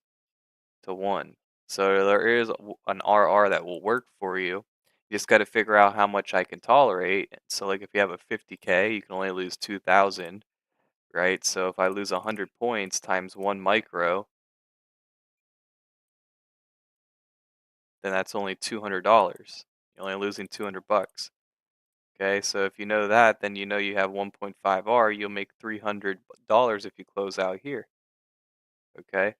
to 1. So there is an RR that will work for you. You just got to figure out how much I can tolerate. So like if you have a 50K, you can only lose 2,000, right? So if I lose 100 points times 1 micro, then that's only $200. You're only losing 200 bucks. Okay? So if you know that, then you have 1.5 R, you'll make $300 if you close out here. Okay?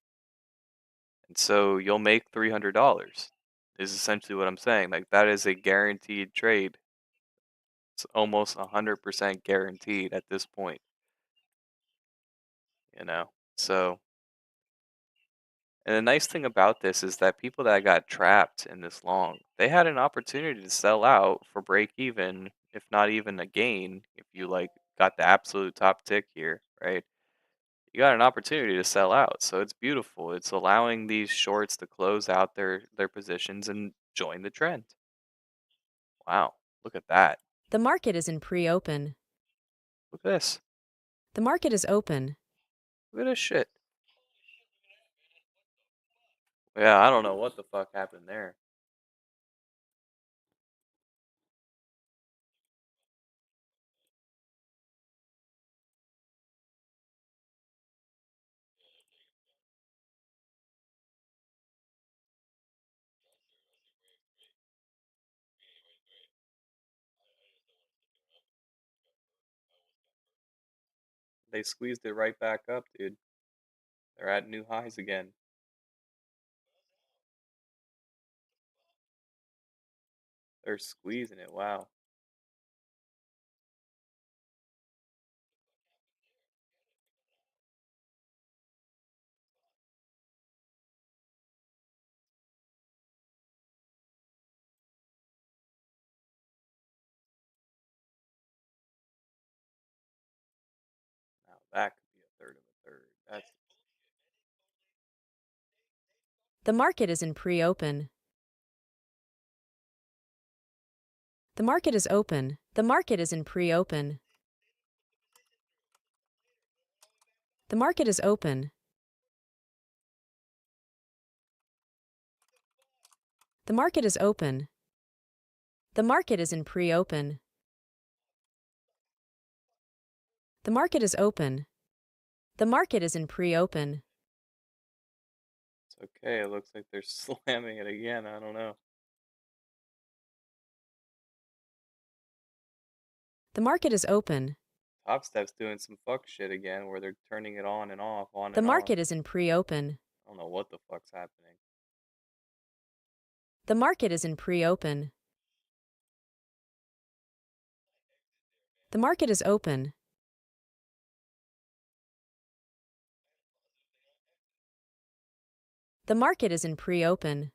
And so you'll make $300 is essentially what I'm saying. Like that is a guaranteed trade. It's almost 100% guaranteed at this point, you know? So, and the nice thing about this is that people that got trapped in this long, they had an opportunity to sell out for break even, if not even a gain, if you like got the absolute top tick here, right? You got an opportunity to sell out. So it's beautiful. It's allowing these shorts to close out their positions and join the trend. Wow. Look at that. The market is in pre-open. Look at this. The market is open. Look at this shit. Yeah, I don't know what the fuck happened there. They squeezed it right back up, dude. They're at new highs again. They're squeezing it. Wow. Now that could be a third of a third. That's The market is in pre-open. The market is open. The market is in pre-open. The market is open. The market is open. The market is in pre-open. The market is open. The market is in pre-open. it's okay. It looks like they're slamming it again. I don't know. The market is open. Top Step's doing some fuck shit again where they're turning it on and off, on The and off. market is in pre-open. I don't know what the fuck's happening. The market is in pre-open. The market is open. The market is in pre-open.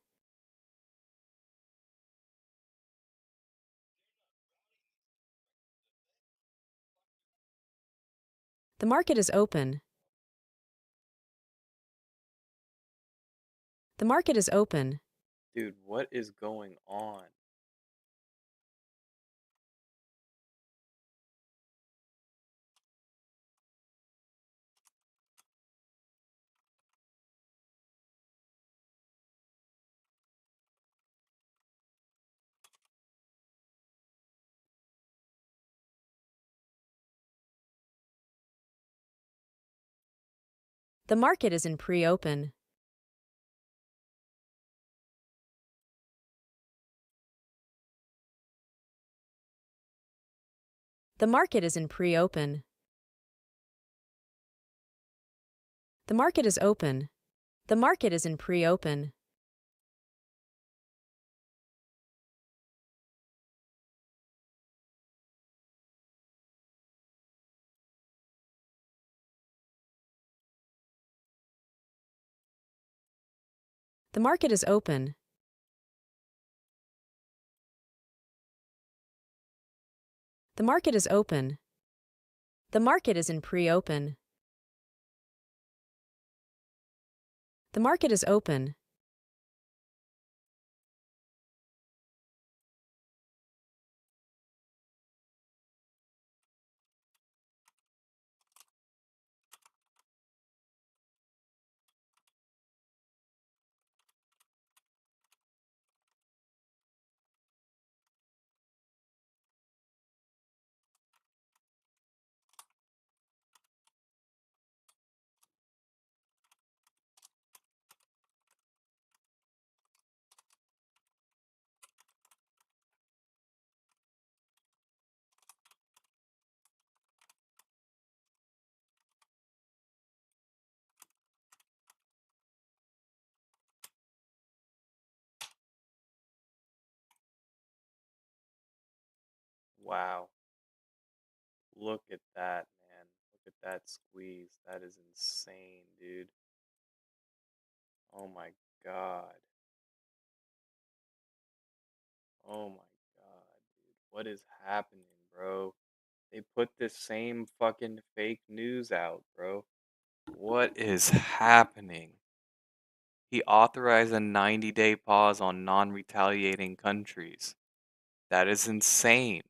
The market is open. The market is open. Dude, what is going on? The market is in pre-open. The market is in pre-open. The market is open. The market is in pre-open. The market is open. The market is open. The market is in pre-open. The market is open. Wow. Look at that, man. Look at that squeeze. That is insane, dude. Oh my god. Oh my god, dude. What is happening, bro? They put this same fucking fake news out, bro. What is happening? He authorized a 90-day pause on non-retaliating countries. That is insane.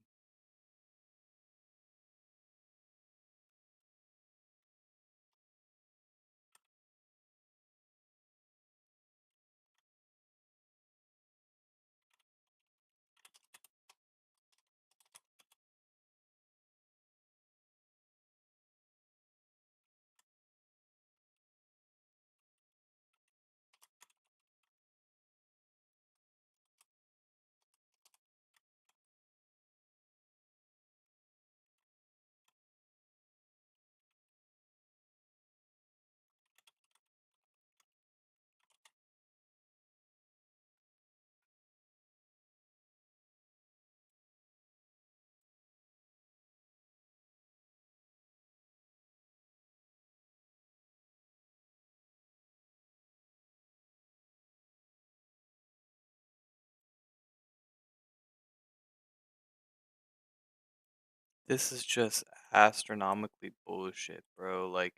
This is just astronomically bullshit, bro. Like,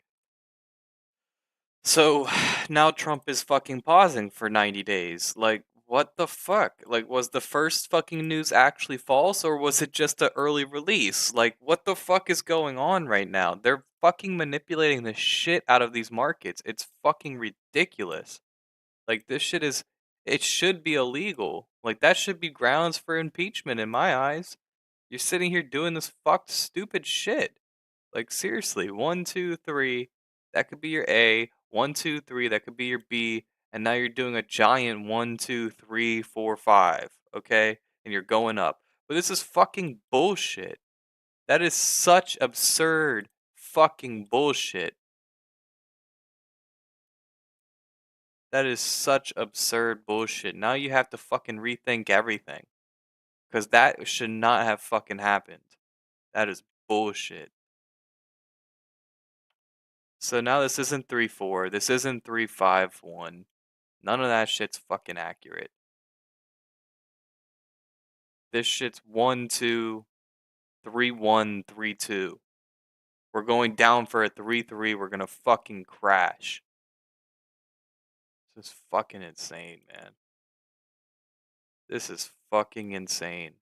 so now Trump is fucking pausing for 90 days. Like, what the fuck? Like, was the first fucking news actually false or was it just an early release? Like, what the fuck is going on right now? They're fucking manipulating the shit out of these markets. It's fucking ridiculous. Like, this shit is, it should be illegal. Like, that should be grounds for impeachment in my eyes. You're sitting here doing this fucked stupid shit. Like seriously, one, two, three, that could be your A. One, two, three, that could be your B. And now you're doing a giant one, two, three, four, five. Okay, and you're going up. But this is fucking bullshit. That is such absurd fucking bullshit. That is such absurd bullshit. Now you have to fucking rethink everything. Because that should not have fucking happened. That is bullshit. So now this isn't 3-4. This isn't 3-5-1. None of that shit's fucking accurate. This shit's 1-2-3-1-3-2. We're going down for a 3-3. We're gonna fucking crash. This is fucking insane, man. This is fucking insane.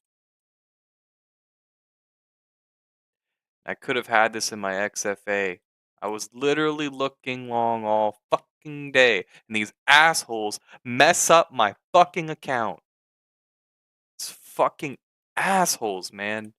I could have had this in my XFA. I was literally looking long all fucking day, and these assholes mess up my fucking account. It's fucking assholes, man.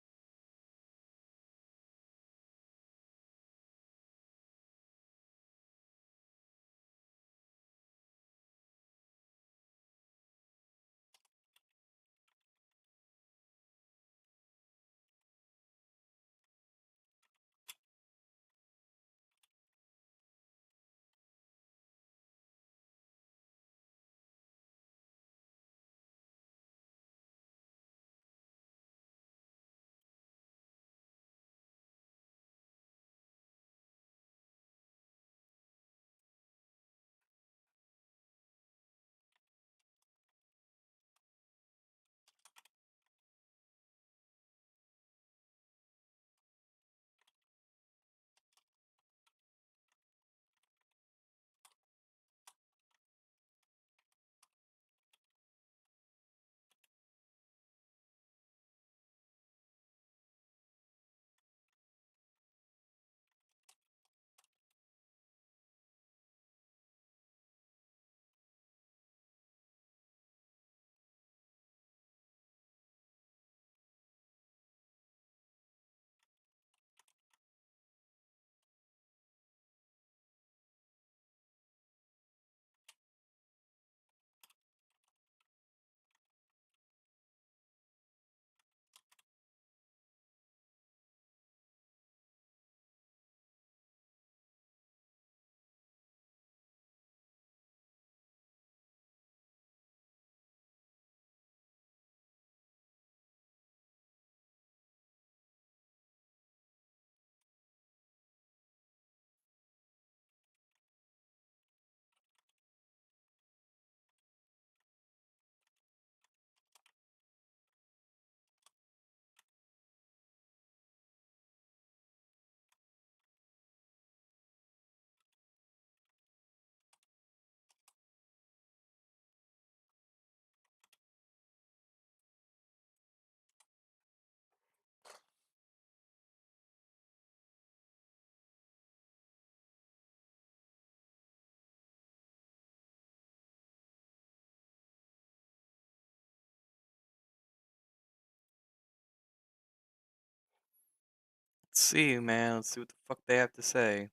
Let's see, man. Let's see what the fuck they have to say.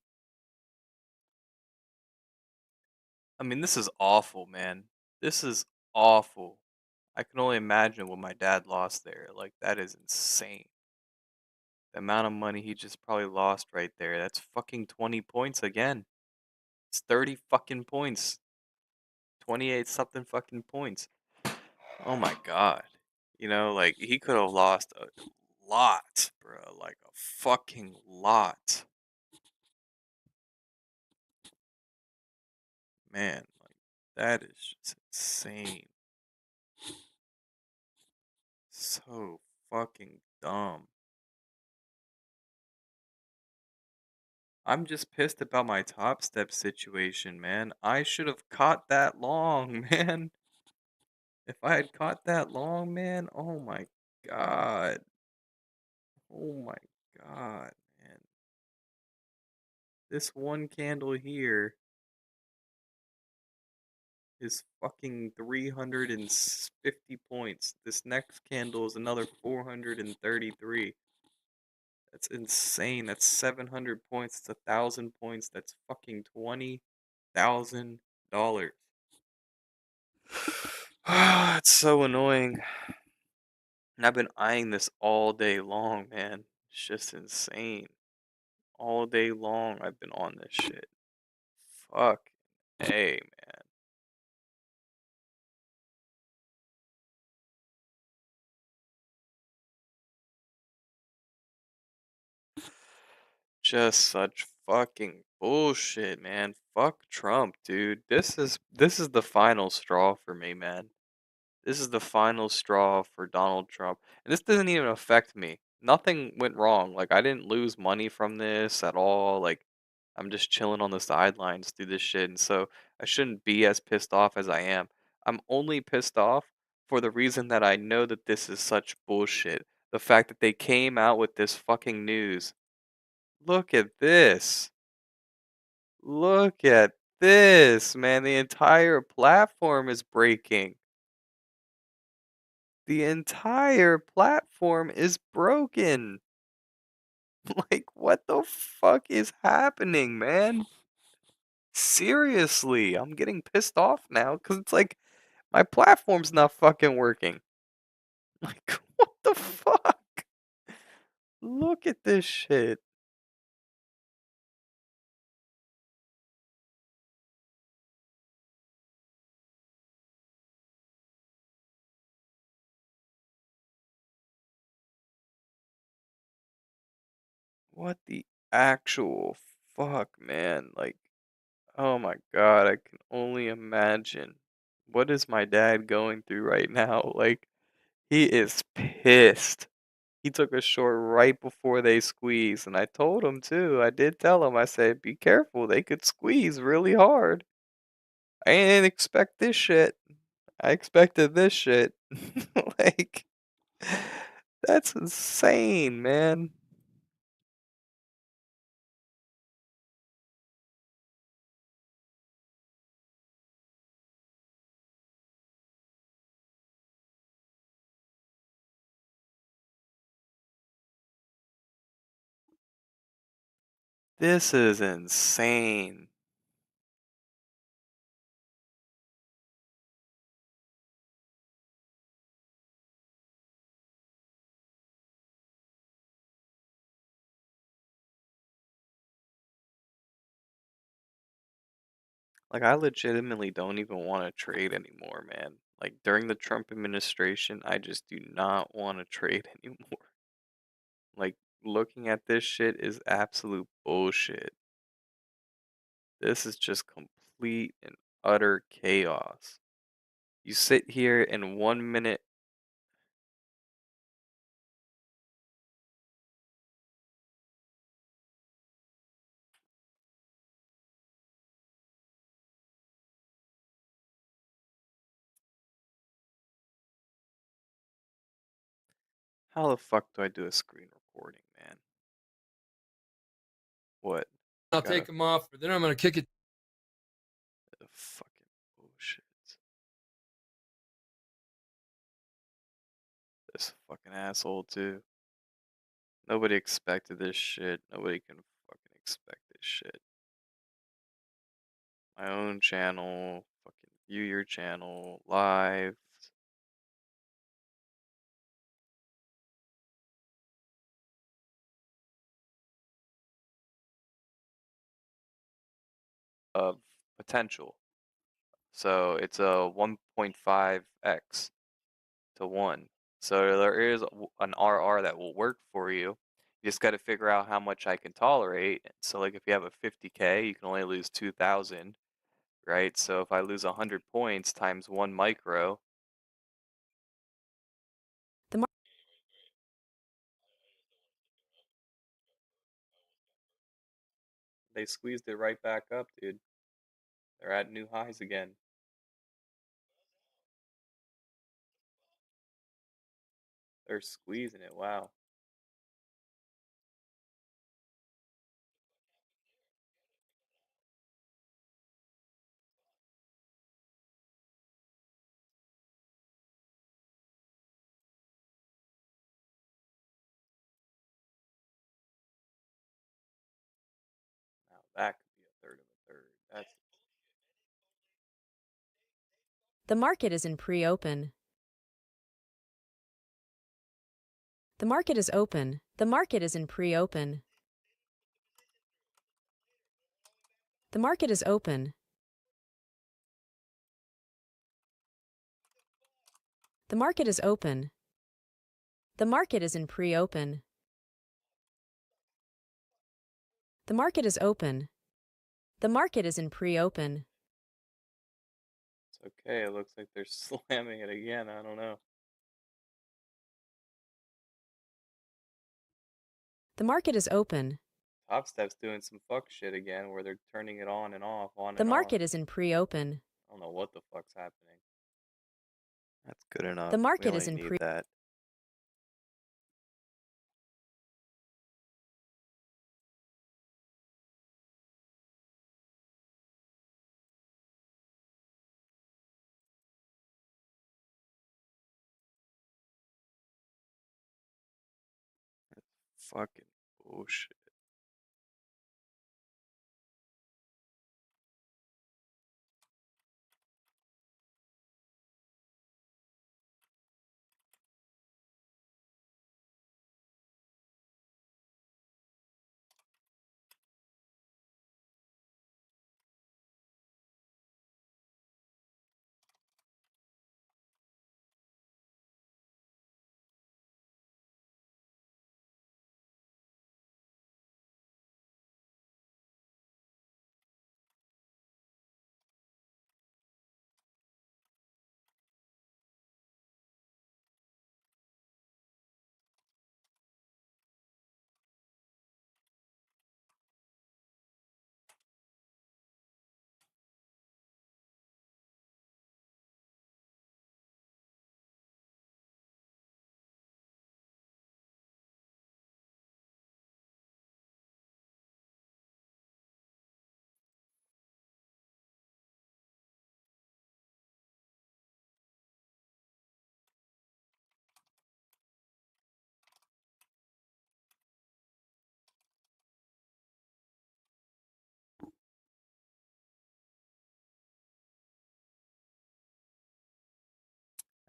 I mean, this is awful, man. This is awful. I can only imagine what my dad lost there. Like, that is insane. The amount of money he just probably lost right there. That's fucking 20 points again. It's 30 fucking points. 28 something fucking points. Oh my god. You know, like, he could have lost a lot, bro. Like, a fucking lot. Man, like, that is just insane. So fucking dumb. I'm just pissed about my Top Step situation, man. I should have caught that long, man. If I had caught that long, man, oh my god. Oh my god, man. This one candle here is fucking 350 points. This next candle is another 433. That's insane. That's 700 points. It's 1,000 points. That's fucking $20,000. It's so annoying. And I've been eyeing this all day long, man. It's just insane. All day long, I've been on this shit. Fuck. Hey, man. Just such fucking bullshit, man. Fuck Trump, dude. This is the final straw for me, man. This is the final straw for Donald Trump. And this doesn't even affect me. Nothing went wrong. Like, I didn't lose money from this at all. Like, I'm just chilling on the sidelines through this shit. And so I shouldn't be as pissed off as I am. I'm only pissed off for the reason that I know that this is such bullshit. The fact that they came out with this fucking news. Look at this. Look at this, man. The entire platform is breaking. The entire platform is broken. Like, what the fuck is happening, man? Seriously, I'm getting pissed off now because it's like my platform's not fucking working. Like, what the fuck? Look at this shit. What the actual fuck, man? Like, oh my god, I can only imagine. What is my dad going through right now? Like, he is pissed. He took a short right before they squeezed, and I told him too. I did tell him. I said, "Be careful. They could squeeze really hard." I didn't expect this shit. I expected this shit. Like, that's insane, man. This is insane. Like, I legitimately don't even want to trade anymore, man. Like, during the Trump administration, I just do not want to trade anymore. Like, looking at this shit is absolute bullshit. This is just complete and utter chaos. You sit here in 1 minute. How the fuck do I do a screen recording, man? What? I'll Gotta take them off, but then I'm gonna kick it. fucking bullshit. This fucking asshole too. Nobody expected this shit. Nobody can fucking expect this shit. My own channel, fucking view your channel live of potential. So it's a 1.5x to 1. So there is an RR that will work for you. You just got to figure out how much I can tolerate. So like if you have a 50K, you can only lose 2,000, right? So if I lose 100 points times 1 micro, The mar- they squeezed it right back up, dude. They're at new highs again. They're squeezing it. Wow. Now that could be a third of a third. That's the market is in pre-open. The market is open. The market is in pre-open. The market is open. The market is open. The market is in pre-open. The market is open. The market is in pre-open. it's okay. It looks like they're slamming it again. I don't know. The market is open. Top Step's doing some fuck shit again where they're turning it on and off, on The and off. market is in pre-open. I don't know what the fuck's happening. That's good enough. The We market is only in need pre that. Fucking bullshit.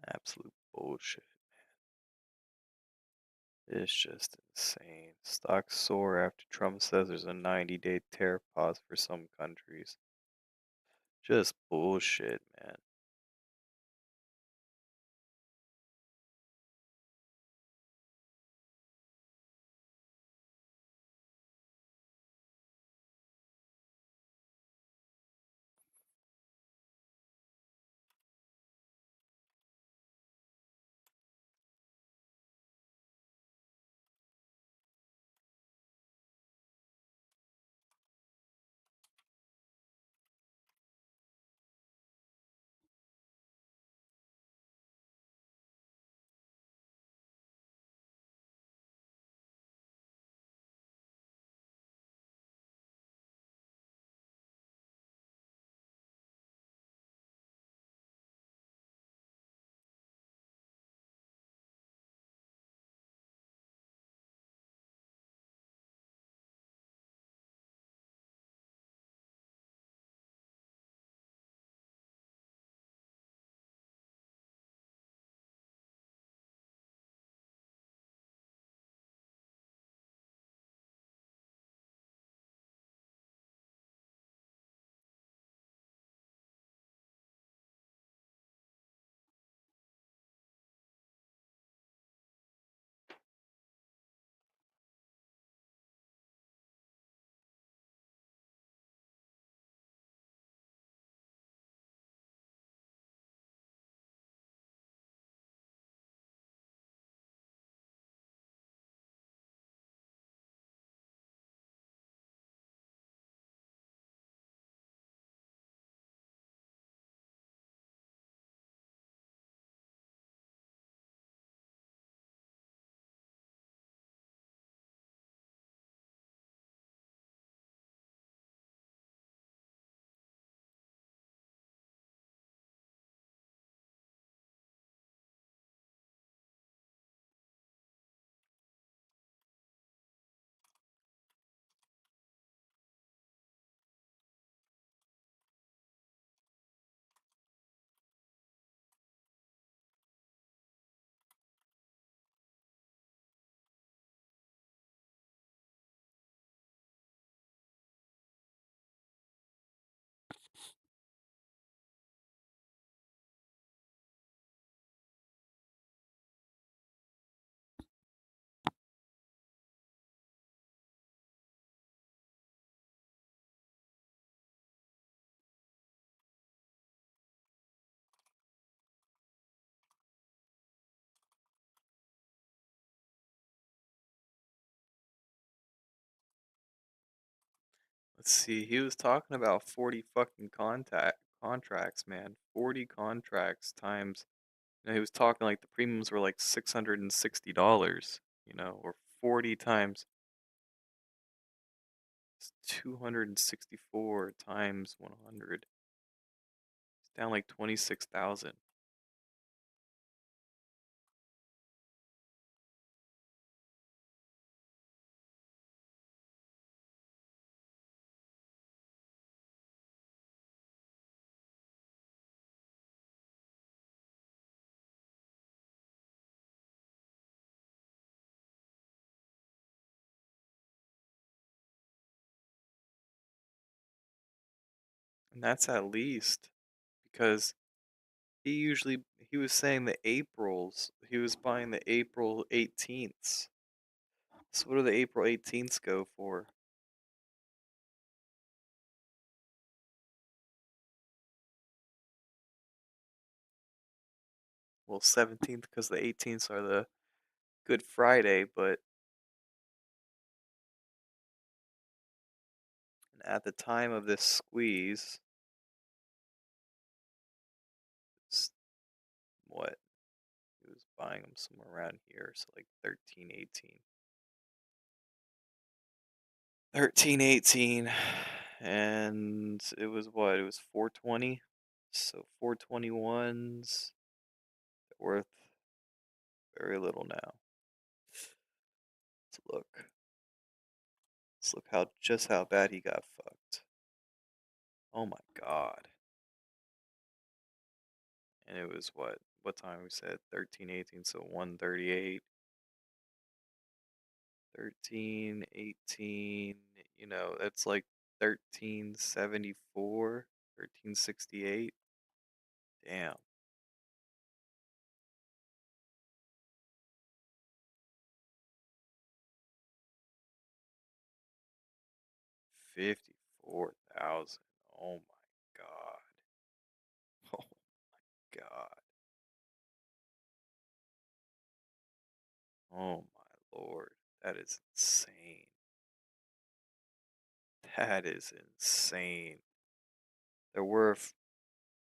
Absolute bullshit. It's just insane. Stocks soar after Trump says there's a 90-day tariff pause for some countries. Just bullshit, man. See, he was talking about 40 fucking contact contracts, man. 40 contracts times, he was talking like the premiums were like $660, or 40 times 264 times 100. It's down like 26,000. And that's at least because he was saying the Aprils, he was buying the April 18ths. So what do the April 18ths go for? Well, 17th because the 18ths are the Good Friday, but at the time of this squeeze, it's what? He was buying them somewhere around here, so like 13, 18. 13, 18. And it was what? It was 420. So 421s worth very little now. Let's look. Let's look just how bad he got fucked. Oh my god. And it was what time we said? 13, 18, so 138. 13, 18, that's like 1374, 1368. Damn. 54,000. Oh my god. Oh my god. Oh my lord. That is insane. That is insane. There were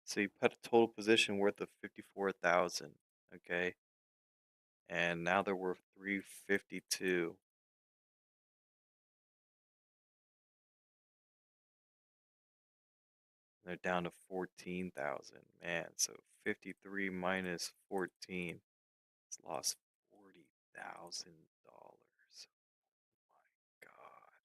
so you put a total position worth of 54,000, okay? And now they're worth 352. They're down to 14,000. Man, so 53 minus 14. It's lost $40,000. My God.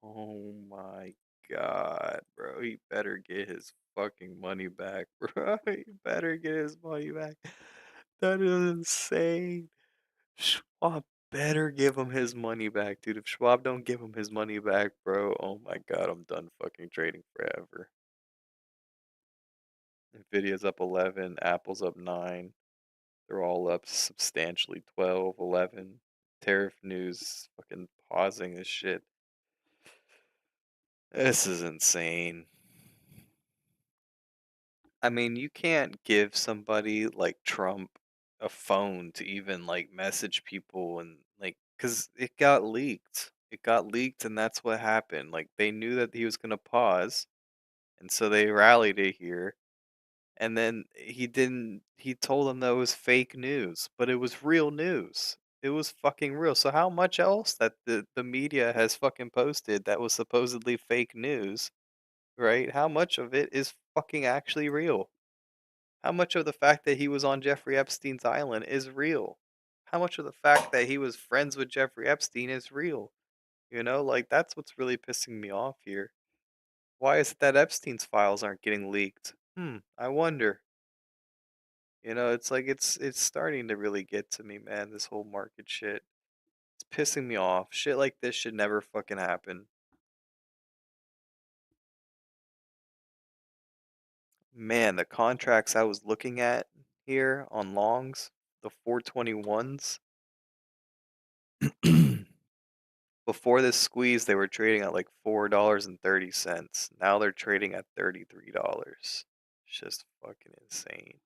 Oh my God, bro. He better get his fucking money back, bro. He better get his money back. That is insane. Schwab better give him his money back, dude. If Schwab don't give him his money back, bro, oh my God, I'm done fucking trading forever. Nvidia's up 11, Apple's up 9. They're all up substantially 12, 11. Tariff news fucking pausing this shit. This is insane. I mean, you can't give somebody like Trump a phone to even like message people and like cuz it got leaked. It got leaked and that's what happened. Like they knew that he was going to pause and so they rallied it here. And then he told them that it was fake news, but it was real news. It was fucking real. So how much else that the media has fucking posted that was supposedly fake news, right? How much of it is fucking actually real? How much of the fact that he was on Jeffrey Epstein's island is real? How much of the fact that he was friends with Jeffrey Epstein is real? Like that's what's really pissing me off here. Why is it that Epstein's files aren't getting leaked? I wonder. It's like it's starting to really get to me, man, this whole market shit. It's pissing me off. Shit like this should never fucking happen. Man, the contracts I was looking at here on longs, the 421s, before this squeeze, they were trading at like $4.30. Now they're trading at $33. It's just fucking insane.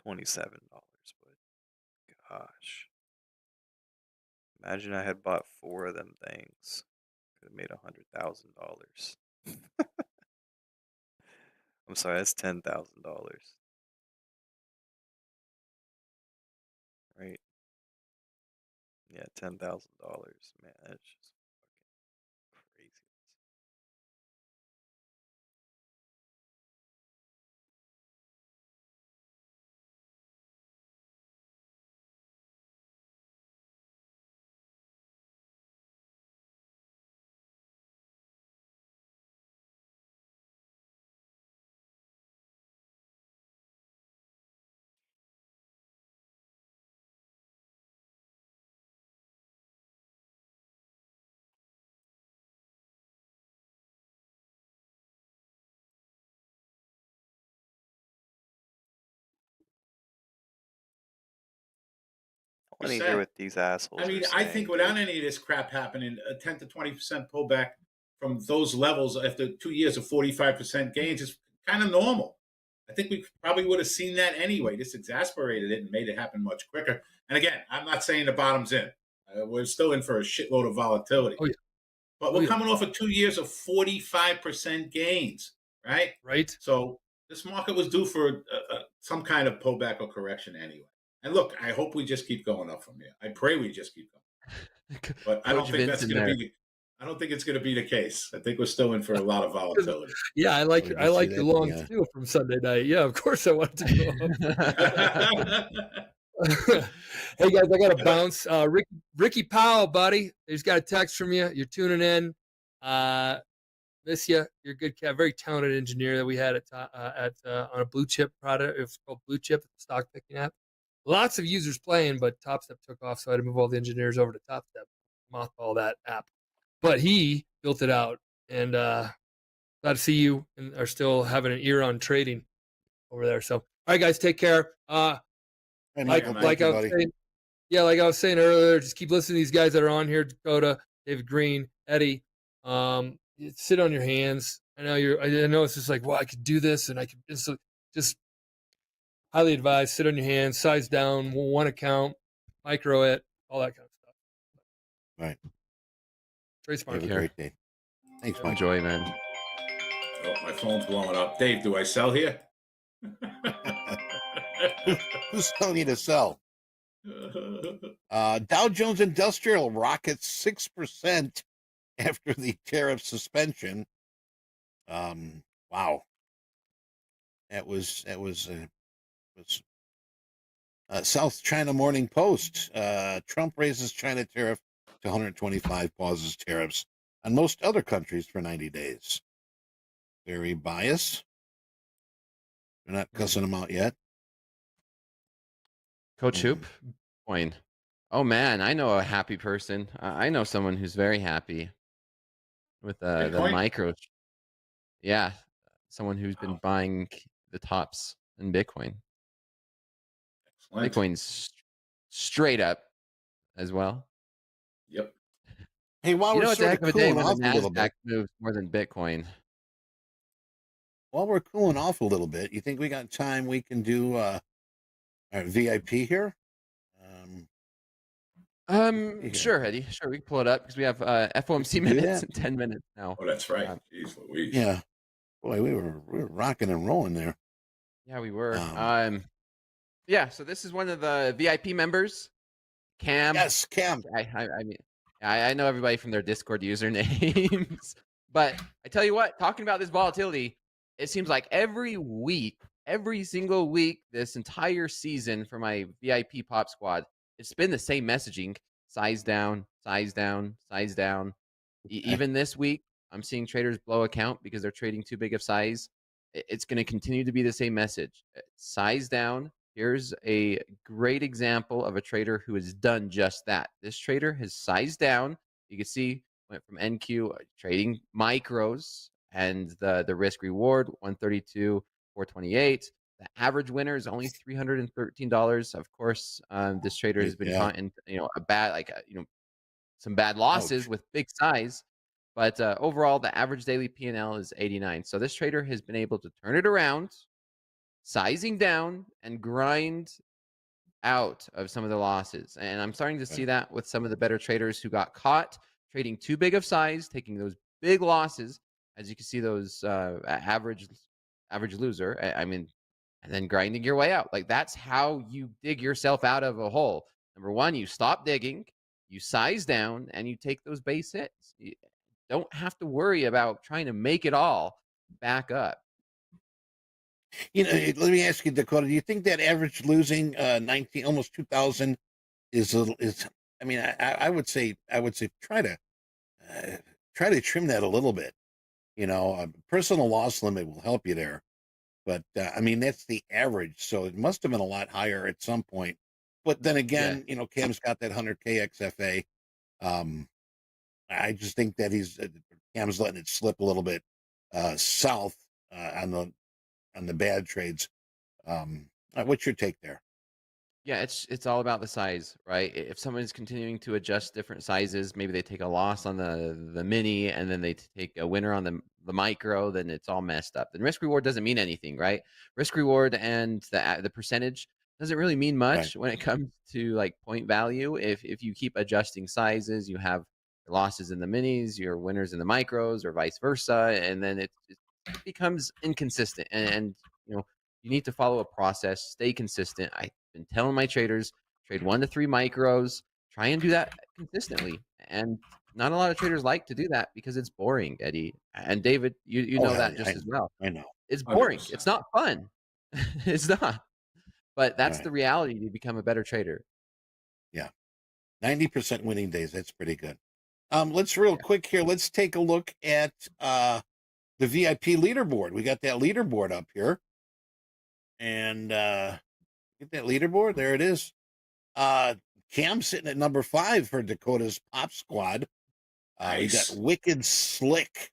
$27, but gosh. Imagine I had bought 4 of them things. Could have made $100,000. I'm sorry, that's $10,000, right? Yeah, $10,000. Man, that's just fucking crazy. I want to hear Percent. what these I assholes are mean, I think saying, without dude. any of this crap happening, a 10 to 20% pullback from those levels after 2 years of 45% gains is kind of normal. I think we probably would have seen that anyway. This exasperated it and made it happen much quicker. And again, I'm not saying the bottom's in. We're still in for a shitload of volatility. Oh yeah. But Oh we're yeah. coming off of 2 years of 45% gains, right? Right. So this market was due for some kind of pullback or correction anyway. And look, I hope we just keep going up from here. I pray we just keep going. But I don't Coach think Vince that's in going to there. be. I don't think it's going to be the case. I think we're still in for a lot of volatility. Yeah, I like Did I you see like your that? long Yeah. steal from Sunday night. Yeah, of course I wanted to go up. Hey guys, I got to bounce. Ricky Powell, buddy, he's got a text from you. You're tuning in. Miss you. You're a good cat. Very talented engineer that we had on a blue chip product. It's called Blue Chip, the stock picking app. Lots of users playing, but Top Step took off, so I had to move all the engineers over to Top Step, mothball that app. But he built it out, and glad to see you and are still having an ear on trading over there. So, all right, guys, take care. Hey, Like Michael, I thank you, was buddy. saying, yeah, like I was saying earlier, just keep listening to these guys that are on here: Dakota, David Green, Eddie. Sit on your hands. I know it's just like, well, I could do this, and I could just highly advised. Sit on your hands, size down, one account, micro it, all that kind of stuff. Right. Trade smart. Have a great day. Thanks, Mike. Enjoy, man. Oh, my phone's blowing up. Dave, do I sell here? Who's telling you to sell? Dow Jones Industrial rockets 6% after the tariff suspension. Wow. That was South China Morning Post. Trump raises China tariff to 125, pauses tariffs on most other countries for 90 days. Very biased. They're not cussing them out yet. Coach Hoop, Bitcoin. Oh man, I know a happy person. I know someone who's very happy with the Bitcoin? micro. Yeah, someone who's been Wow. buying the tops in Bitcoin. Excellent. Bitcoin's straight up as well. Yep. Hey, while You know, we're it's a sort heck of of a day cooling when off the a little bit, Nasdaq moves more than Bitcoin. while we're cooling off a little bit, you think we got time we can do our VIP here? Yeah. Sure, Eddie. Sure, we can pull it up because we have FOMC We can do minutes that? in 10 minutes now. Oh, that's right. Jeez Louise. Yeah. Boy, we were rocking and rolling there. Yeah, we were. Yeah. So this is one of the VIP members, Cam. Yes, Cam. I mean, I know everybody from their Discord usernames, but I tell you what, talking about this volatility, it seems like every single week, this entire season for my VIP Pop Squad, it's been the same messaging: size down, size down, size down. Even this week, I'm seeing traders blow account because they're trading too big of size. It's going to continue to be the same message: size down. Here's a great example of a trader who has done just that. This trader has sized down. You can see went from NQ trading micros and the risk reward 132, 428. The average winner is only $313. Of course, this trader has been caught in a bad some bad losses with big size. But overall, the average daily P&L is 89. So this trader has been able to turn it around, sizing down and grind out of some of the losses. And I'm starting to see that with some of the better traders who got caught trading too big of size, taking those big losses. As you can see, those average loser. I mean, and then grinding your way out. Like that's how you dig yourself out of a hole. Number one, you stop digging, you size down, and you take those base hits. You don't have to worry about trying to make it all back up. You know, let me ask you, Dakota. Do you think that average losing 19, almost 2,000 is a, is? I mean, I would say try to trim that a little bit. You know, a personal loss limit will help you there, but I mean that's the average, so it must have been a lot higher at some point. But then again, you know, Cam's got that 100K XFA. I just think that Cam's letting it slip a little bit south on the bad trades. What's your take there? Yeah, it's all about the size, right? If someone's continuing to adjust different sizes, maybe they take a loss on the mini and then they take a winner on the micro, then it's all messed up. Then risk reward doesn't mean anything, right? Risk reward and the percentage doesn't really mean much when it comes to like point value. If you keep adjusting sizes, you have your losses in the minis, your winners in the micros, or vice versa, and then it becomes inconsistent. And you know, you need to follow a process, stay consistent. I've been telling my traders, trade 1 to 3 micros, try and do that consistently. And not a lot of traders like to do that because it's boring, Eddie. And David, you know that just as well. I know. It's boring. 100%. It's not fun. It's not. But that's the reality to become a better trader. Yeah. 90% winning days. That's pretty good. Let's real quick here. Let's take a look at the VIP leaderboard. We got that leaderboard up here. And get that leaderboard. There it is. Cam sitting at number 5 for Dakota's Pop Squad. We got Wicked Slick.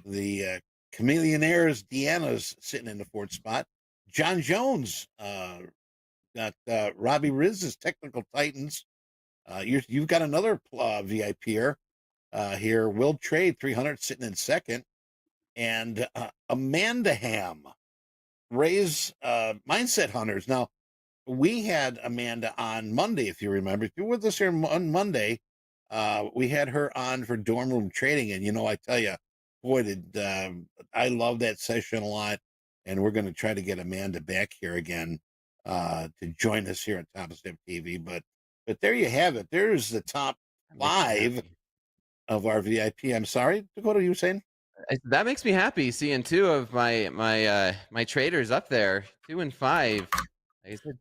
The Chameleonaires Deanna's sitting in the 4th spot. John Jones got Robbie Riz's Technical Titans. You've got another VIP here. Will Trade 300 sitting in 2nd. And Amanda Ham, Ray's Mindset Hunters. Now, we had Amanda on Monday, if you remember. If you were with us here on Monday, we had her on for dorm room trading. And, you know, I tell you, boy, I love that session a lot. And we're going to try to get Amanda back here again to join us here on Top Step TV. But there you have it. There's the top 5 of our VIP. I'm sorry, Dakota, you were saying? That makes me happy seeing 2 of my traders up there, 2 and 5.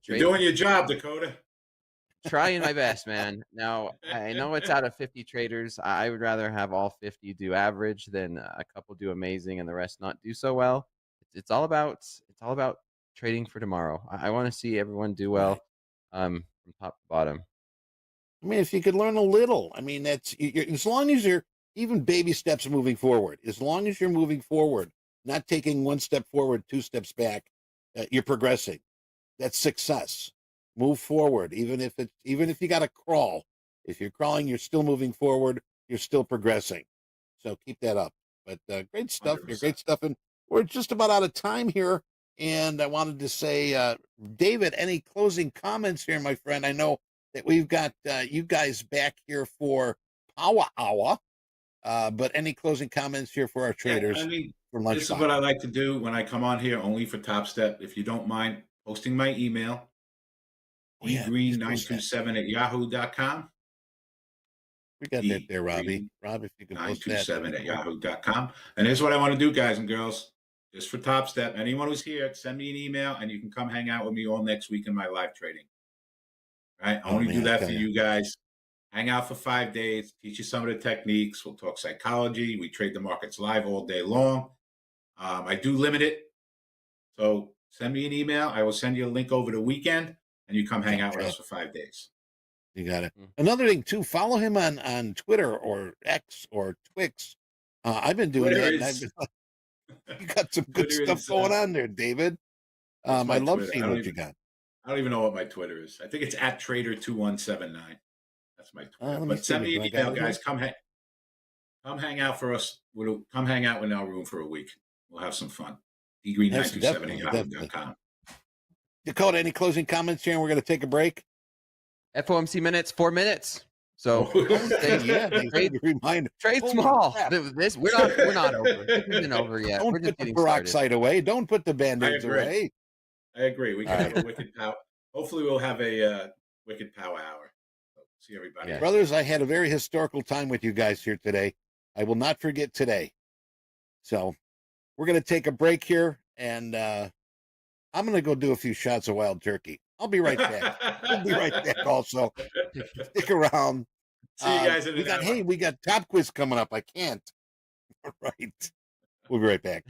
You're doing your job, Dakota. Trying my best, man. Now I know it's out of 50 traders. I would rather have all 50 do average than a couple do amazing and the rest not do so well. It's all about trading for tomorrow. I want to see everyone do well, from top to bottom. I mean, if you could learn a little, I mean, that's as long as you're even baby steps moving forward. As long as you're moving forward, not taking 1 step forward, 2 steps back, you're progressing. That's success. Move forward, even if you got to crawl. If you're crawling, you're still moving forward. You're still progressing. So keep that up. But great stuff. 100%. You're great stuff, and we're just about out of time here. And I wanted to say, David, any closing comments here, my friend? I know that we've got you guys back here for Power Hour, but any closing comments here for our traders? Yeah, I mean, for this is what I like to do when I come on here, only for Top Step. If you don't mind posting my email, green927@yahoo.com. We got that there, Robbie. Rob, if you can post that. 927@yahoo.com. And here's what I want to do, guys and girls. Just for Top Step, anyone who's here, send me an email and you can come hang out with me all next week in my live trading. All right? I only do that for you guys. Hang out for 5 days, teach you some of the techniques. We'll talk psychology. We trade the markets live all day long. I do limit it. So send me an email. I will send you a link over the weekend and you come hang out with us for 5 days. You got it. Another thing too, follow him on Twitter or X or Twix. I've been doing Twitter that. You got some good stuff going on there, David. I love seeing what you got. I don't even know what my Twitter is. I think it's @Trader2179. That's my Twitter. But send me an email, guys. Come hang out for us. Come hang out in our room for a week. We'll have some fun. dgreen927@yahoo.com. Dakota, any closing comments here? And we're going to take a break. FOMC minutes, 4 minutes. So Yeah, they remind. trade Holy small. crap. This we're not over. This isn't over yet. Don't We're put just the getting started. peroxide away. Don't put the band-aids agree. away. I agree. We can All have a wicked power. Hopefully, we'll have a wicked power hour. So, see everybody. Yeah. Brothers, I had a very historical time with you guys here today. I will not forget today. So we're going to take a break here, and I'm going to go do a few shots of wild turkey. I'll be right back. We'll be right back also. Stick around. See you guys in an hour. Hey, we got Top Quiz coming up. I can't. All right. We'll be right back.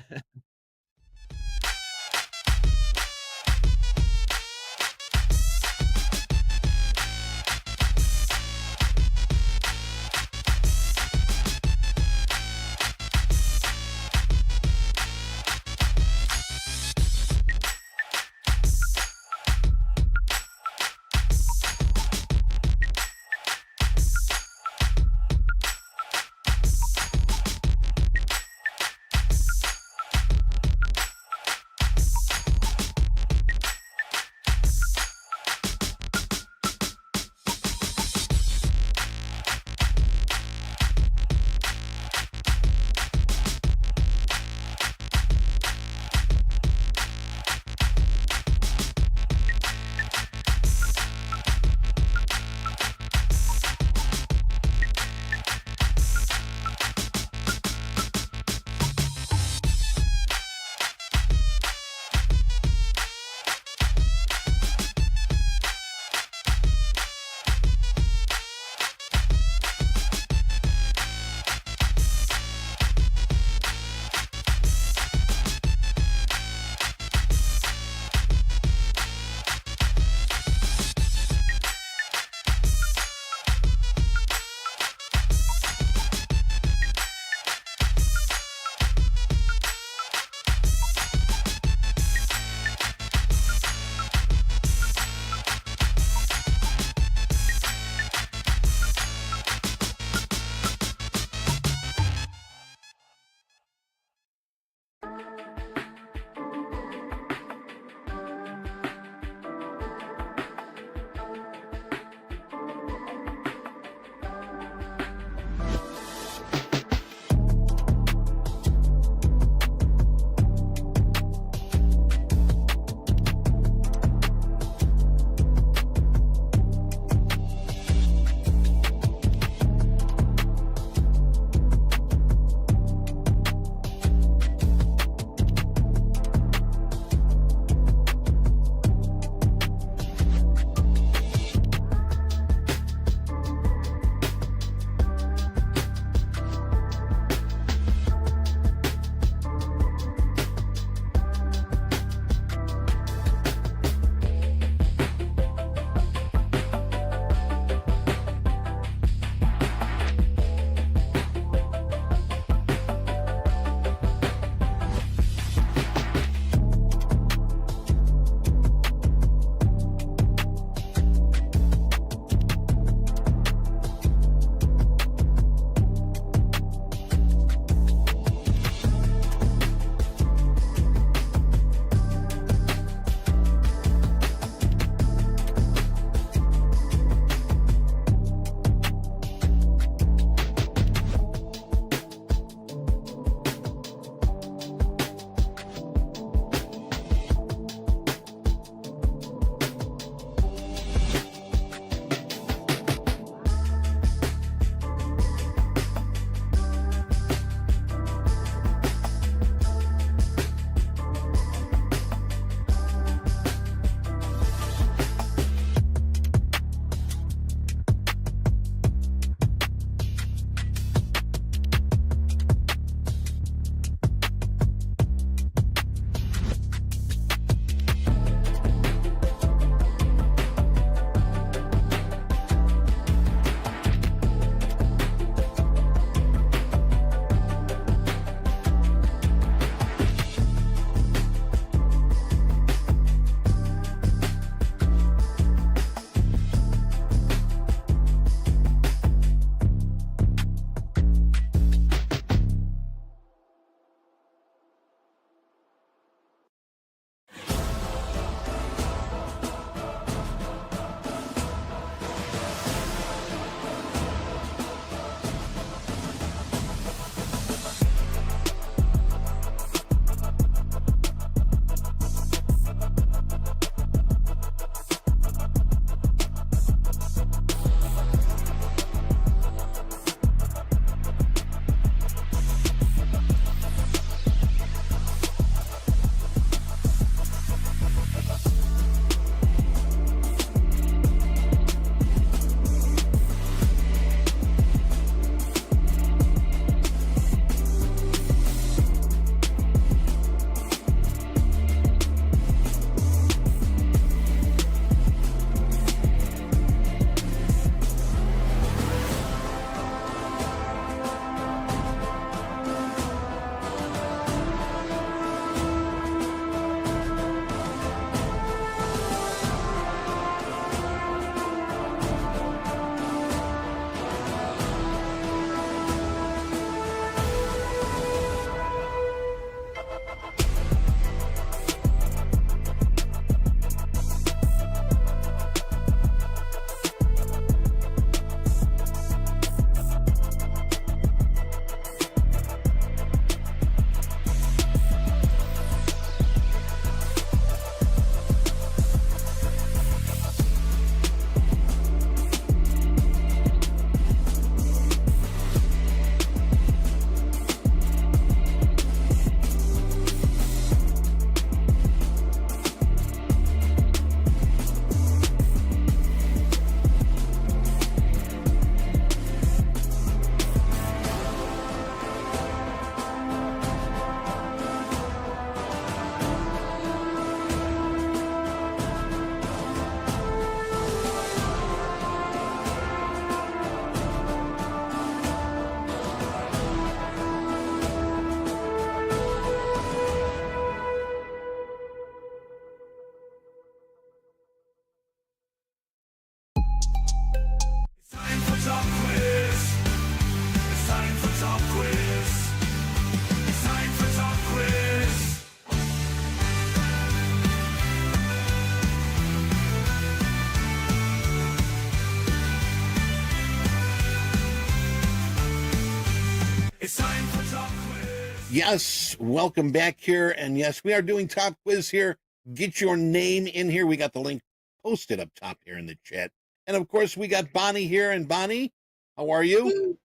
Yes, welcome back here. And yes, we are doing top quiz here. Get your name in here. We got the link posted up top here in the chat. And of course, we got Bonnie here. And Bonnie, how are you?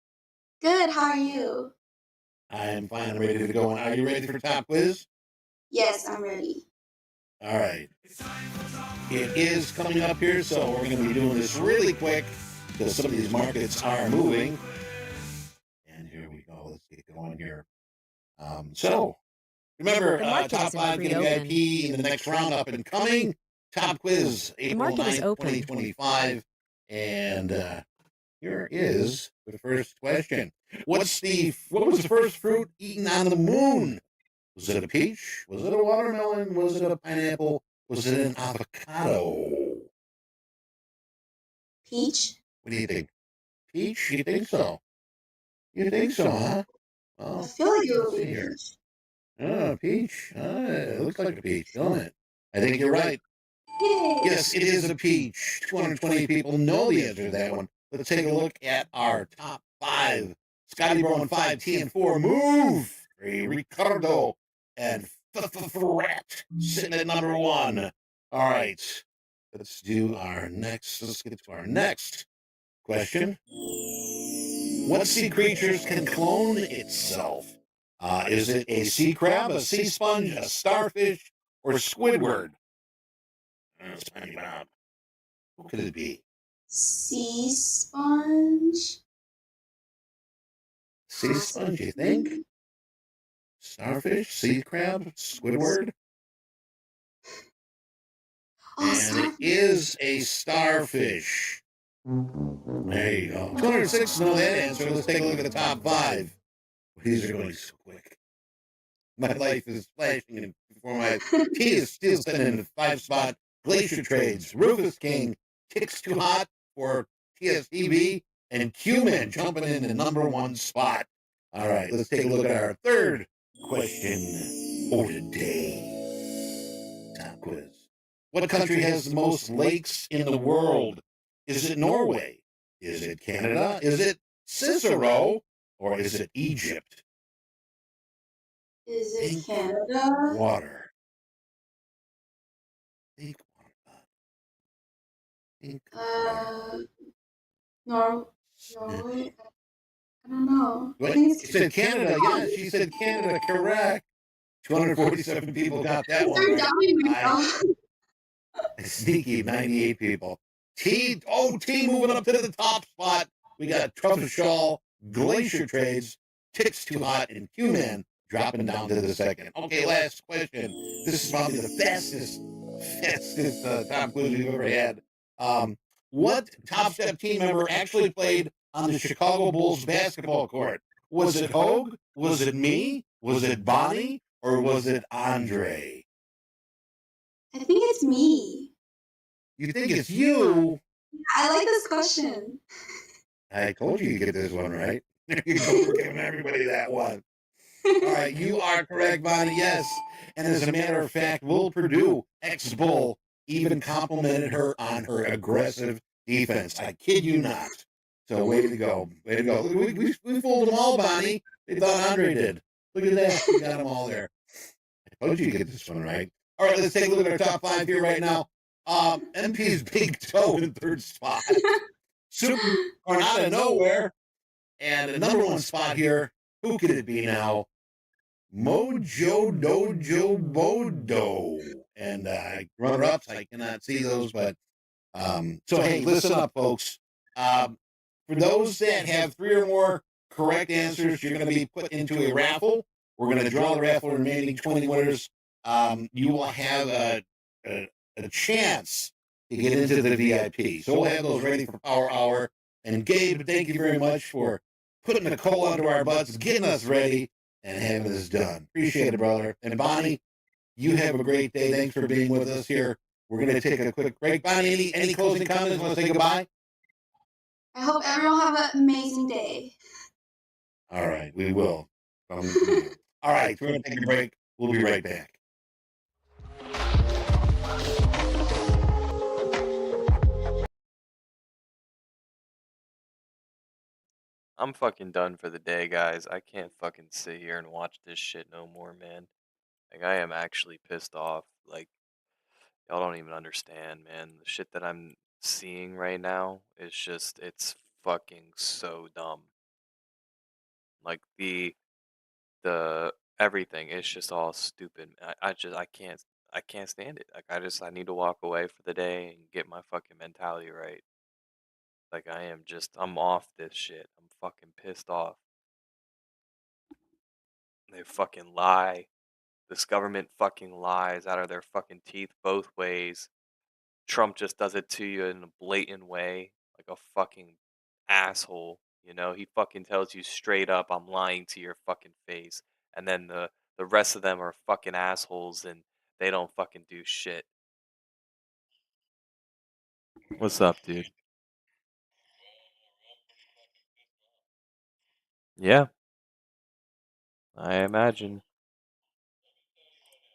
Good. How are you? I am fine. I'm ready to go. And are you ready for top quiz? Yes, I'm ready. All right. It is coming up here, so we're going to be doing this really quick because some of these markets are moving. And here we go. Let's get going here. So remember, The market top is in 5 get a pre-open. VIP in the next round up and coming. Top quiz, April market is 9th, open. 2025. And here is the first question. What was the first fruit eaten on the moon? Was it a peach? Was it a watermelon? Was it a pineapple? Was it an avocado? Peach. What do you think? Peach? You think so? You think so, huh? I Well, feel like it would let's be see here. peach. Peach. It looks like a peach, don't it? I think you're right. Yay. Yes, it is a peach. 220 people know the answer to that one. Let's take a look at our top 5. Scotty Bro on 5, T and 4, Move. 3, Ricardo, and Rat sitting at number 1. All right. Let's get to our next question. What sea creatures can clone itself? Is it a sea crab, a sea sponge, a starfish, or Squidward? SpongeBob. Who could it be? Sea sponge. Sea sponge, you think? Starfish, sea crab, Squidward? Oh, And it starfish. is a starfish. There you go. 206 know that answer. Let's take a look at the top 5. These are going so quick. My life is flashing before my T is still sitting in the 5 spot. Glacier Trades, Rufus King, Ticks Too Hot for TSTV, and Q-Man jumping in the number 1 spot. All right, let's take a look at our third question for today. Top quiz. What country has the most lakes in the world? Is it Norway? Is it Canada? Is it Cicero? Or is it Egypt? Is it Think Canada? Water. Think water. Think water. Norway. I don't know. I What? think You it's said Canada. Yeah, she said Canada. Correct. 247 people got that one I'm right. doubting myself. Sneaky 98 people. T moving up to the top spot. We got Truffle Shaw, Glacier Trades, Ticks Too Hot, and Q-Man dropping down to the second. Okay, last question. This is probably the fastest top quiz we've ever had. What Top Step team member actually played on the Chicago Bulls basketball court? Was it Hogue? Was it me? Was it Bonnie? Or was it Andre? I think it's me. You think it's you? I like this question. I told you get this one right. There you go. We're giving everybody that one. All right, you are correct, Bonnie. Yes. And as a matter of fact, Will Purdue, ex-Bull, even complimented her on her aggressive defense. I kid you not. So way to go. Way to go. We fooled them all, Bonnie. They thought Andre did. Look at that. We got them all there. I told you to get this one right. All right, let's take a look at our top 5 here right now. MP's Big Toe in 3rd spot. Super or out of nowhere. And the number 1 spot here, who could it be now? Mojo Dojo Bodo. And runner-ups, I cannot see those, but so hey, listen up, folks. For those that have 3 or more correct answers, you're going to be put into a raffle. We're going to draw the raffle remaining 20 winners. You will have a chance to get into the VIP. So we'll have those ready for Power Hour. And Gabe, thank you very much for putting the coal under our butts, getting us ready, and having this done. Appreciate it, brother. And Bonnie, you have a great day. Thanks for being with us here. We're going to take a quick break. Bonnie, any closing comments? Want to say goodbye? I hope everyone have an amazing day. All right, we will. All right, we're going to take a break. We'll be right back. I'm fucking done for the day, guys. I can't fucking sit here and watch this shit no more, man. Like, I am actually pissed off. Like, y'all don't even understand, man. The shit that I'm seeing right now is just, it's fucking so dumb. Like, the everything, it's just all stupid. I can't stand it. Like, I need to walk away for the day and get my fucking mentality right. Like, I'm off this shit. I'm fucking pissed off. They fucking lie. This government fucking lies out of their fucking teeth both ways. Trump just does it to you in a blatant way, like a fucking asshole. You know, he fucking tells you straight up, "I'm lying to your fucking face," and then the rest of them are fucking assholes, and they don't fucking do shit. What's up, dude? Yeah, I imagine.